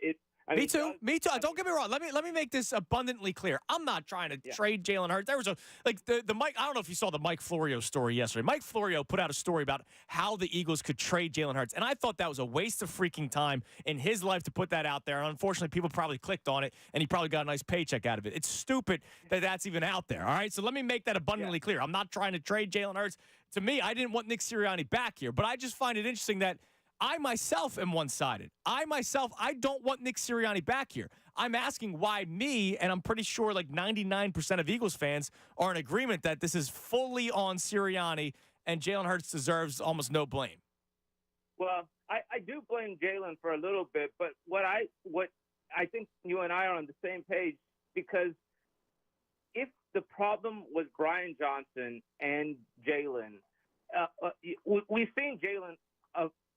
Me too. Don't get me wrong. Let me make this abundantly clear. I'm not trying to trade Jalen Hurts. There was the Mike. I don't know if you saw the Mike Florio story yesterday. Mike Florio put out a story about how the Eagles could trade Jalen Hurts, and I thought that was a waste of freaking time in his life to put that out there. And unfortunately, people probably clicked on it, and he probably got a nice paycheck out of it. It's stupid that that's even out there. All right, so let me make that abundantly clear. I'm not trying to trade Jalen Hurts. To me, I didn't want Nick Sirianni back here, but I just find it interesting that I myself am one-sided. I don't want Nick Sirianni back here. I'm asking why me, and I'm pretty sure like 99% of Eagles fans are in agreement that this is fully on Sirianni, and Jalen Hurts deserves almost no blame. Well, I do blame Jalen for a little bit, but what I think you and I are on the same page, because if the problem was Brian Johnson and Jalen, we've seen Jalen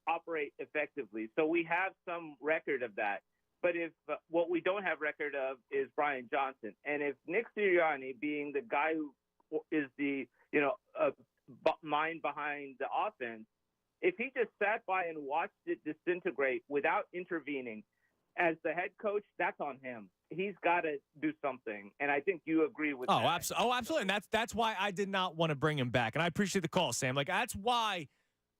operate effectively. So we have some record of that. But if what we don't have record of is Brian Johnson, and if Nick Sirianni, being the guy who is the mind behind the offense, if he just sat by and watched it disintegrate without intervening as the head coach, that's on him. He's got to do something, and I think you agree with that. Absolutely. And that's why I did not want to bring him back. And I appreciate the call, Sam. Like, that's why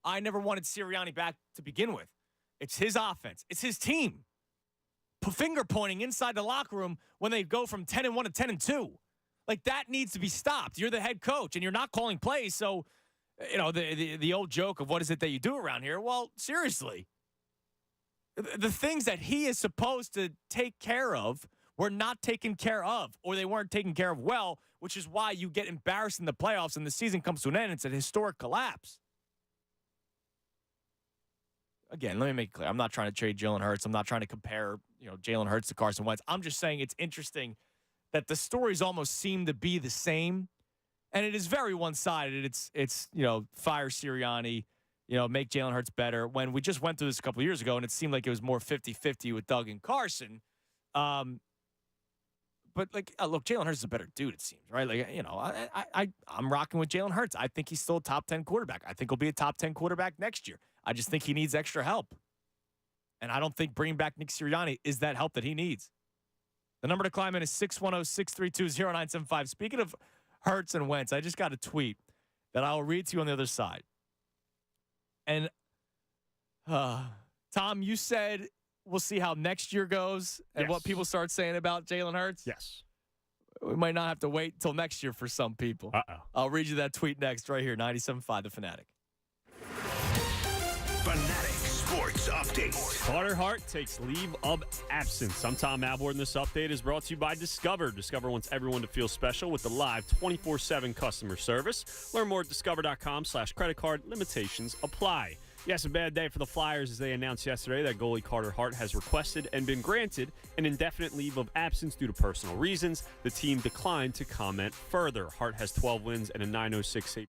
I never wanted Sirianni back to begin with. It's his offense. It's his team. Finger pointing inside the locker room when they go from 10-1 to 10-2. Like, that needs to be stopped. You're the head coach, and you're not calling plays. So, the old joke of what is it that you do around here? Well, seriously. The things that he is supposed to take care of were not taken care of, or they weren't taken care of well, which is why you get embarrassed in the playoffs and the season comes to an end. It's a historic collapse. Again, let me make it clear. I'm not trying to trade Jalen Hurts. I'm not trying to compare, Jalen Hurts to Carson Wentz. I'm just saying it's interesting that the stories almost seem to be the same, and it is very one-sided. It's fire Sirianni, make Jalen Hurts better. When we just went through this a couple of years ago, and it seemed like it was more 50-50 with Doug and Carson. But look, Jalen Hurts is a better dude, it seems, right? I'm rocking with Jalen Hurts. I think he's still a top 10 quarterback. I think he'll be a top 10 quarterback next year. I just think he needs extra help. And I don't think bringing back Nick Sirianni is that help that he needs. The number to climb in is 610-632-0975. Speaking of Hurts and Wentz, I just got a tweet that I'll read to you on the other side. And, Tom, you said we'll see how next year goes and what people start saying about Jalen Hurts. Yes. We might not have to wait until next year for some people. I'll read you that tweet next right here, 97.5 The Fanatic. Fanatic Sports Update. Carter Hart takes leave of absence. I'm Tom Alvord, and this update is brought to you by Discover. Discover wants everyone to feel special with the live 24/7 customer service. Learn more at discover.com/credit card. Limitations apply. Yes, a bad day for the Flyers as they announced yesterday that goalie Carter Hart has requested and been granted an indefinite leave of absence due to personal reasons. The team declined to comment further. Hart has 12 wins and a .906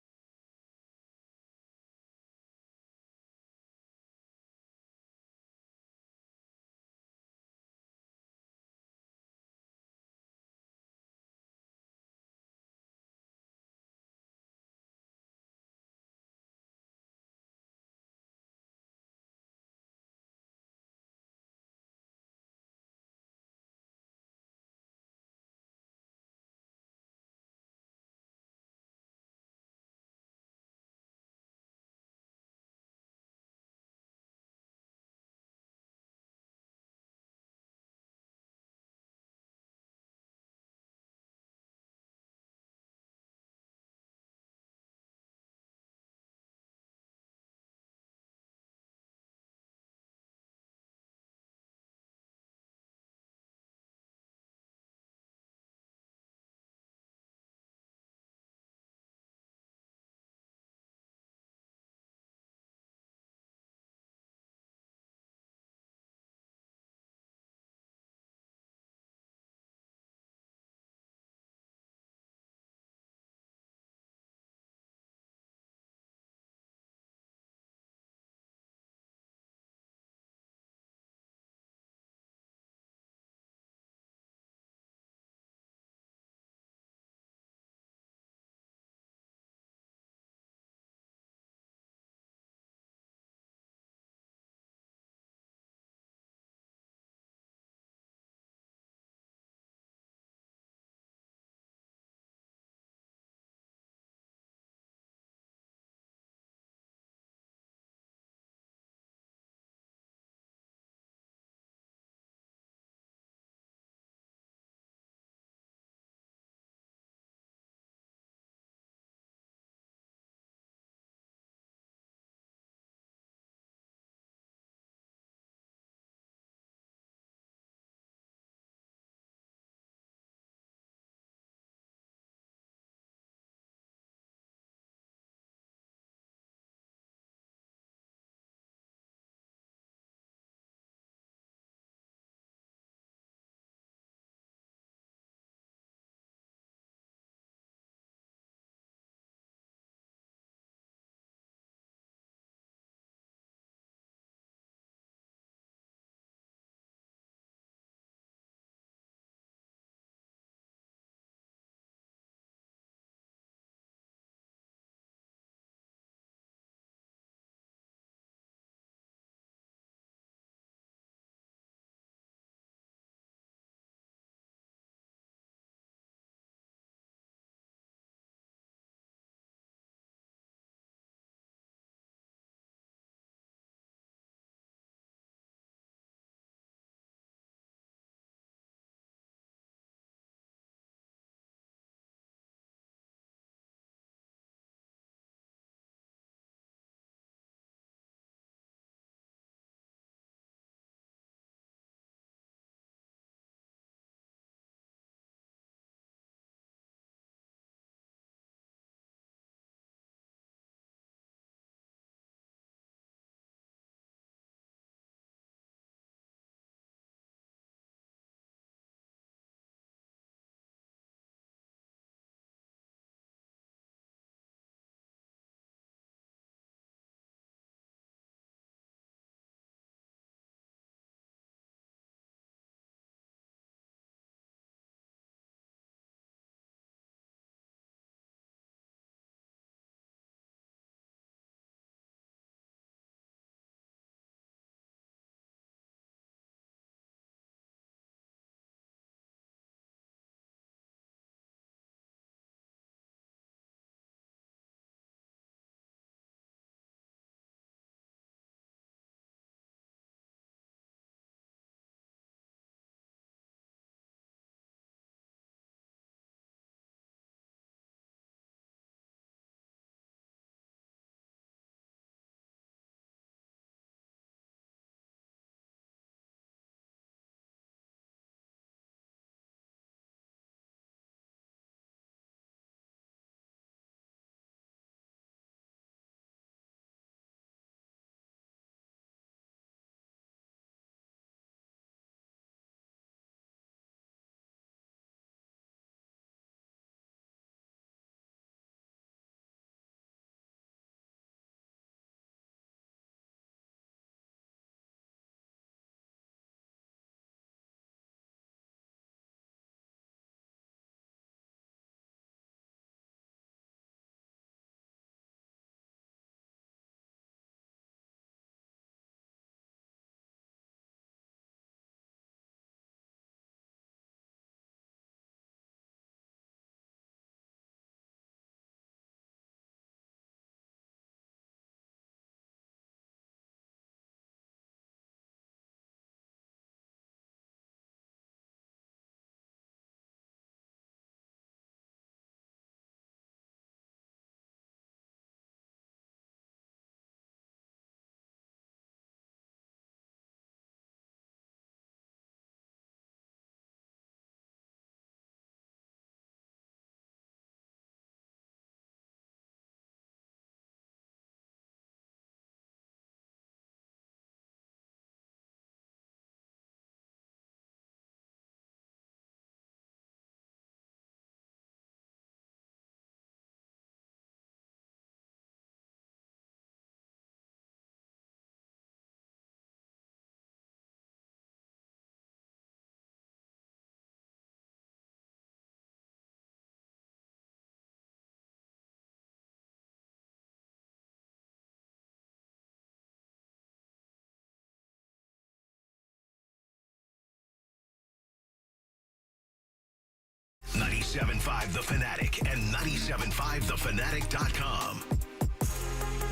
97.5 The Fanatic and 97.5thefanatic.com.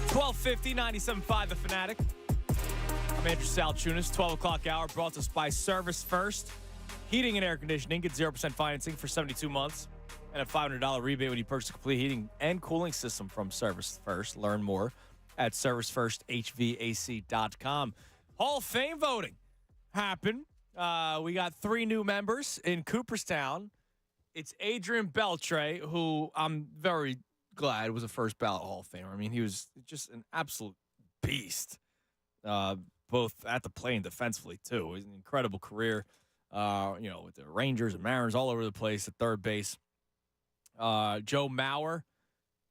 1250, 97.5 The Fanatic. I'm Andrew Salchunas. 12 o'clock hour brought to us by Service First. Heating and air conditioning. Get 0% financing for 72 months and a $500 rebate when you purchase a complete heating and cooling system from Service First. Learn more at servicefirsthvac.com. Hall of Fame voting happened. We got 3 new members in Cooperstown. It's Adrian Beltre, who I'm very glad was a first ballot Hall of Famer. I mean, he was just an absolute beast, both at the plate and defensively, too. It was an incredible career, with the Rangers and Mariners all over the place at third base. Joe Mauer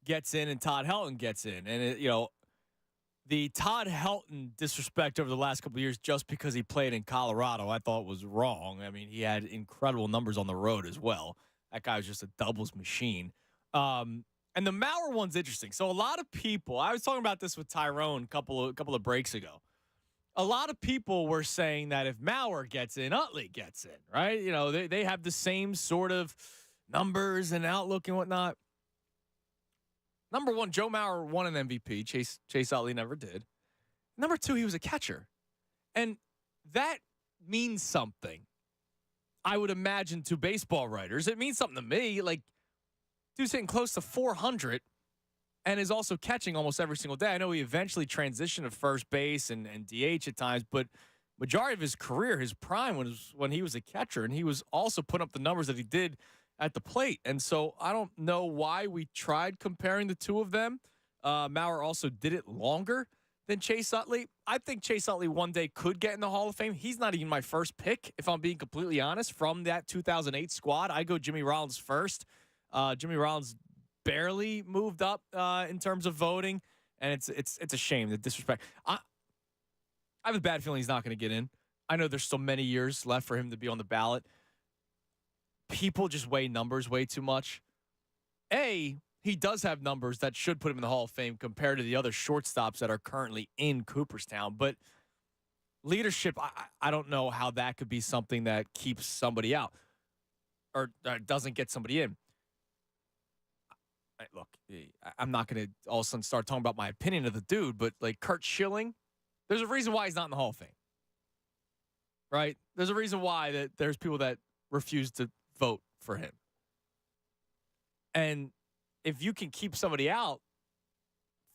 gets in and Todd Helton gets in. And, the Todd Helton disrespect over the last couple of years just because he played in Colorado, I thought was wrong. I mean, he had incredible numbers on the road as well. That guy was just a doubles machine. And the Mauer one's interesting. So a lot of people, I was talking about this with Tyrone a couple of breaks ago. A lot of people were saying that if Mauer gets in, Utley gets in, right? They have the same sort of numbers and outlook and whatnot. Number one, Joe Mauer won an MVP. Chase Utley never did. Number two, he was a catcher. And that means something, I would imagine, to baseball writers. It means something to me. Like, dude's hitting close to 400 and is also catching almost every single day. I know he eventually transitioned to first base and DH at times, but majority of his career, his prime, was when he was a catcher, and he was also putting up the numbers that he did at the plate. And so I don't know why we tried comparing the two of them. Mauer also did it longer than Chase Utley. I think Chase Utley one day could get in the Hall of Fame. He's not even my first pick, if I'm being completely honest. From that 2008 squad, I go Jimmy Rollins first. Jimmy Rollins barely moved up in terms of voting, and it's a shame, the disrespect. I have a bad feeling he's not going to get in. I know there's so many years left for him to be on the ballot. People just weigh numbers way too much. He does have numbers that should put him in the Hall of Fame compared to the other shortstops that are currently in Cooperstown. But leadership, I don't know how that could be something that keeps somebody out or doesn't get somebody in. Look, I'm not going to all of a sudden start talking about my opinion of the dude, but like Kurt Schilling, there's a reason why he's not in the Hall of Fame. Right? There's a reason why that there's people that refuse to vote for him. And if you can keep somebody out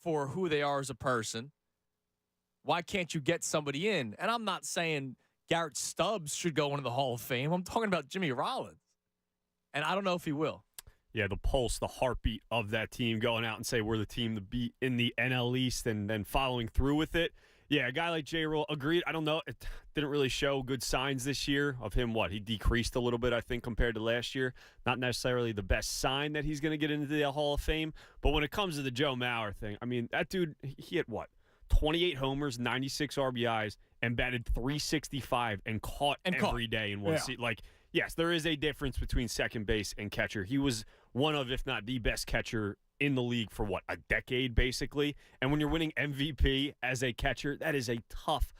for who they are as a person, why can't you get somebody in? And I'm not saying Garrett Stubbs should go into the Hall of Fame. I'm talking about Jimmy Rollins. And I don't know if he will. Yeah, the pulse, the heartbeat of that team, going out and say we're the team to beat in the NL East and then following through with it. Yeah, a guy like J-Roll, agreed. I don't know. It didn't really show good signs this year of him. He decreased a little bit, I think, compared to last year. Not necessarily the best sign that he's going to get into the Hall of Fame. But when it comes to the Joe Mauer thing, I mean, that dude, he hit 28 homers, 96 RBIs, and batted .365 and caught every day in one season. Yes, there is a difference between second base and catcher. He was one of, if not the best catcher in the league for a decade, basically. And when you're winning MVP as a catcher, that is a tough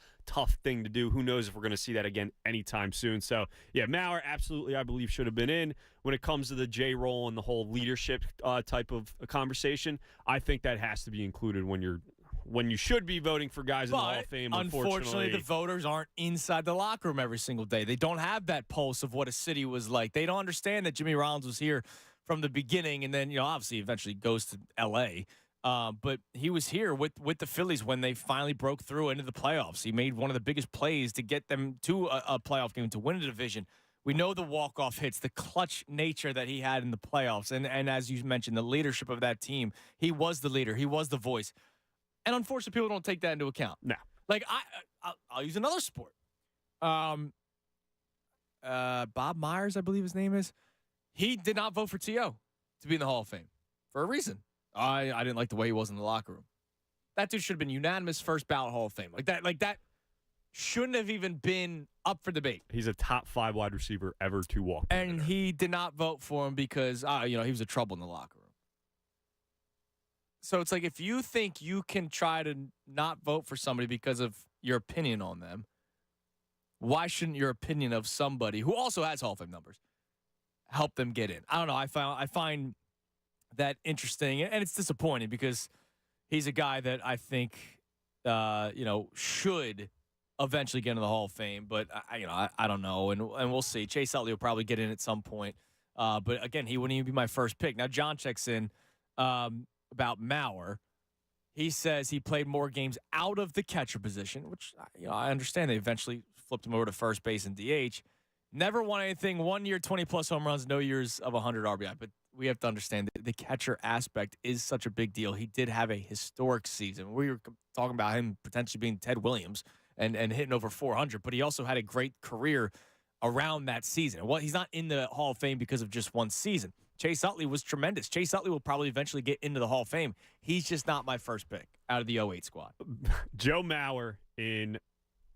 thing to do. Who knows if we're going to see that again anytime soon. So, yeah, Mauer absolutely, I believe, should have been in. When it comes to the J-Roll and the whole leadership type of conversation, I think that has to be included when you should be voting for guys in the Hall of Fame. Unfortunately, the voters aren't inside the locker room every single day. They don't have that pulse of what a city was like. They don't understand that Jimmy Rollins was here from the beginning, and then obviously eventually goes to L.A. But he was here with the Phillies when they finally broke through into the playoffs. He made one of the biggest plays to get them to a playoff game, to win a division. We know the walk-off hits, the clutch nature that he had in the playoffs, and as you mentioned, the leadership of that team. He was the leader. He was the voice. And unfortunately, people don't take that into account. No. Like, I'll use another sport. Bob Myers, I believe his name is. He did not vote for T.O. to be in the Hall of Fame for a reason. I didn't like the way he was in the locker room. That dude should have been unanimous first ballot Hall of Fame. Like that shouldn't have even been up for debate. He's a top 5 wide receiver ever to walk. And he did not vote for him because he was a trouble in the locker room. So it's like, if you think you can try to not vote for somebody because of your opinion on them, why shouldn't your opinion of somebody who also has Hall of Fame numbers help them get in. I don't know. I find that interesting, and it's disappointing because he's a guy that I think should eventually get into the Hall of Fame, but I don't know, and we'll see. Chase Utley will probably get in at some point, but again, he wouldn't even be my first pick. Now, John checks in about Mauer. He says he played more games out of the catcher position, which I understand. They eventually flipped him over to first base and DH. Never won anything. 1 year, 20-plus home runs, no years of 100 RBI. But we have to understand that the catcher aspect is such a big deal. He did have a historic season. We were talking about him potentially being Ted Williams and hitting over 400, but he also had a great career around that season. Well, he's not in the Hall of Fame because of just one season. Chase Utley was tremendous. Chase Utley will probably eventually get into the Hall of Fame. He's just not my first pick out of the 08 squad. Joe Mauer, in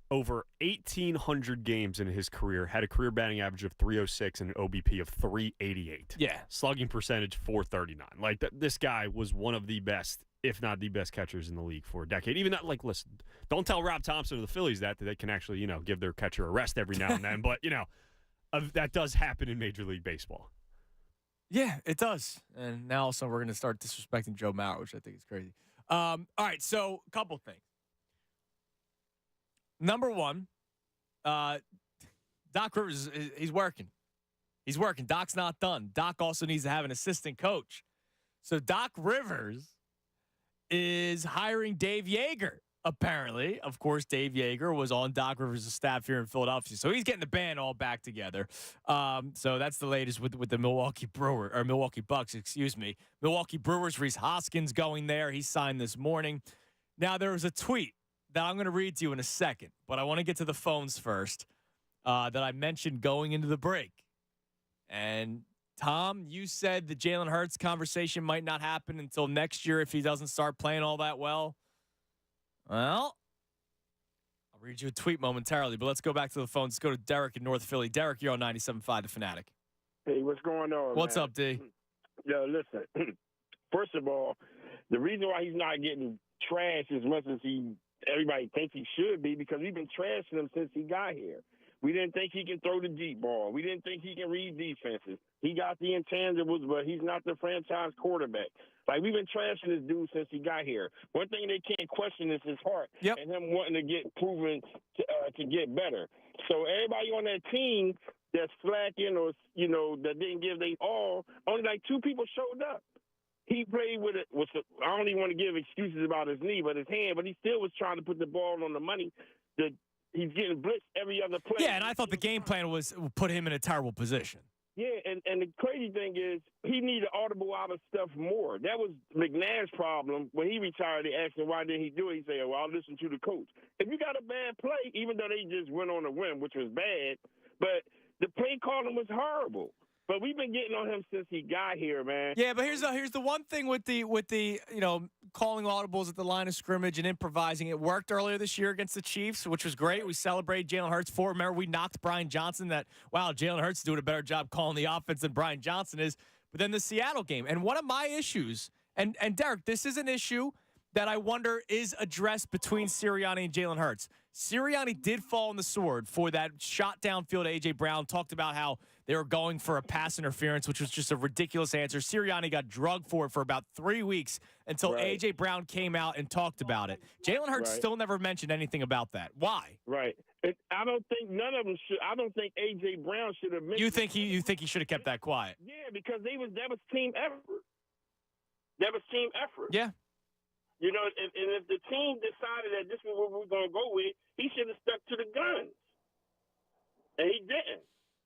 over 1,800 games in his career, had a career batting average of 306 and an OBP of 388. Yeah. Slugging percentage 439. Like, this guy was one of the best, if not the best catchers in the league for a decade. Even that, like, listen, don't tell Rob Thompson or the Phillies that they can actually, give their catcher a rest every now and then. But, that does happen in Major League Baseball. Yeah, it does. And now also we're going to start disrespecting Joe Mauer, which I think is crazy. All right, so a couple things. Number one, Doc Rivers, he's working. He's working. Doc's not done. Doc also needs to have an assistant coach. So Doc Rivers is hiring Dave Yeager, apparently. Of course, Dave Yeager was on Doc Rivers' staff here in Philadelphia. So he's getting the band all back together. So that's the latest with the Milwaukee Bucks, excuse me. Milwaukee Brewers, Rhys Hoskins going there. He signed this morning. Now, there was a tweet that I'm going to read to you in a second, but I want to get to the phones first that I mentioned going into the break. And Tom, you said the Jalen Hurts conversation might not happen until next year if he doesn't start playing all that well. Well, I'll read you a tweet momentarily, but let's go back to the phones. Let's go to Derek in North Philly. Derek, you're on 97.5 The Fanatic. Hey, what's going on, What's man? up, D? Yo, listen. First of all, the reason why he's not getting trashed as much as everybody thinks he should be, because we've been trashing him since he got here. We didn't think he can throw the deep ball. We didn't think he can read defenses. He got the intangibles, but he's not the franchise quarterback. Like, we've been trashing this dude since he got here. One thing they can't question is his heart and him wanting to get proven to get better. So everybody on that team that's slacking or, that didn't give their all, only like 2 people showed up. He played with it. I don't even want to give excuses about his knee, but his hand. But he still was trying to put the ball on the money. He's getting blitzed every other play. Yeah, and I thought the game plan was put him in a terrible position. Yeah, and the crazy thing is he needed to audible out of stuff more. That was McNair's problem. When he retired, they asked him why didn't he do it. He said, well, I'll listen to the coach. If you got a bad play, even though they just went on a whim, which was bad, but the play calling was horrible. But we've been getting on him since he got here, man. Yeah, but here's the one thing with the calling audibles at the line of scrimmage and improvising. It worked earlier this year against the Chiefs, which was great. We celebrated Jalen Hurts for it. Remember, we knocked Brian Johnson Jalen Hurts is doing a better job calling the offense than Brian Johnson is. But then the Seattle game. And one of my issues, and Derek, this is an issue that I wonder is addressed between Sirianni and Jalen Hurts. Sirianni did fall on the sword for that shot downfield to A.J. Brown, talked about how they were going for a pass interference, which was just a ridiculous answer. Sirianni got drugged for it for about 3 weeks until A.J. Brown came out and talked about it. Jalen Hurts still never mentioned anything about that. Why? Right. I don't think none of them should. I don't think A.J. Brown should have mentioned You think he should have kept that quiet? Yeah, because that was team effort. That was team effort. Yeah. And if the team decided that this is what we're going to go with, he should have stuck to the guns. And he didn't.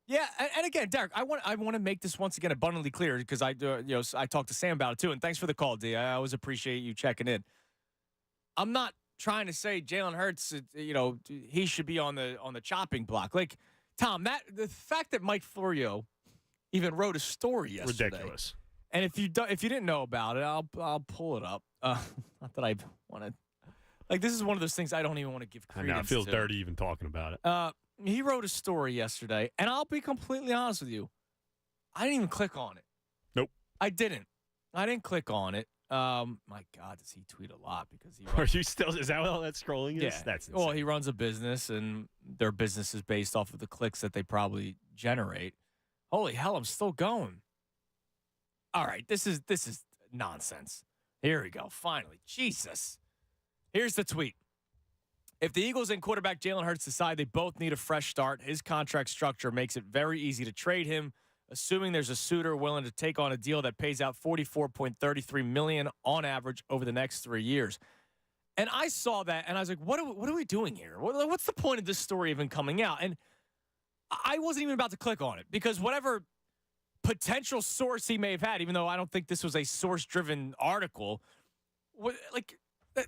Yeah, and again, Derek, I want to make this once again abundantly clear because I talked to Sam about it too, and thanks for the call, D. I always appreciate you checking in. I'm not trying to say Jalen Hurts, he should be on the chopping block. Like, Tom, the fact that Mike Florio even wrote a story yesterday, ridiculous. And if you didn't know about it, I'll pull it up. Not that I want to. Like, this is one of those things I don't even want to give credence to. I know, it feels dirty even talking about it. He wrote a story yesterday, and I'll be completely honest with you. I didn't even click on it. Nope. I didn't click on it. My God, does he tweet a lot? Because he Are you still? Is that what all that scrolling is? Yeah. That's insane. Well, he runs a business, and their business is based off of the clicks that they probably generate. Holy hell, I'm still going. All right, this is nonsense. Here we go. Finally. Jesus. Here's the tweet. If the Eagles and quarterback Jalen Hurts decide they both need a fresh start, his contract structure makes it very easy to trade him, assuming there's a suitor willing to take on a deal that pays out $44.33 million on average over the next 3 years. And I saw that, and I was like, what are we doing here? What's the point of this story even coming out? And I wasn't even about to click on it because whatever potential source he may have had, even though I don't think this was a source-driven article,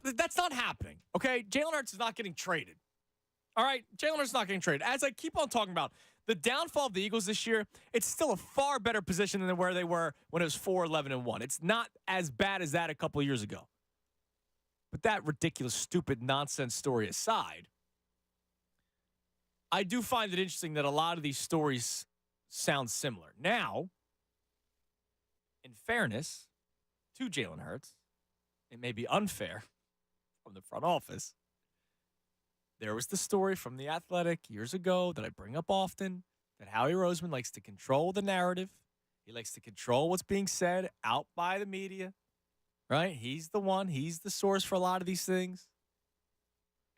that's not happening, okay? Jalen Hurts is not getting traded. All right? Jalen Hurts is not getting traded. As I keep on talking about, the downfall of the Eagles this year, it's still a far better position than where they were when it was 4-11-1. It's not as bad as that a couple of years ago. But that ridiculous, stupid, nonsense story aside, I do find it interesting that a lot of these stories sound similar. Now, in fairness to Jalen Hurts, it may be unfair from the front office. There was the story from The Athletic years ago that I bring up often, that Howie Roseman likes to control the narrative. He likes to control what's being said out by the media, right? He's the one. He's the source for a lot of these things.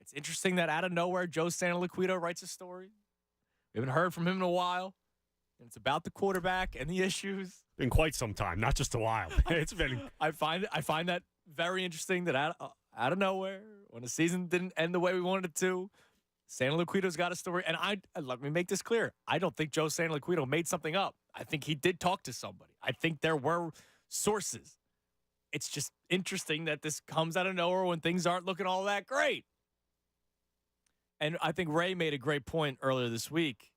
It's interesting that out of nowhere, Joe Santoliquito writes a story. We haven't heard from him in a while. And it's about the quarterback and the issues. Been quite some time, not just a while. It's been. I find that very interesting that out of nowhere, when the season didn't end the way we wanted it to, Santoliquito's got a story. And let me make this clear. I don't think Joe Santoliquito made something up. I think he did talk to somebody. I think there were sources. It's just interesting that this comes out of nowhere when things aren't looking all that great. And I think Ray made a great point earlier this week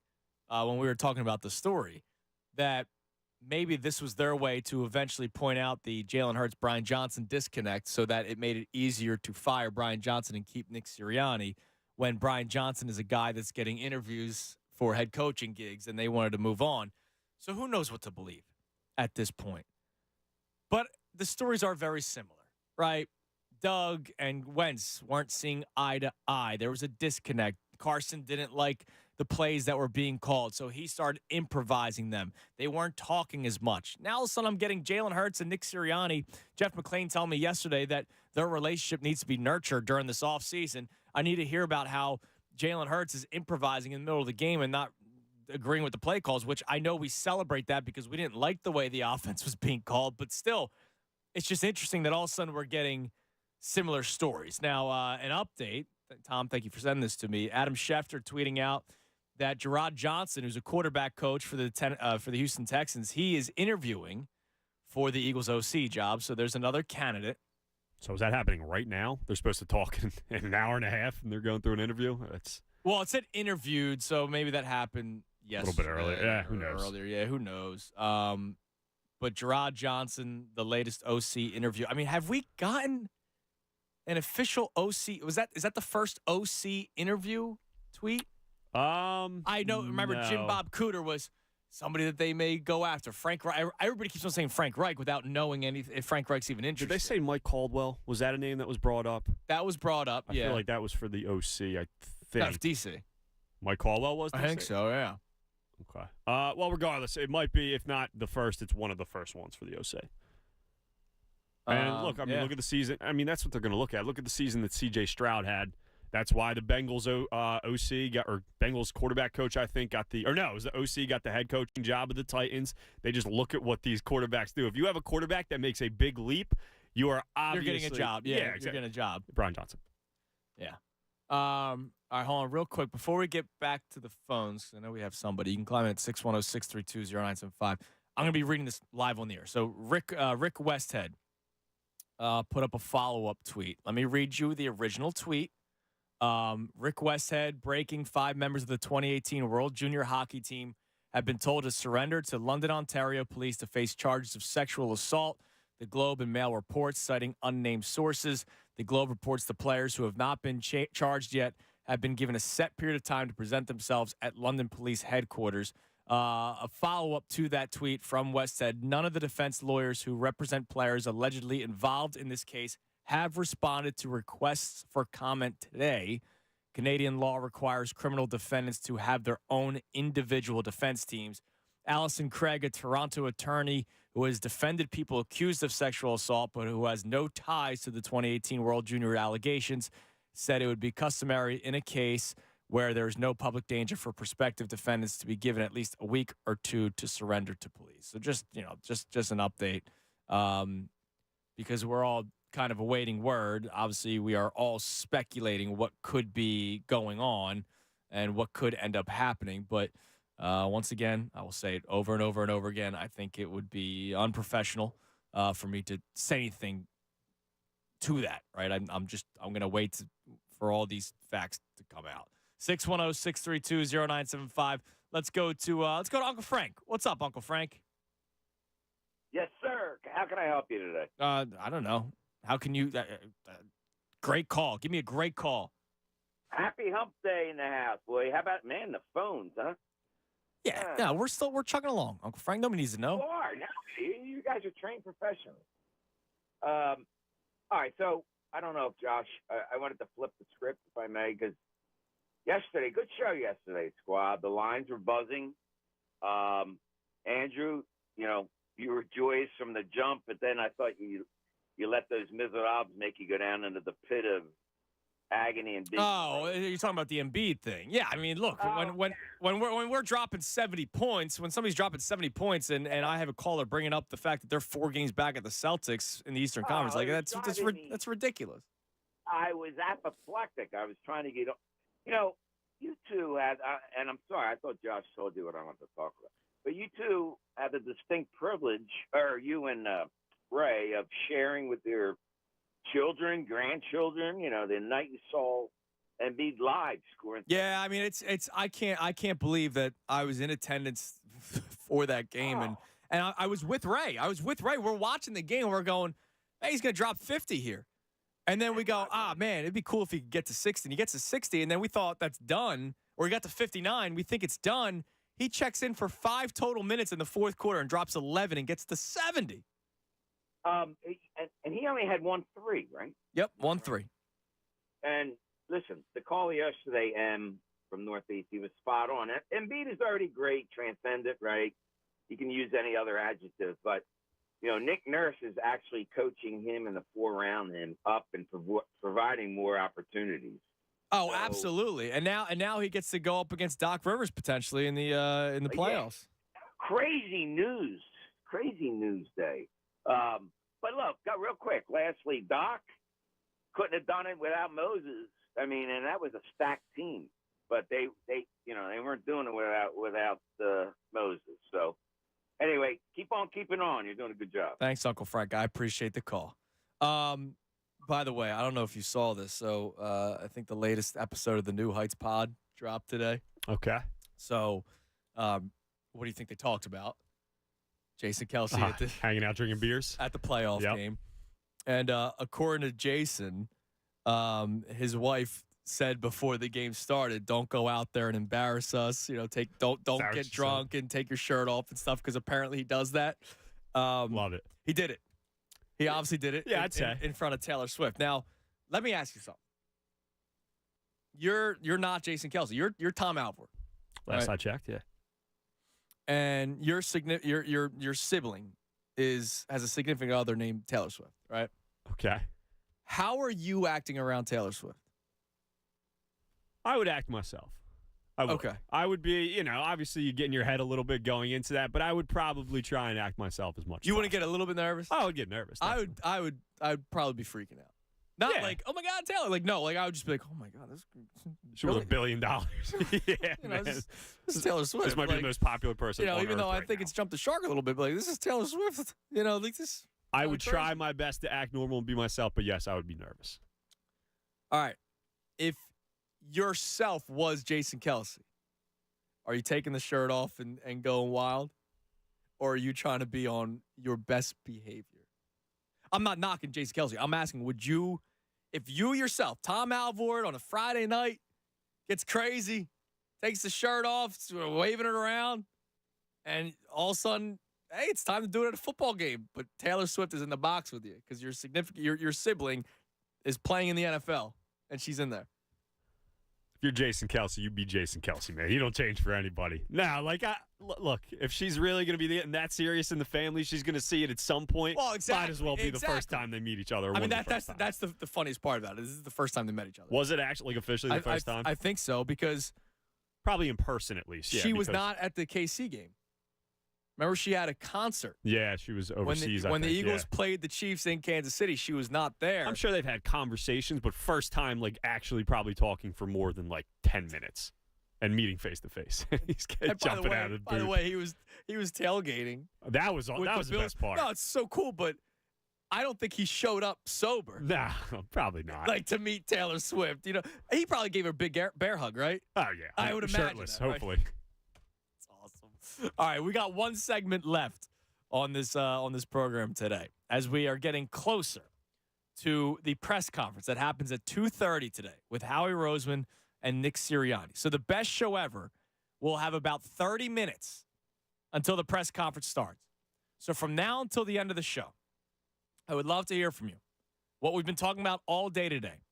when we were talking about the story, that maybe this was their way to eventually point out the Jalen Hurts-Brian Johnson disconnect so that it made it easier to fire Brian Johnson and keep Nick Sirianni when Brian Johnson is a guy that's getting interviews for head coaching gigs and they wanted to move on. So who knows what to believe at this point. But the stories are very similar, right? Doug and Wentz weren't seeing eye to eye. There was a disconnect. Carson didn't like the plays that were being called, so he started improvising them. They weren't talking as much. Now, all of a sudden, I'm getting Jalen Hurts and Nick Sirianni. Jeff McClain telling me yesterday that their relationship needs to be nurtured during this offseason. I need to hear about how Jalen Hurts is improvising in the middle of the game and not agreeing with the play calls, which I know we celebrate that because we didn't like the way the offense was being called. But still, it's just interesting that all of a sudden we're getting similar stories. Now, an update. Tom, thank you for sending this to me. Adam Schefter tweeting out that Gerard Johnson, who's a quarterback coach for the Houston Texans, he is interviewing for the Eagles OC job. So there's another candidate. So is that happening right now? They're supposed to talk in an hour and a half, and they're going through an interview? Well, it said interviewed, so maybe that happened yesterday. A little bit earlier. Yeah, who knows? Earlier, yeah, who knows? But Gerard Johnson, the latest OC interview. I mean, have we gotten an official OC? Is that the first OC interview tweet? I know. Remember, no. Jim Bob Cooter was somebody that they may go after. Frank Reich. Everybody keeps on saying Frank Reich without knowing if Frank Reich's even interested. Did they say Mike Caldwell? Was that a name that was brought up? That was brought up. I feel like that was for the OC. I think. That's DC. Mike Caldwell was. I think so. Yeah. Okay. Well, regardless, it might be. If not the first, it's one of the first ones for the OC. And look, look at the season. I mean, that's what they're going to look at. Look at the season that C.J. Stroud had. That's why the Bengals OC or Bengals quarterback coach, I think, it was the OC got the head coaching job of the Titans. They just look at what these quarterbacks do. If you have a quarterback that makes a big leap, you are obviously you're getting a job. Yeah, exactly. You're getting a job. Brian Johnson. Yeah. All right, hold on real quick. Before we get back to the phones, I know we have somebody. You can climb in at 610-632-0975. I'm going to be reading this live on the air. So Rick Westhead put up a follow-up tweet. Let me read you the original tweet. Rick Westhead breaking 5 members of the 2018 World Junior Hockey Team have been told to surrender to London, Ontario police to face charges of sexual assault. The Globe and Mail reports, citing unnamed sources. The Globe reports the players who have not been charged yet have been given a set period of time to present themselves at London Police headquarters. A follow-up to that tweet from Westhead: none of the defense lawyers who represent players allegedly involved in this case have responded to requests for comment today. Canadian law requires criminal defendants to have their own individual defense teams. Allison Craig, a Toronto attorney who has defended people accused of sexual assault but who has no ties to the 2018 World Junior allegations, said it would be customary in a case where there is no public danger for prospective defendants to be given at least a week or two to surrender to police. So just an update, because we're all kind of awaiting word. Obviously, we are all speculating what could be going on and what could end up happening. But once again, I will say it over and over and over again. I think it would be unprofessional for me to say anything to that, right? I'm going to wait for all these facts to come out. 610-632-0975. Let's go to Uncle Frank. What's up, Uncle Frank? Yes, sir. How can I help you today? I don't know. How can you? Great call. Give me a great call. Happy Hump Day in the house, boy. How about the phones, huh? Yeah, we're chugging along, Uncle Frank. Nobody needs to know. You are. No, you guys are trained professionals. All right, so I don't know if Josh. I wanted to flip the script, if I may, because yesterday, good show yesterday, squad. The lines were buzzing. Andrew, you were joyous from the jump, but then I thought you let those miserables make you go down into the pit of agony and. Oh, you're talking about the Embiid thing? Yeah, I mean, look, when we're dropping 70 points, when somebody's dropping 70 points, and I have a caller bringing up the fact that they're 4 games back at the Celtics in the Eastern Conference, like that's ridiculous. I was apoplectic. I was trying to get. You two had, and I'm sorry, I thought Josh told you what I wanted to talk about. But you two had the distinct privilege, or you and Ray, of sharing with your children, grandchildren, the night you saw Embiid live scoring. Yeah, I mean, it's I can't believe that I was in attendance for that game, and I was with Ray. We're watching the game, and we're going, hey, he's going to drop 50 here. And then we go, man, it'd be cool if he could get to 60. And he gets to 60, and then we thought that's done. Or he got to 59. We think it's done. He checks in for 5 total minutes in the fourth quarter and drops 11 and gets to 70. And he only had 1 3, right? Yep, 1 3. And listen, the call yesterday, from Northeast, he was spot on. Embiid is already great, transcendent, right? You can use any other adjective, but Nick Nurse is actually coaching him and the 4 around him up and providing more opportunities. Oh, so, absolutely. And now he gets to go up against Doc Rivers potentially in the playoffs. Yeah. Crazy news day. But look, real quick. Lastly, Doc couldn't have done it without Moses. I mean, and that was a stacked team. But they weren't doing it without Moses. So. Anyway, keep on keeping on. You're doing a good job. Thanks, Uncle Frank. I appreciate the call. By the way, I don't know if you saw this. So I think the latest episode of the New Heights pod dropped today. Okay. So what do you think they talked about? Jason Kelsey hanging out drinking beers at the playoff game. And according to Jason, his wife said before the game started, don't go out there and embarrass us. Don't get drunk and take your shirt off and stuff, because apparently he does that. Love it. He did it. He obviously did it. Yeah, I'd say in front of Taylor Swift. Now, let me ask you something. You're not Jason Kelsey. You're Tom Alvord. Last I checked, yeah. And your sibling has a significant other named Taylor Swift, right? Okay. How are you acting around Taylor Swift? I would act myself. I would. Okay. I would be, obviously you get in your head a little bit going into that, but I would probably try and act myself as much. You wouldn't get a little bit nervous? I would get nervous. Definitely. I'd probably be freaking out. Not like, oh my God, Taylor. Like, no, like I would just be like, oh my God, this she was $1 billion. Yeah, man. This is Taylor Swift. This might be the most popular person. Even though I think it's jumped the shark a little bit, but like, this is Taylor Swift. Like this. I would try my best to act normal and be myself, but yes, I would be nervous. All right. If yourself was Jason Kelsey, are you taking the shirt off and going wild? Or are you trying to be on your best behavior? I'm not knocking Jason Kelsey. I'm asking, would you, if you yourself, Tom Alvord, on a Friday night, gets crazy, takes the shirt off, waving it around, and all of a sudden, hey, it's time to do it at a football game, but Taylor Swift is in the box with you because your sibling is playing in the NFL, and she's in there. you're Jason Kelsey, you be Jason Kelsey, man. You don't change for anybody. Now, look, if she's really going to be that serious in the family, she's going to see it at some point. Well, exactly. Might as well be the first time they meet each other. I mean, that's the funniest part about it. This is the first time they met each other. Was it actually officially the first time? I think so, because probably in person at least. Yeah, she was not at the KC game. Remember, she had a concert. Yeah, she was overseas. When the Eagles played the Chiefs in Kansas City, she was not there. I'm sure they've had conversations, but first time, actually probably talking for more than 10 minutes and meeting face to face. He's jumping out of the booth. By the way, he was tailgating. That was the best part. No, it's so cool, but I don't think he showed up sober. Nah, probably not. To meet Taylor Swift. He probably gave her a big bear hug, right? Oh yeah, I would imagine shirtless, that, right? hopefully. All right, we got one segment left on this program today, as we are getting closer to the press conference that happens at 2:30 today with Howie Roseman and Nick Sirianni. So the best show ever will have about 30 minutes until the press conference starts. So from now until the end of the show, I would love to hear from you. What we've been talking about all day today.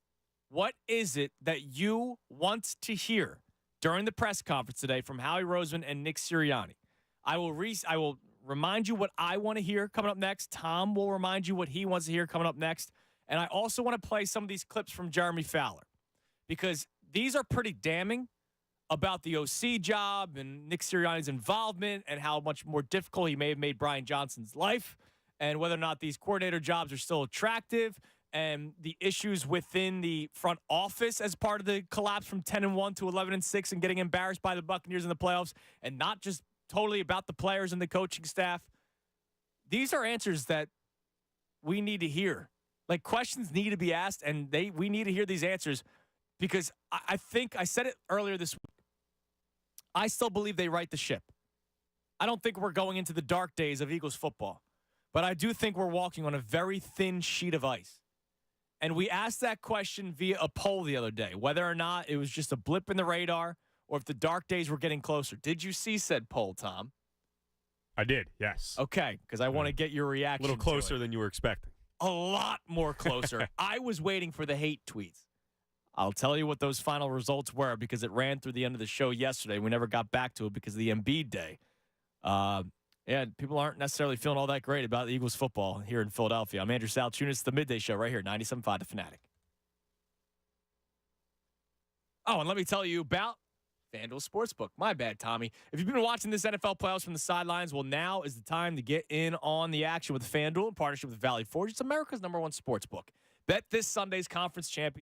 What is it that you want to hear during the press conference today from Howie Roseman and Nick Sirianni? I will remind you what I want to hear coming up next. Tom will remind you what he wants to hear coming up next. And I also want to play some of these clips from Jeremy Fowler, because these are pretty damning about the OC job and Nick Sirianni's involvement and how much more difficult he may have made Brian Johnson's life, and whether or not these coordinator jobs are still attractive, and the issues within the front office as part of the collapse from 10-1 to 11-6 and getting embarrassed by the Buccaneers in the playoffs, and not just totally about the players and the coaching staff. These are answers that we need to hear. Questions need to be asked, and we need to hear these answers, because I think I said it earlier this week. I still believe they right the ship. I don't think we're going into the dark days of Eagles football, but I do think we're walking on a very thin sheet of ice. And we asked that question via a poll the other day, whether or not it was just a blip in the radar or if the dark days were getting closer. Did you see said poll, Tom? I did, yes. Okay, because I want to get your reaction. A little closer than you were expecting. A lot more closer. I was waiting for the hate tweets. I'll tell you what those final results were, because it ran through the end of the show yesterday. We never got back to it because of the Embiid day. People aren't necessarily feeling all that great about the Eagles football here in Philadelphia. I'm Andrew Salchunas, the Midday Show right here, 97.5 The Fanatic. Oh, and let me tell you about FanDuel Sportsbook. My bad, Tommy. If you've been watching this NFL playoffs from the sidelines, well, now is the time to get in on the action with FanDuel in partnership with Valley Forge. It's America's #1 sportsbook. Bet this Sunday's conference champion.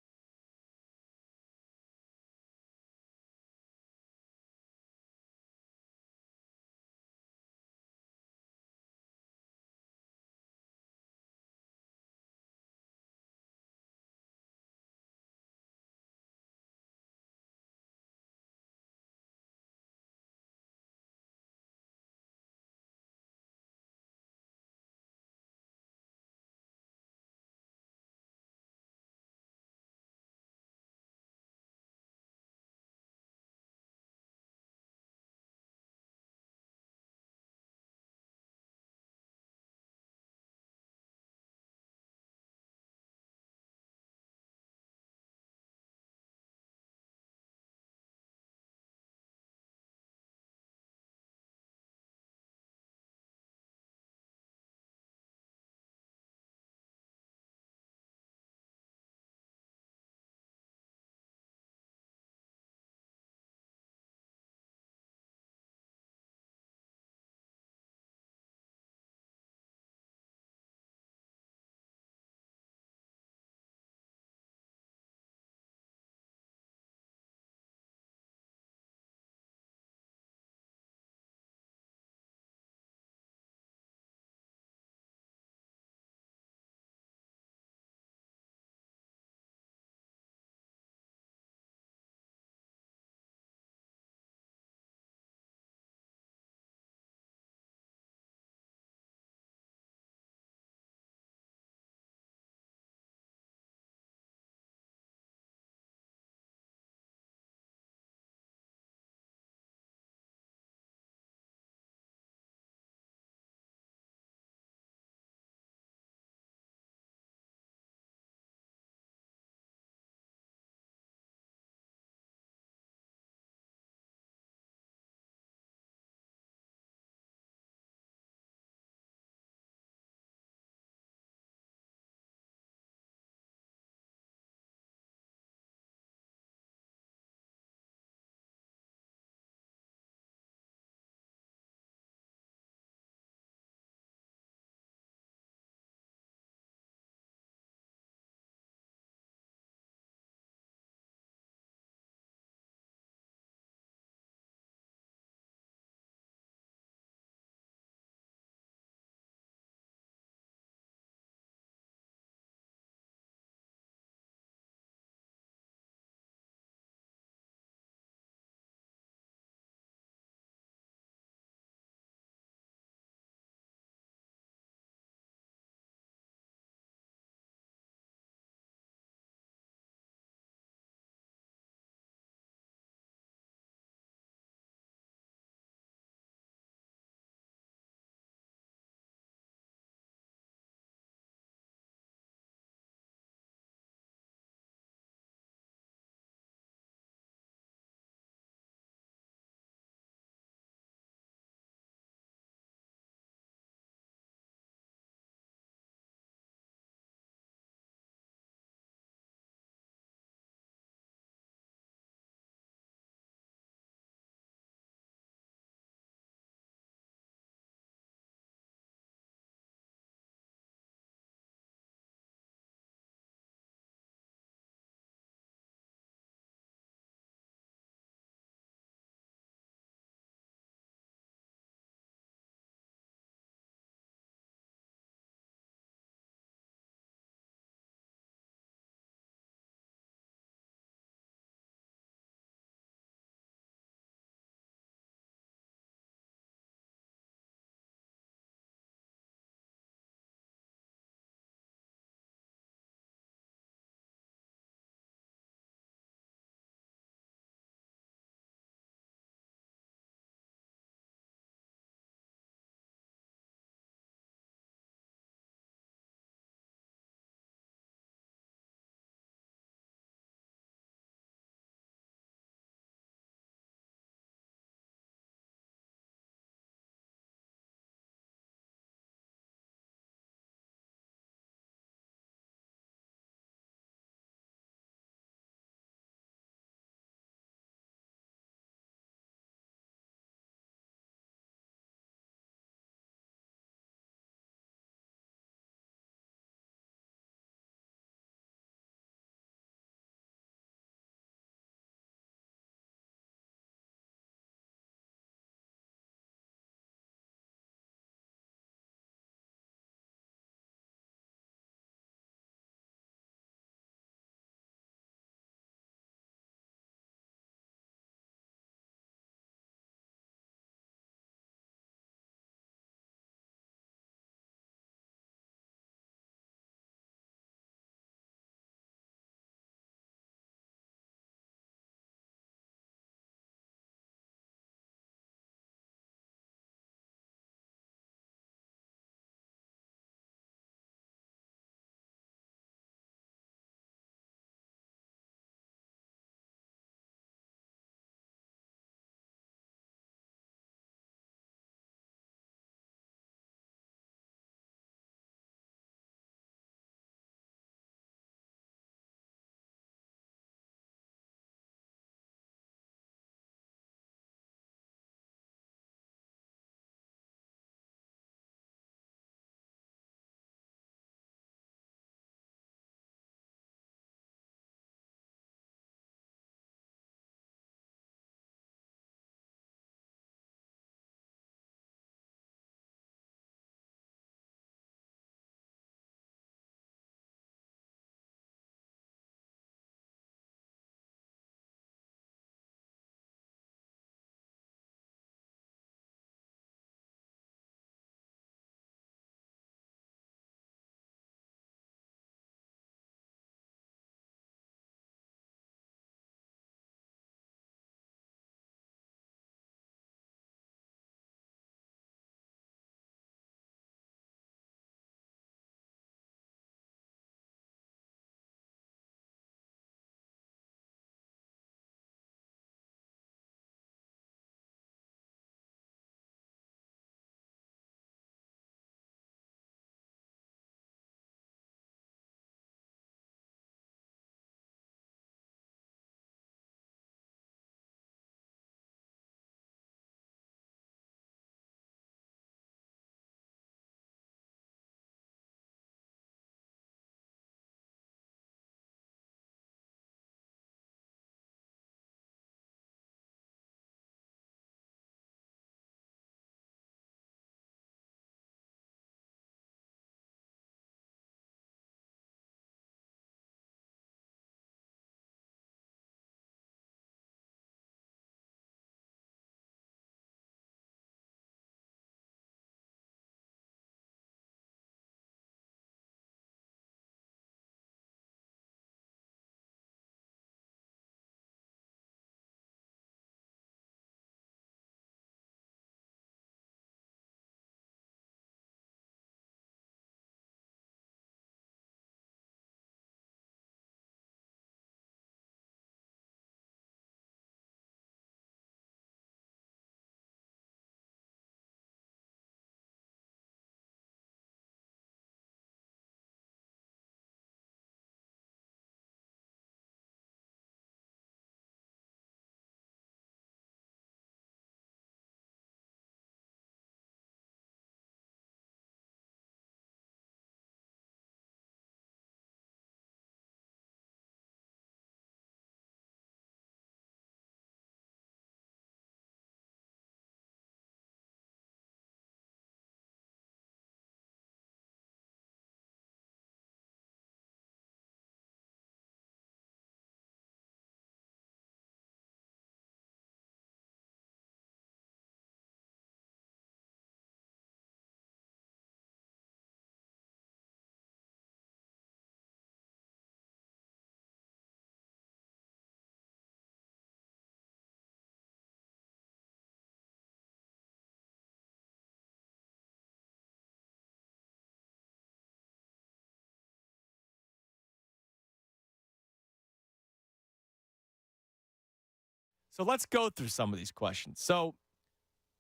So let's go through some of these questions. So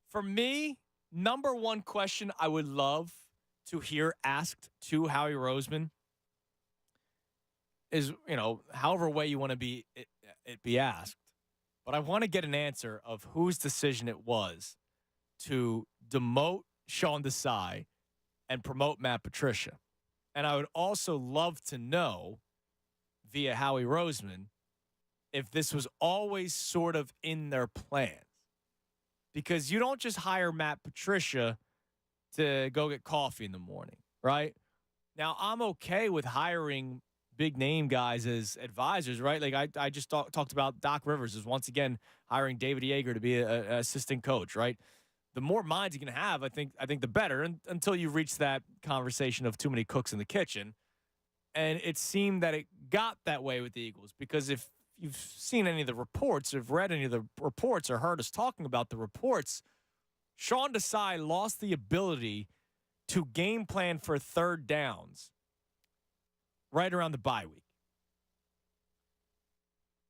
for me, number one question I would love to hear asked to Howie Roseman is, however way you want to be it be asked. But I want to get an answer of whose decision it was to demote Sean Desai and promote Matt Patricia. And I would also love to know via Howie Roseman if this was always sort of in their plans. Because you don't just hire Matt Patricia to go get coffee in the morning, right? Now, I'm okay with hiring big name guys as advisors, right? Like I just talked about Doc Rivers is once again hiring David Yeager to be an assistant coach, right? The more minds you can have, I think the better, until you reach that conversation of too many cooks in the kitchen. And it seemed that it got that way with the Eagles, because if you've seen any of the reports, or read any of the reports, or heard us talking about the reports, Sean Desai lost the ability to game plan for third downs right around the bye week.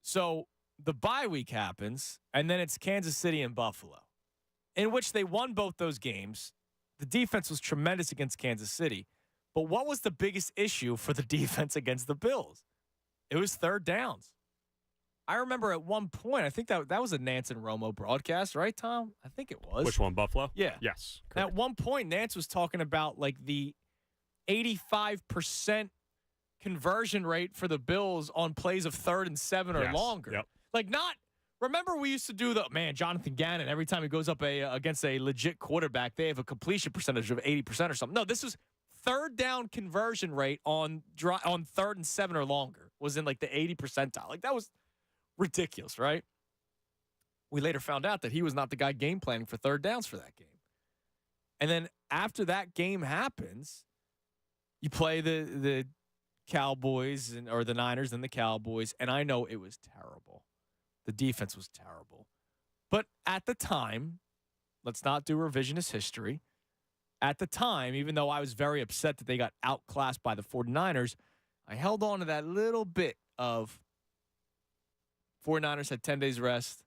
So the bye week happens, and then it's Kansas City and Buffalo, in which they won both those games. The defense was tremendous against Kansas City. But what was the biggest issue for the defense against the Bills? It was third downs. I remember at one point, I think that was a Nance and Romo broadcast, right, Tom? I think it was. Which one, Buffalo? Yeah. Yes. At one point, Nance was talking about like the 85% conversion rate for the Bills on plays of 3rd and 7 or longer. Yep. Like remember we used to do Jonathan Gannon, every time he goes up against a legit quarterback, they have a completion percentage of 80% or something. No, this was third down conversion rate on 3rd and 7 or longer was in like the 80 percentile. Like that was ridiculous, right? We later found out that he was not the guy game planning for third downs for that game. And then after that game happens, you play the Cowboys or the Niners and the Cowboys, and I know it was terrible. The defense was terrible. But at the time, let's not do revisionist history. At the time, even though I was very upset that they got outclassed by the 49ers, I held on to that little bit of 49ers had 10 days rest.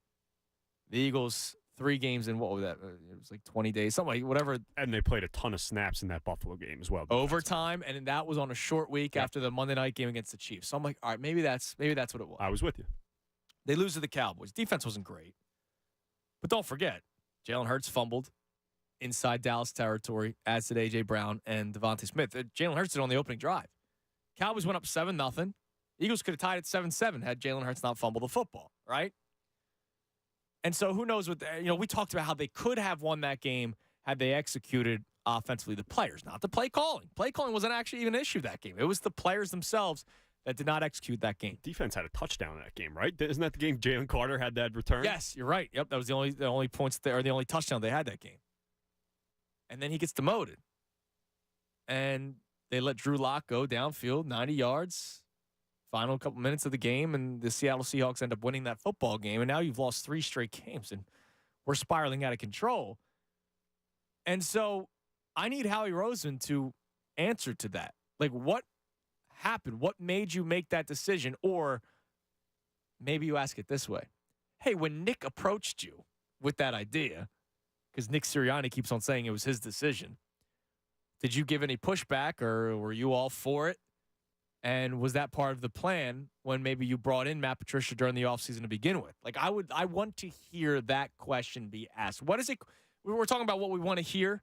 The Eagles, 3 games in, what was that? It was like 20 days, something like whatever. And they played a ton of snaps in that Buffalo game as well. Overtime, and that was on a short week after the Monday night game against the Chiefs. So I'm like, all right, maybe that's what it was. I was with you. They lose to the Cowboys. Defense wasn't great. But don't forget, Jalen Hurts fumbled inside Dallas territory, as did A.J. Brown and Devontae Smith. Jalen Hurts did on the opening drive. Cowboys went up 7-0. Eagles could have tied at 7-7 had Jalen Hurts not fumbled the football, right? And so who knows what, we talked about how they could have won that game had they executed offensively the players, not the play calling. Play calling wasn't actually even an issue that game. It was the players themselves that did not execute that game. Defense had a touchdown in that game, right? Isn't that the game Jalen Carter had that return? Yes, you're right. Yep, that was the only points there, or the only touchdown they had that game. And then he gets demoted. And they let Drew Lock go downfield, 90 yards. Final couple minutes of the game, and the Seattle Seahawks end up winning that football game. And now you've lost 3 straight games, and we're spiraling out of control. And so I need Howie Roseman to answer to that. Like, what happened? What made you make that decision? Or maybe you ask it this way. Hey, when Nick approached you with that idea, because Nick Sirianni keeps on saying it was his decision, did you give any pushback, or were you all for it? And was that part of the plan when maybe you brought in Matt Patricia during the offseason to begin with? Like, I want to hear that question be asked. What is it? We're talking about what we want to hear,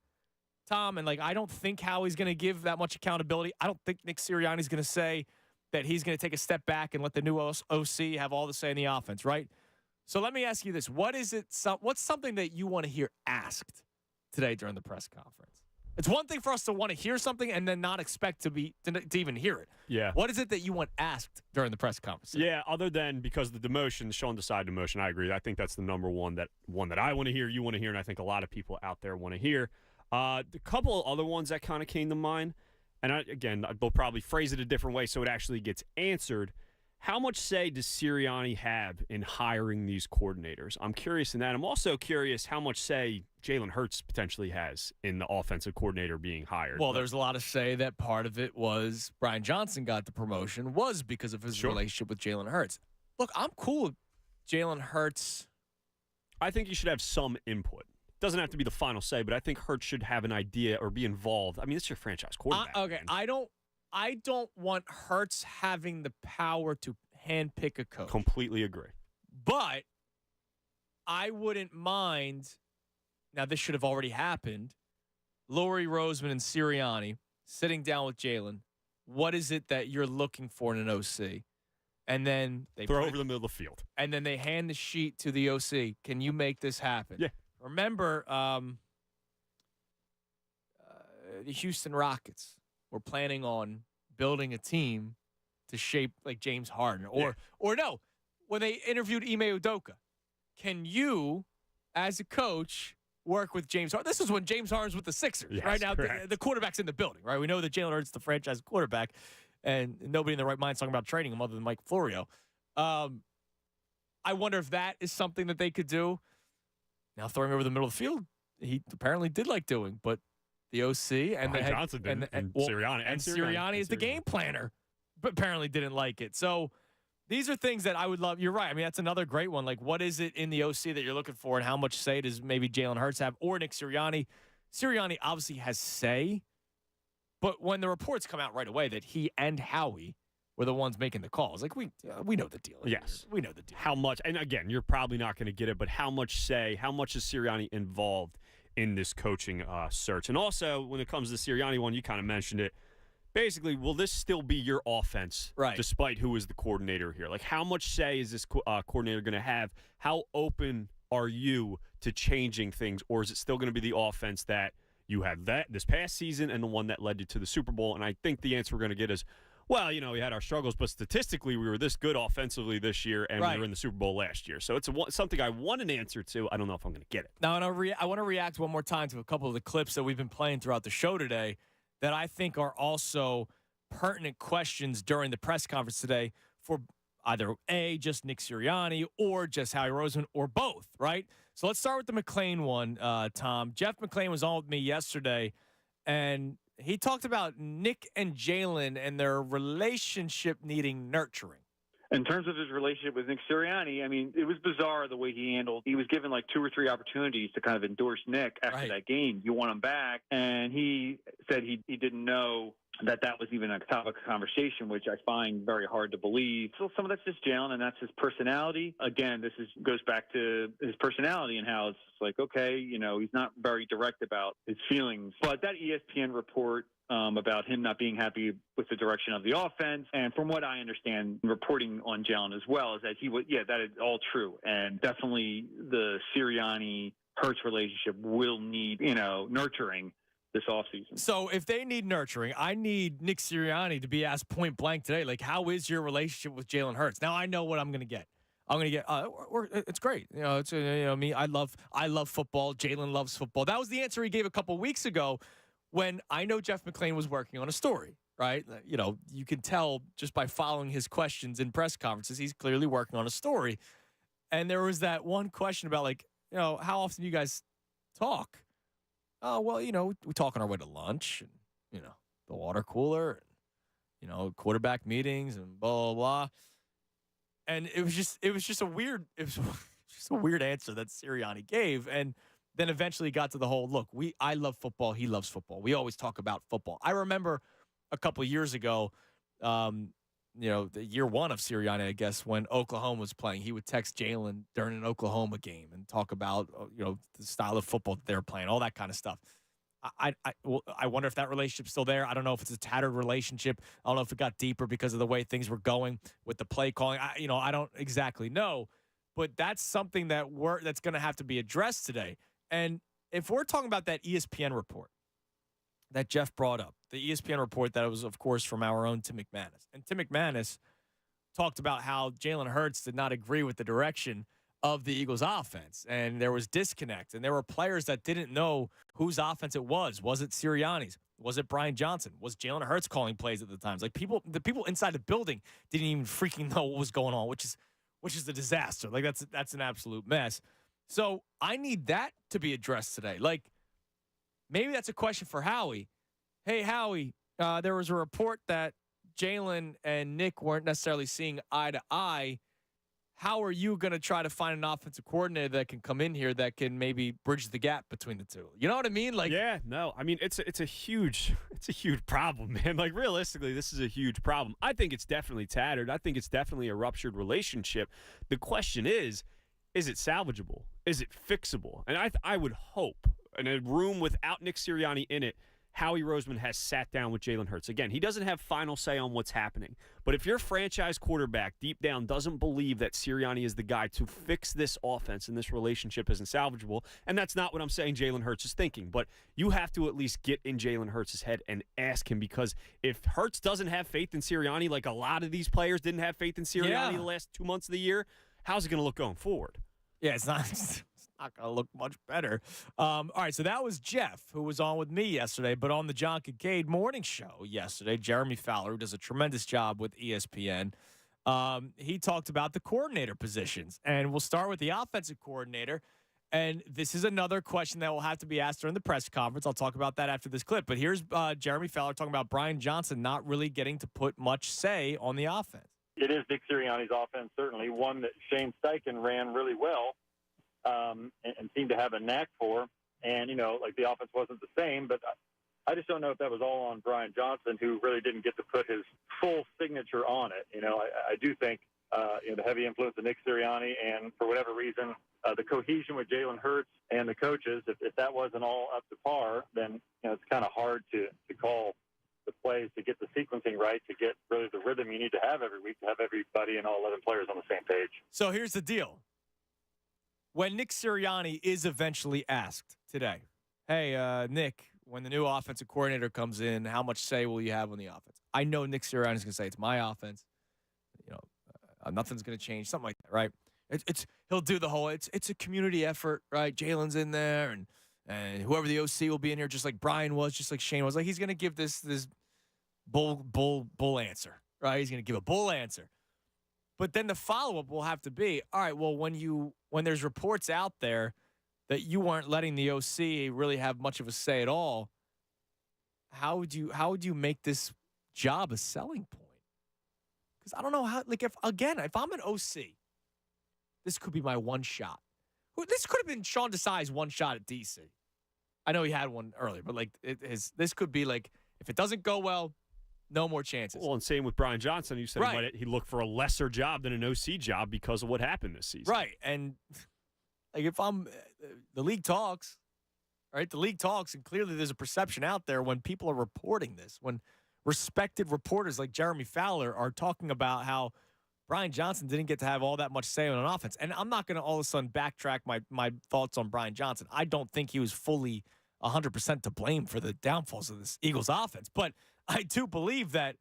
Tom, and I don't think Howie's going to give that much accountability. I don't think Nick Sirianni's going to say that he's going to take a step back and let the new OC have all the say in the offense, right? So let me ask you this. What's something that you want to hear asked today during the press conference? It's one thing for us to want to hear something and then not expect to even hear it. Yeah. What is it that you want asked during the press conference? Yeah, other than because the demotion, Sean Desai demotion, I agree. I think that's the number one that I want to hear, you want to hear, and I think a lot of people out there want to hear. The couple of other ones that kind of came to mind, and again, they'll probably phrase it a different way so it actually gets answered. How much say does Sirianni have in hiring these coordinators? I'm curious in that. I'm also curious how much say Jalen Hurts potentially has in the offensive coordinator being hired. Well, there's a lot of say that part of it was Brian Johnson got the promotion was because of his relationship with Jalen Hurts. Look, I'm cool with Jalen Hurts I think you should have some input. Doesn't have to be the final say, but I think Hurts should have an idea or be involved. I mean, it's your franchise quarterback. Okay, I don't want Hurts having the power to handpick a coach. Completely agree. But I wouldn't mind. Now, this should have already happened. Laurie Roseman and Sirianni sitting down with Jalen. What is it that you're looking for in an OC? And then they throw over the middle of the field. And then they hand the sheet to the OC. Can you make this happen? Yeah. Remember, the Houston Rockets were planning on building a team to shape like James Harden. Or no, when they interviewed Ime Udoka, can you, as a coach, work with James Harden? This is when James Harden's with the Sixers. Yes, right now, correct. the quarterback's in the building, right? We know that Jalen Hurts is the franchise quarterback, and nobody in their right mind is talking about trading him other than Mike Florio. I wonder if that is something that they could do. Now, throwing over the middle of the field, he apparently did like doing, but the OC and Brian Johnson did, and Sirianni. And Sirianni is the game planner, but apparently didn't like it. So these are things that I would love. You're right. I mean, that's another great one. Like, what is it in the OC that you're looking for, and how much say does maybe Jalen Hurts have or Nick Sirianni? Sirianni obviously has say, but when the reports come out right away that he and Howie were the ones making the calls, like we know the deal. Yes. We know the deal. How much, and again, you're probably not going to get it, but how much say, how much is Sirianni involved in this coaching search? And also, when it comes to the Sirianni one, you kind of mentioned it. Basically, will this still be your offense, right, despite who is the coordinator here? Like, how much say is this coordinator going to have? How open are you to changing things, or is it still going to be the offense that you had this past season and the one that led you to the Super Bowl? And I think the answer we're going to get is, well, you know, we had our struggles, but statistically we were this good offensively this year, and we were in the Super Bowl last year. So it's something I want an answer to. I don't know if I'm going to get it. Now, and I want to react one more time to a couple of the clips that we've been playing throughout the show today that I think are also pertinent questions during the press conference today for either just Nick Sirianni or just Howie Roseman or both, right? So let's start with the McClain one, Tom. Jeff McClain was on with me yesterday, and he talked about Nick and Jalen and their relationship needing nurturing. In terms of his relationship with Nick Sirianni, I mean, it was bizarre the way he handled. He was given like 2 or 3 opportunities to kind of endorse Nick after that game. You want him back, and he said he didn't know that was even a topic of conversation, which I find very hard to believe. So some of that's just Jalen, and that's his personality. Again, this goes back to his personality and how it's like, okay, you know, he's not very direct about his feelings. But that ESPN report about him not being happy with the direction of the offense, and from what I understand, reporting on Jalen as well, is that that is all true. And definitely the Sirianni-Hurts relationship will need, nurturing this offseason. So if they need nurturing, I need Nick Sirianni to be asked point blank today, like, how is your relationship with Jalen Hurts? Now I know what I'm going to get. I'm going to get, it's great. It's me. I love football. Jalen loves football. That was the answer he gave a couple weeks ago when I know Jeff McClain was working on a story, right? You can tell just by following his questions in press conferences, he's clearly working on a story. And there was that one question about, like, how often you guys talk? Oh, well, we talk on our way to lunch and, the water cooler and, quarterback meetings and blah, blah, blah. And it was just a weird answer that Sirianni gave. And then eventually got to the whole, look, I love football. He loves football. We always talk about football. I remember a couple of years ago, the year one of Sirianni, I guess, when Oklahoma was playing, he would text Jalen during an Oklahoma game and talk about, the style of football that they're playing, all that kind of stuff. I wonder if that relationship's still there. I don't know if it's a tattered relationship. I don't know if it got deeper because of the way things were going with the play calling. I don't exactly know, but that's something that's going to have to be addressed today. And if we're talking about that ESPN report that Jeff brought up, the ESPN report that was, of course, from our own Tim McManus. And Tim McManus talked about how Jalen Hurts did not agree with the direction of the Eagles' offense. And there was disconnect. And there were players that didn't know whose offense it was. Was it Sirianni's? Was it Brian Johnson? Was Jalen Hurts calling plays at the times? Like, the people inside the building didn't even freaking know what was going on, which is a disaster. Like, that's an absolute mess. So I need that to be addressed today. Like, maybe that's a question for Howie. Hey, Howie, there was a report that Jalen and Nick weren't necessarily seeing eye to eye. how are you going to try to find an offensive coordinator that can come in here that can maybe bridge the gap between the two? You know what I mean? Like, yeah, no, I mean it's a huge problem, man. Like realistically, this is a huge problem. I think it's definitely tattered. I think it's definitely a ruptured relationship. The question is it salvageable? Is it fixable? And I would hope in a room without Nick Sirianni in it, Howie Roseman has sat down with Jalen Hurts. Again, he doesn't have final say on what's happening. But if your franchise quarterback deep down doesn't believe that Sirianni is the guy to fix this offense and this relationship isn't salvageable, and that's not what I'm saying Jalen Hurts is thinking, but you have to at least get in Jalen Hurts' head and ask him, because if Hurts doesn't have faith in Sirianni, like a lot of these players didn't have faith in Sirianni the last 2 months of the year, how's it going to look going forward? Yeah, it's not going to look much better. All right, so that was Jeff, who was on with me yesterday, but on the John Kincaid morning show yesterday, Jeremy Fowler, who does a tremendous job with ESPN, he talked about the coordinator positions. And we'll start with the offensive coordinator. And this is another question that will have to be asked during the press conference. I'll talk about that after this clip. But here's Jeremy Fowler talking about Brian Johnson not really getting to put much say on the offense. It is Nick Sirianni's offense, certainly one that Shane Steichen ran really well and seemed to have a knack for. And, like the offense wasn't the same, but I just don't know if that was all on Brian Johnson, who really didn't get to put his full signature on it. I do think, the heavy influence of Nick Sirianni and for whatever reason, the cohesion with Jalen Hurts and the coaches, if that wasn't all up to par, then, it's kind of hard to call the plays, to get the sequencing right, to get really the rhythm you need to have every week to have everybody and all 11 players on the same page. So here's the deal. When Nick Sirianni is eventually asked today, hey, Nick, when the new offensive coordinator comes in, how much say will you have on the offense? I know Nick Sirianni is going to say, it's my offense. Nothing's going to change, something like that, right? He'll do the whole, it's a community effort, right? Jalen's in there, and whoever the OC will be in here, just like Brian was, just like Shane was. Like, he's going to give this bull answer, right? He's going to give a bull answer. But then the follow-up will have to be, all right, well, when there's reports out there that you weren't letting the OC really have much of a say at all, how would you make this job a selling point? Because I don't know how, like, if I'm an OC, this could be my one shot. This could have been Sean Desai's one shot at DC. I know he had one earlier, but like this could be like, if it doesn't go well, no more chances. Well, and same with Brian Johnson. You said he looked for a lesser job than an OC job because of what happened this season. Right. And like, if the league talks, right? The league talks, and clearly there's a perception out there when people are reporting this, when respected reporters like Jeremy Fowler are talking about how Brian Johnson didn't get to have all that much say on an offense. And I'm not going to all of a sudden backtrack my thoughts on Brian Johnson. I don't think he was fully 100% to blame for the downfalls of this Eagles offense. But I do believe that,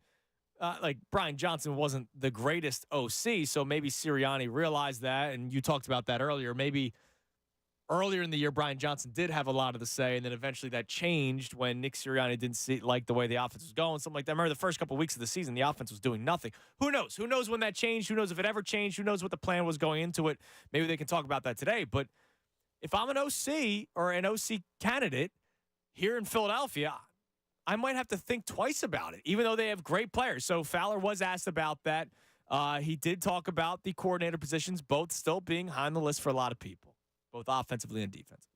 Brian Johnson wasn't the greatest OC, so maybe Sirianni realized that, and you talked about that earlier. Maybe earlier in the year, Brian Johnson did have a lot of the say, and then eventually that changed when Nick Sirianni didn't like the way the offense was going, something like that. I remember the first couple of weeks of the season, the offense was doing nothing. Who knows? Who knows when that changed? Who knows if it ever changed? Who knows what the plan was going into it? Maybe they can talk about that today. But if I'm an OC or an OC candidate here in Philadelphia, I might have to think twice about it, even though they have great players. So Fowler was asked about that. He did talk about the coordinator positions, both still being high on the list for a lot of people, both offensively and defensively.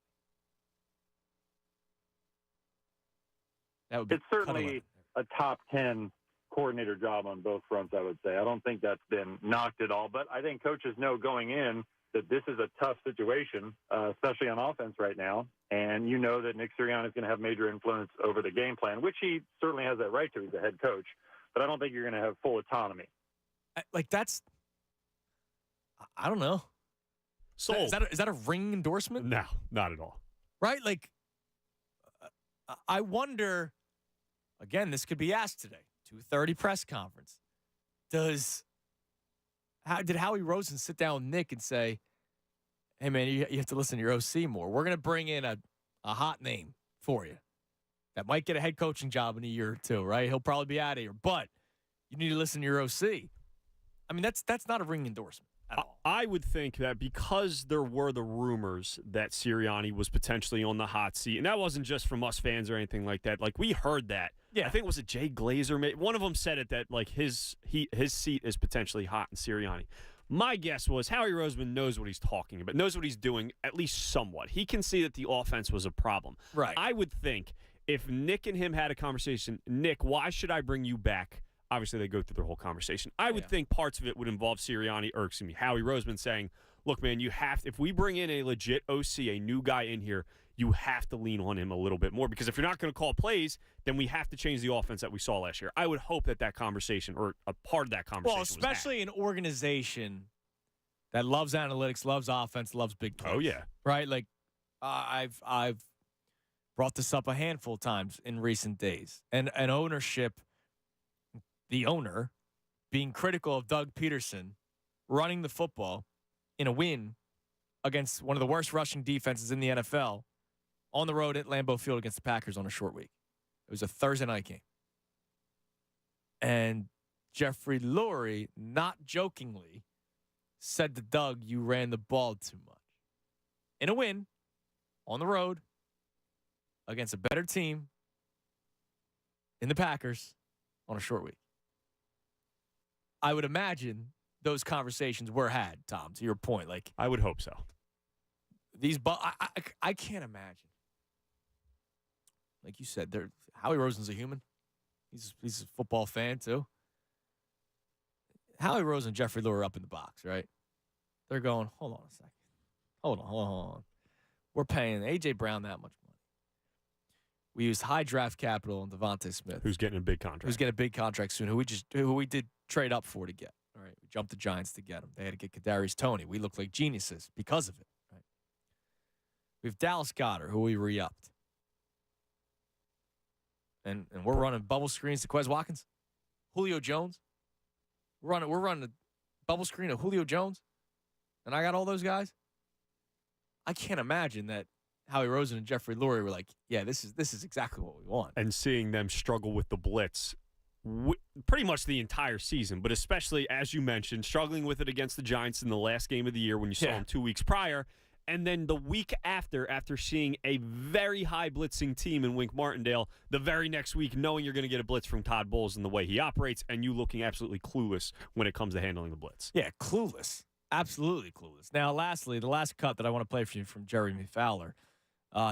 That would be it's certainly a top 10 coordinator job on both fronts, I would say. I don't think that's been knocked at all, but I think coaches know going in that this is a tough situation, especially on offense right now. And you know that Nick Sirianni is going to have major influence over the game plan, which he certainly has that right to. He's a head coach. But I don't think you're going to have full autonomy. I don't know. Sold. Is that a ring endorsement? No, not at all. Right? Like, I wonder, again, this could be asked today, 2:30 press conference. Did Howie Rosen sit down with Nick and say, hey, man, you have to listen to your OC more. We're going to bring in a hot name for you that might get a head coaching job in a year or two, right? He'll probably be out of here, but you need to listen to your OC. I mean, that's not a ring endorsement at all. I would think that because there were the rumors that Sirianni was potentially on the hot seat, and that wasn't just from us fans or anything like that. Like, we heard that. Yeah. I think it was Jay Glazer. One of them said it, that like his seat is potentially hot in Sirianni. My guess was Howie Roseman knows what he's talking about, knows what he's doing, at least somewhat. He can see that the offense was a problem. Right. I would think if Nick and him had a conversation, Nick, why should I bring you back? Obviously, they go through their whole conversation. I would think parts of it would involve Howie Roseman saying, look, man, if we bring in a legit OC, a new guy in here, you have to lean on him a little bit more, because if you're not going to call plays, then we have to change the offense that we saw last year. I would hope that conversation, or a part of that conversation, well, especially an organization that loves analytics, loves offense, loves big plays. Oh, yeah. Right? Like, I've brought this up a handful of times in recent days. And an ownership, the owner, being critical of Doug Peterson running the football in a win against one of the worst rushing defenses in the NFL on the road at Lambeau Field against the Packers on a short week. It was a Thursday night game. And Jeffrey Lurie, not jokingly, said to Doug, you ran the ball too much. In a win, on the road, against a better team in the Packers on a short week. I would imagine those conversations were had, Tom, to your point. Like, I would hope so. I can't imagine. Like you said, Howie Roseman's a human. He's a football fan, too. Howie Roseman and Jeffrey Lurie up in the box, right? They're going, hold on a second. Hold on. We're paying A.J. Brown that much money. We used high draft capital on Devontae Smith. Who's getting a big contract. Who's getting a big contract soon, who we did trade up for to get. All right, we jumped the Giants to get him. They had to get Kadarius Toney. We looked like geniuses because of it. Right? We have Dallas Goedert, who we re-upped. And we're running bubble screens to Quez Watkins, Julio Jones. We're running a bubble screen of Julio Jones, and I got all those guys. I can't imagine that Howie Roseman and Jeffrey Lurie were like, yeah, this is exactly what we want. And seeing them struggle with the blitz pretty much the entire season, but especially, as you mentioned, struggling with it against the Giants in the last game of the year when you saw them 2 weeks prior. And then the week after seeing a very high blitzing team in Wink Martindale, the very next week knowing you're going to get a blitz from Todd Bowles and the way he operates, and you looking absolutely clueless when it comes to handling the blitz. Yeah, clueless. Absolutely clueless. Now, lastly, the last cut that I want to play for you from Jeremy Fowler,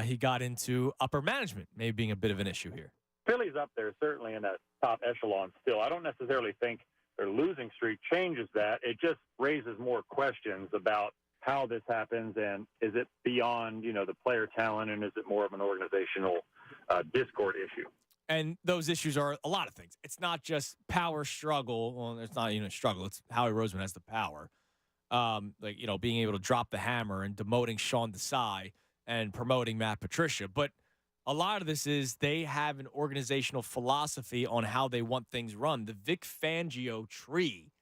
he got into upper management maybe being a bit of an issue here. Philly's up there, certainly in that top echelon still. I don't necessarily think their losing streak changes that. It just raises more questions about how this happens, and is it beyond, the player talent, and is it more of an organizational discord issue? And those issues are a lot of things. It's not just power struggle. Well, it's not even a struggle. It's Howie Roseman has the power. Being able to drop the hammer and demoting Sean Desai and promoting Matt Patricia. But a lot of this is they have an organizational philosophy on how they want things run. The Vic Fangio tree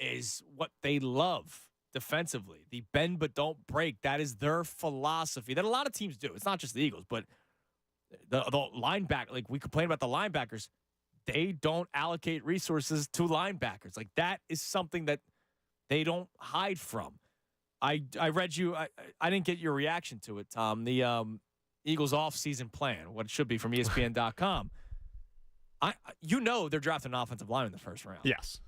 is what they love defensively. The bend but don't break. That is their philosophy that a lot of teams do. It's not just the Eagles, but the linebacker, like we complain about the linebackers, they don't allocate resources to linebackers. Like that is something that they don't hide from. I read you. I didn't get your reaction to it, Tom. The Eagles off-season plan, what it should be from ESPN.com. They're drafting an offensive lineman in the first round. Yes.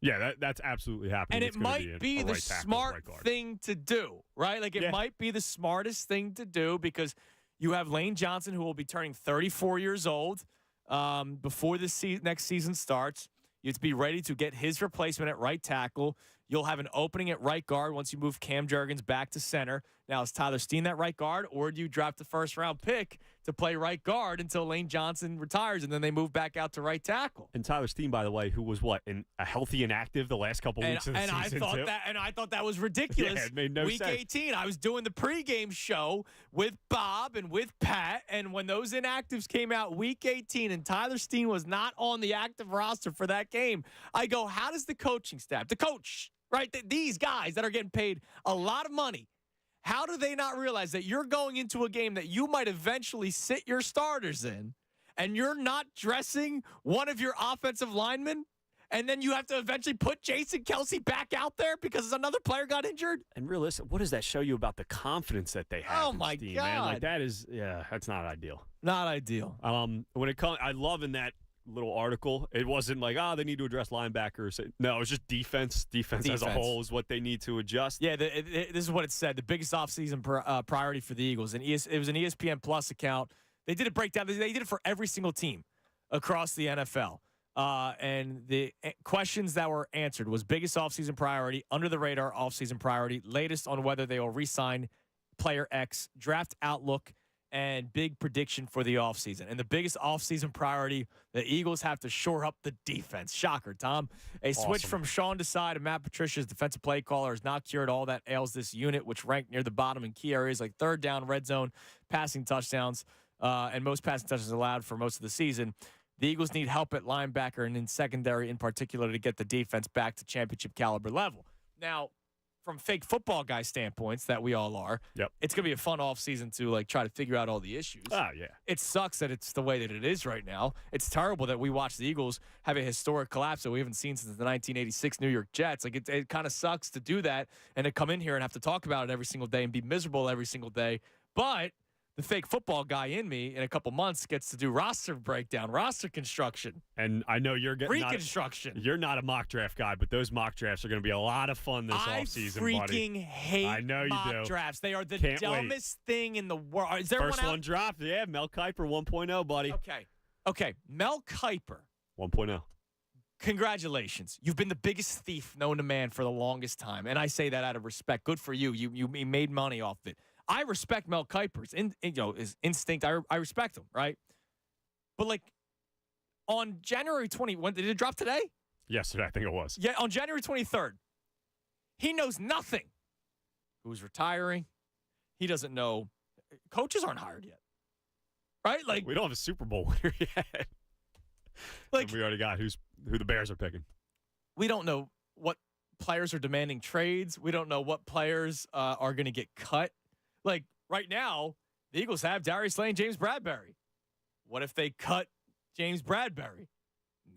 Yeah, that's absolutely happening. And it might be the smart thing to do, right? Like it might be the smartest thing to do because you have Lane Johnson, who will be turning 34 years old before the next season starts. You have to be ready to get his replacement at right tackle. You'll have an opening at right guard once you move Cam Jurgens back to center. Now, is Tyler Steen that right guard, or do you draft the first-round pick to play right guard until Lane Johnson retires, and then they move back out to right tackle? And Tyler Steen, by the way, who was a healthy and active the last couple weeks of the season, I thought that was ridiculous. Yeah, it made no sense. Week 18, I was doing the pregame show with Bob and with Pat, and when those inactives came out week 18 and Tyler Steen was not on the active roster for that game, I go, how does the coaching staff, the coach, right, these guys that are getting paid a lot of money, how do they not realize that you're going into a game that you might eventually sit your starters in, and you're not dressing one of your offensive linemen, and then you have to eventually put Jason Kelsey back out there because another player got injured? And realistic, what does that show you about the confidence that they have? Oh, my Steve, God. Man? Like that is, that's not ideal. Not ideal. When it comes, I love in that little article. It wasn't like, they need to address linebackers. No, it was just defense. Defense as a whole is what they need to adjust. Yeah, this is what it said. The biggest offseason priority for the Eagles. And it was an ESPN Plus account. They did a breakdown. They did it for every single team across the NFL. And the questions that were answered was biggest offseason priority, under the radar offseason priority, latest on whether they will re-sign player X, draft outlook, and big prediction for the offseason. And the biggest offseason priority, the Eagles have to shore up the defense. Shocker, Tom. A switch from Sean Desai to Matt Patricia's defensive play caller has not cured all that ails this unit, which ranked near the bottom in key areas like third down, red zone, passing touchdowns, and most passing touchdowns allowed for most of the season. The Eagles need help at linebacker and in secondary in particular to get the defense back to championship caliber level. Now, from fake football guy standpoints that we all are, it's going to be a fun offseason to try to figure out all the issues. Oh, yeah. It sucks that it's the way that it is right now. It's terrible that we watch the Eagles have a historic collapse that we haven't seen since the 1986 New York Jets. It kind of sucks to do that and to come in here and have to talk about it every single day and be miserable every single day. But the fake football guy in me in a couple months gets to do roster breakdown, roster construction. And I know you're getting reconstruction. You're not a mock draft guy, but those mock drafts are going to be a lot of fun this offseason, buddy. I freaking hate I know mock you do. drafts. They are the Can't dumbest thing in the world. Is there First one dropped. Yeah, Mel Kiper 1.0, buddy. Okay. Mel Kiper. 1.0. Congratulations. You've been the biggest thief known to man for the longest time. And I say that out of respect. Good for you. You made money off of it. I respect Mel Kiper's his instinct. I respect him, right? But on January 20, did it drop today? Yesterday, I think it was. Yeah, on January 23rd, he knows nothing. Who's retiring? He doesn't know. Coaches aren't hired yet, right? We don't have a Super Bowl winner yet. And we already got who the Bears are picking. We don't know what players are demanding trades. We don't know what players are going to get cut. Right now, the Eagles have Darius Slay and James Bradbury. What if they cut James Bradbury?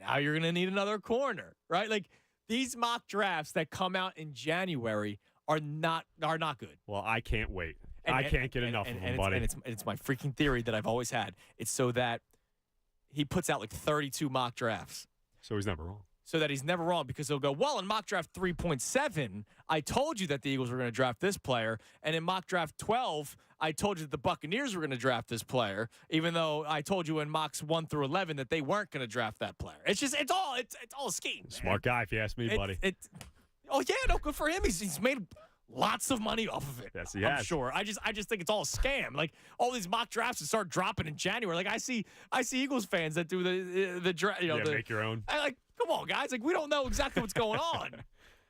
Now you're going to need another corner, right? These mock drafts that come out in January are not good. Well, I can't wait. I can't get enough of them, buddy. It's my freaking theory that I've always had. It's so that he puts out 32 mock drafts. So he's never wrong. So that he's never wrong, because he'll go, well, in mock draft 3.7, I told you that the Eagles were going to draft this player. And in mock draft 12, I told you that the Buccaneers were going to draft this player, even though I told you in mocks 1 through 11 that they weren't going to draft that player. It's all a scheme. Smart guy, if you ask me, buddy. Good for him. He's made lots of money off of it. Yes, he I'm has. sure. I just think it's all a scam. All these mock drafts that start dropping in January. I see Eagles fans that do the draft. Make your own. Come on, guys. We don't know exactly what's going on.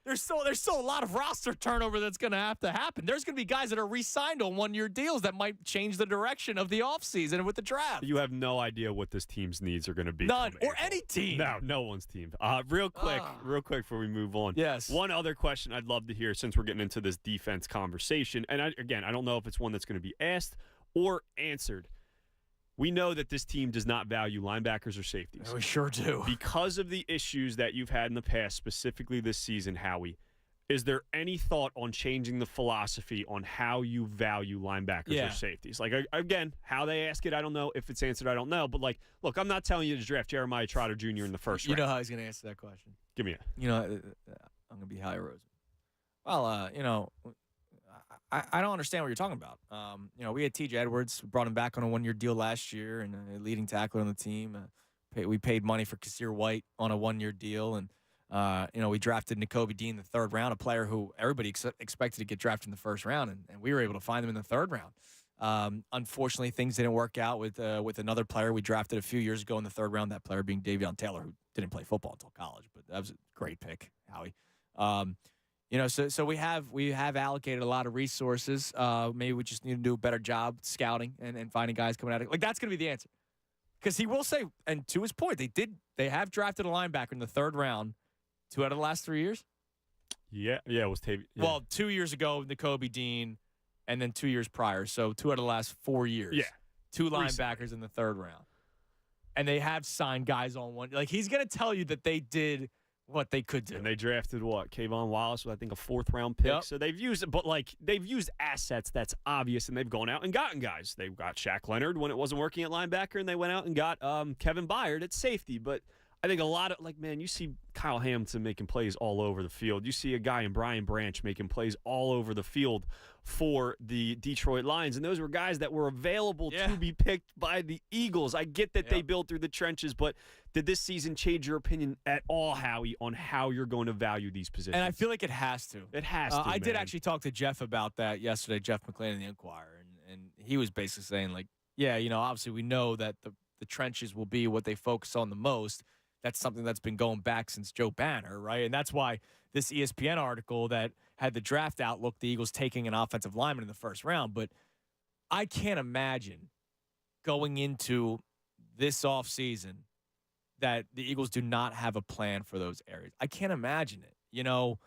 There's still a lot of roster turnover that's going to have to happen. There's going to be guys that are re-signed on one-year deals that might change the direction of the offseason with the draft. You have no idea what this team's needs are going to be. None. Or any team. No one's team. Real quick before we move on. Yes. One other question I'd love to hear, since we're getting into this defense conversation, and I don't know if it's one that's going to be asked or answered. We know that this team does not value linebackers or safeties. We sure do. Because of the issues that you've had in the past, specifically this season, Howie, is there any thought on changing the philosophy on how you value linebackers or safeties? Again, how they ask it, I don't know. If it's answered, I don't know. But, look, I'm not telling you to draft Jeremiah Trotter Jr. in the first round. You know how he's going to answer that question. Give me it. I'm going to be Howie Roseman. Well, I don't understand what you're talking about. We had T.J. Edwards, brought him back on a one-year deal last year, and a leading tackler on the team. We paid money for Kasir White on a one-year deal, and we drafted Nakobe Dean in the third round, a player who everybody expected to get drafted in the first round, and we were able to find him in the third round. Unfortunately, things didn't work out with another player we drafted a few years ago in the third round. That player being Davion Taylor, who didn't play football until college, but that was a great pick, Howie. So we have allocated a lot of resources. Maybe we just need to do a better job scouting and finding guys coming out of that's going to be the answer. Because he will say, and to his point, they have drafted a linebacker in the third round 2 out of the last 3 years. Yeah, it was Tavy. Yeah. Well, 2 years ago, Nakobe Dean, and then 2 years prior. So 2 out of the last 4 years. Yeah. 2 linebackers in the third round. And they have signed guys on one. He's going to tell you that they did what they could do. And they drafted what? Kayvon Wallace with, I think, a 4th-round pick. Yep. So they've used assets that's obvious, and they've gone out and gotten guys. They've got Shaq Leonard when it wasn't working at linebacker, and they went out and got Kevin Byard at safety. But I think a lot of, you see Kyle Hamilton making plays all over the field. You see a guy in Brian Branch making plays all over the field for the Detroit Lions. And those were guys that were available to be picked by the Eagles. I get that they build through the trenches, but did this season change your opinion at all, Howie, on how you're going to value these positions? And I feel like it has to. It has to, I did actually talk to Jeff about that yesterday, Jeff McClain in the Inquirer, and he was basically saying, obviously we know that the trenches will be what they focus on the most. That's something that's been going back since Joe Banner, right? And that's why this ESPN article that had the draft outlook, the Eagles taking an offensive lineman in the first round. But I can't imagine going into this offseason that the Eagles do not have a plan for those areas. I can't imagine it.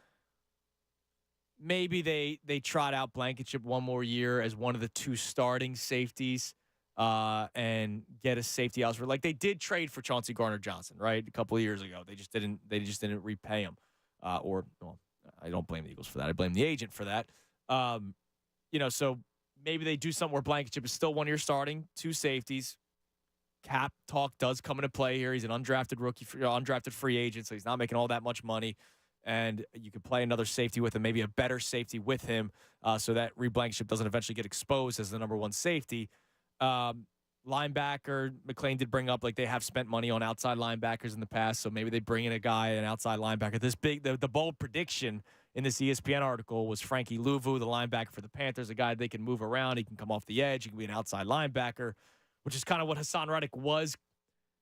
Maybe they trot out Blankenship one more year as one of the 2 starting safeties. And get a safety elsewhere. Like they did trade for Chauncey Gardner-Johnson, right? A couple of years ago. They just didn't repay him. I don't blame the Eagles for that. I blame the agent for that. So maybe they do something where Blankenship is still 1 year starting, 2 safeties. Cap talk does come into play here. He's an undrafted undrafted free agent, so he's not making all that much money. And you could play another safety with him, maybe a better safety with him, so that Reed Blankenship doesn't eventually get exposed as the number 1 safety. Linebacker, McClain did bring up they have spent money on outside linebackers in the past, so maybe they bring in an outside linebacker. The bold prediction in this ESPN article was Frankie Louvu, the linebacker for the Panthers, a guy they can move around. He can come off the edge. He can be an outside linebacker, which is kind of what Hassan Reddick was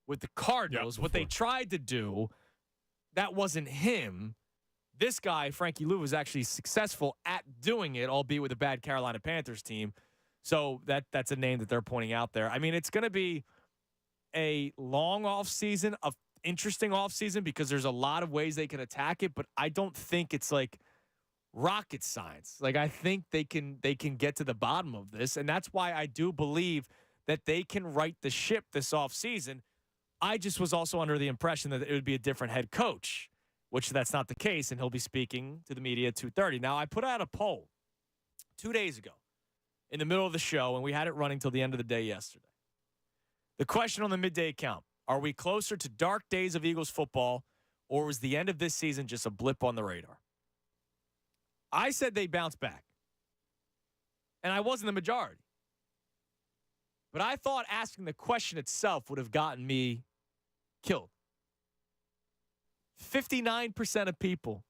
with the Cardinals. What they tried to do, that wasn't him. This guy, Frankie Louvu, was actually successful at doing it, albeit with a bad Carolina Panthers team. So that's a name that they're pointing out there. I mean, it's going to be a long offseason, an interesting offseason, because there's a lot of ways they can attack it, but I don't think it's rocket science. I think they can get to the bottom of this, and that's why I do believe that they can right the ship this offseason. I just was also under the impression that it would be a different head coach, which that's not the case, and he'll be speaking to the media at 2:30. Now, I put out a poll 2 days ago in the middle of the show, and we had it running till the end of the day yesterday. The question on the midday account: are we closer to dark days of Eagles football, or was the end of this season just a blip on the radar? I said they bounce back, and I wasn't the majority. But I thought asking the question itself would have gotten me killed. 59% of people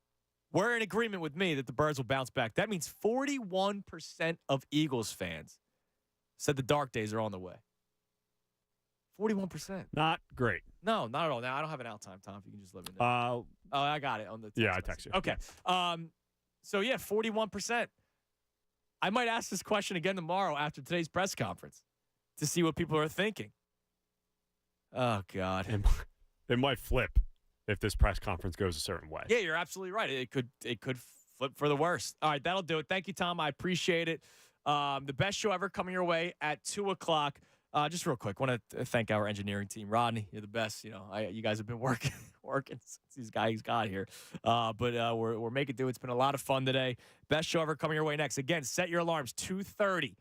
were in agreement with me that the Birds will bounce back. That means 41% of Eagles fans said the dark days are on the way. 41%. Not great. No, not at all. Now, I don't have an out time, Tom, if you can just let me know. I got it on the text I text you. Okay. 41%. I might ask this question again tomorrow after today's press conference to see what people are thinking. Oh, God. It might flip if this press conference goes a certain way. Yeah, you're absolutely right. It could flip for the worst. All right, that'll do it. Thank you, Tom. I appreciate it. The best show ever coming your way at 2 o'clock. Just real quick, want to thank our engineering team. Rodney, you're the best. You guys have been working since these guys got here. But we're making do. It's been a lot of fun today. Best show ever coming your way next. Again, set your alarms. 2:30.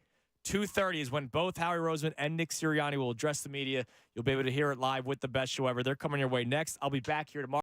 2:30 is when both Howie Roseman and Nick Sirianni will address the media. You'll be able to hear it live with the best show ever. They're coming your way next. I'll be back here tomorrow.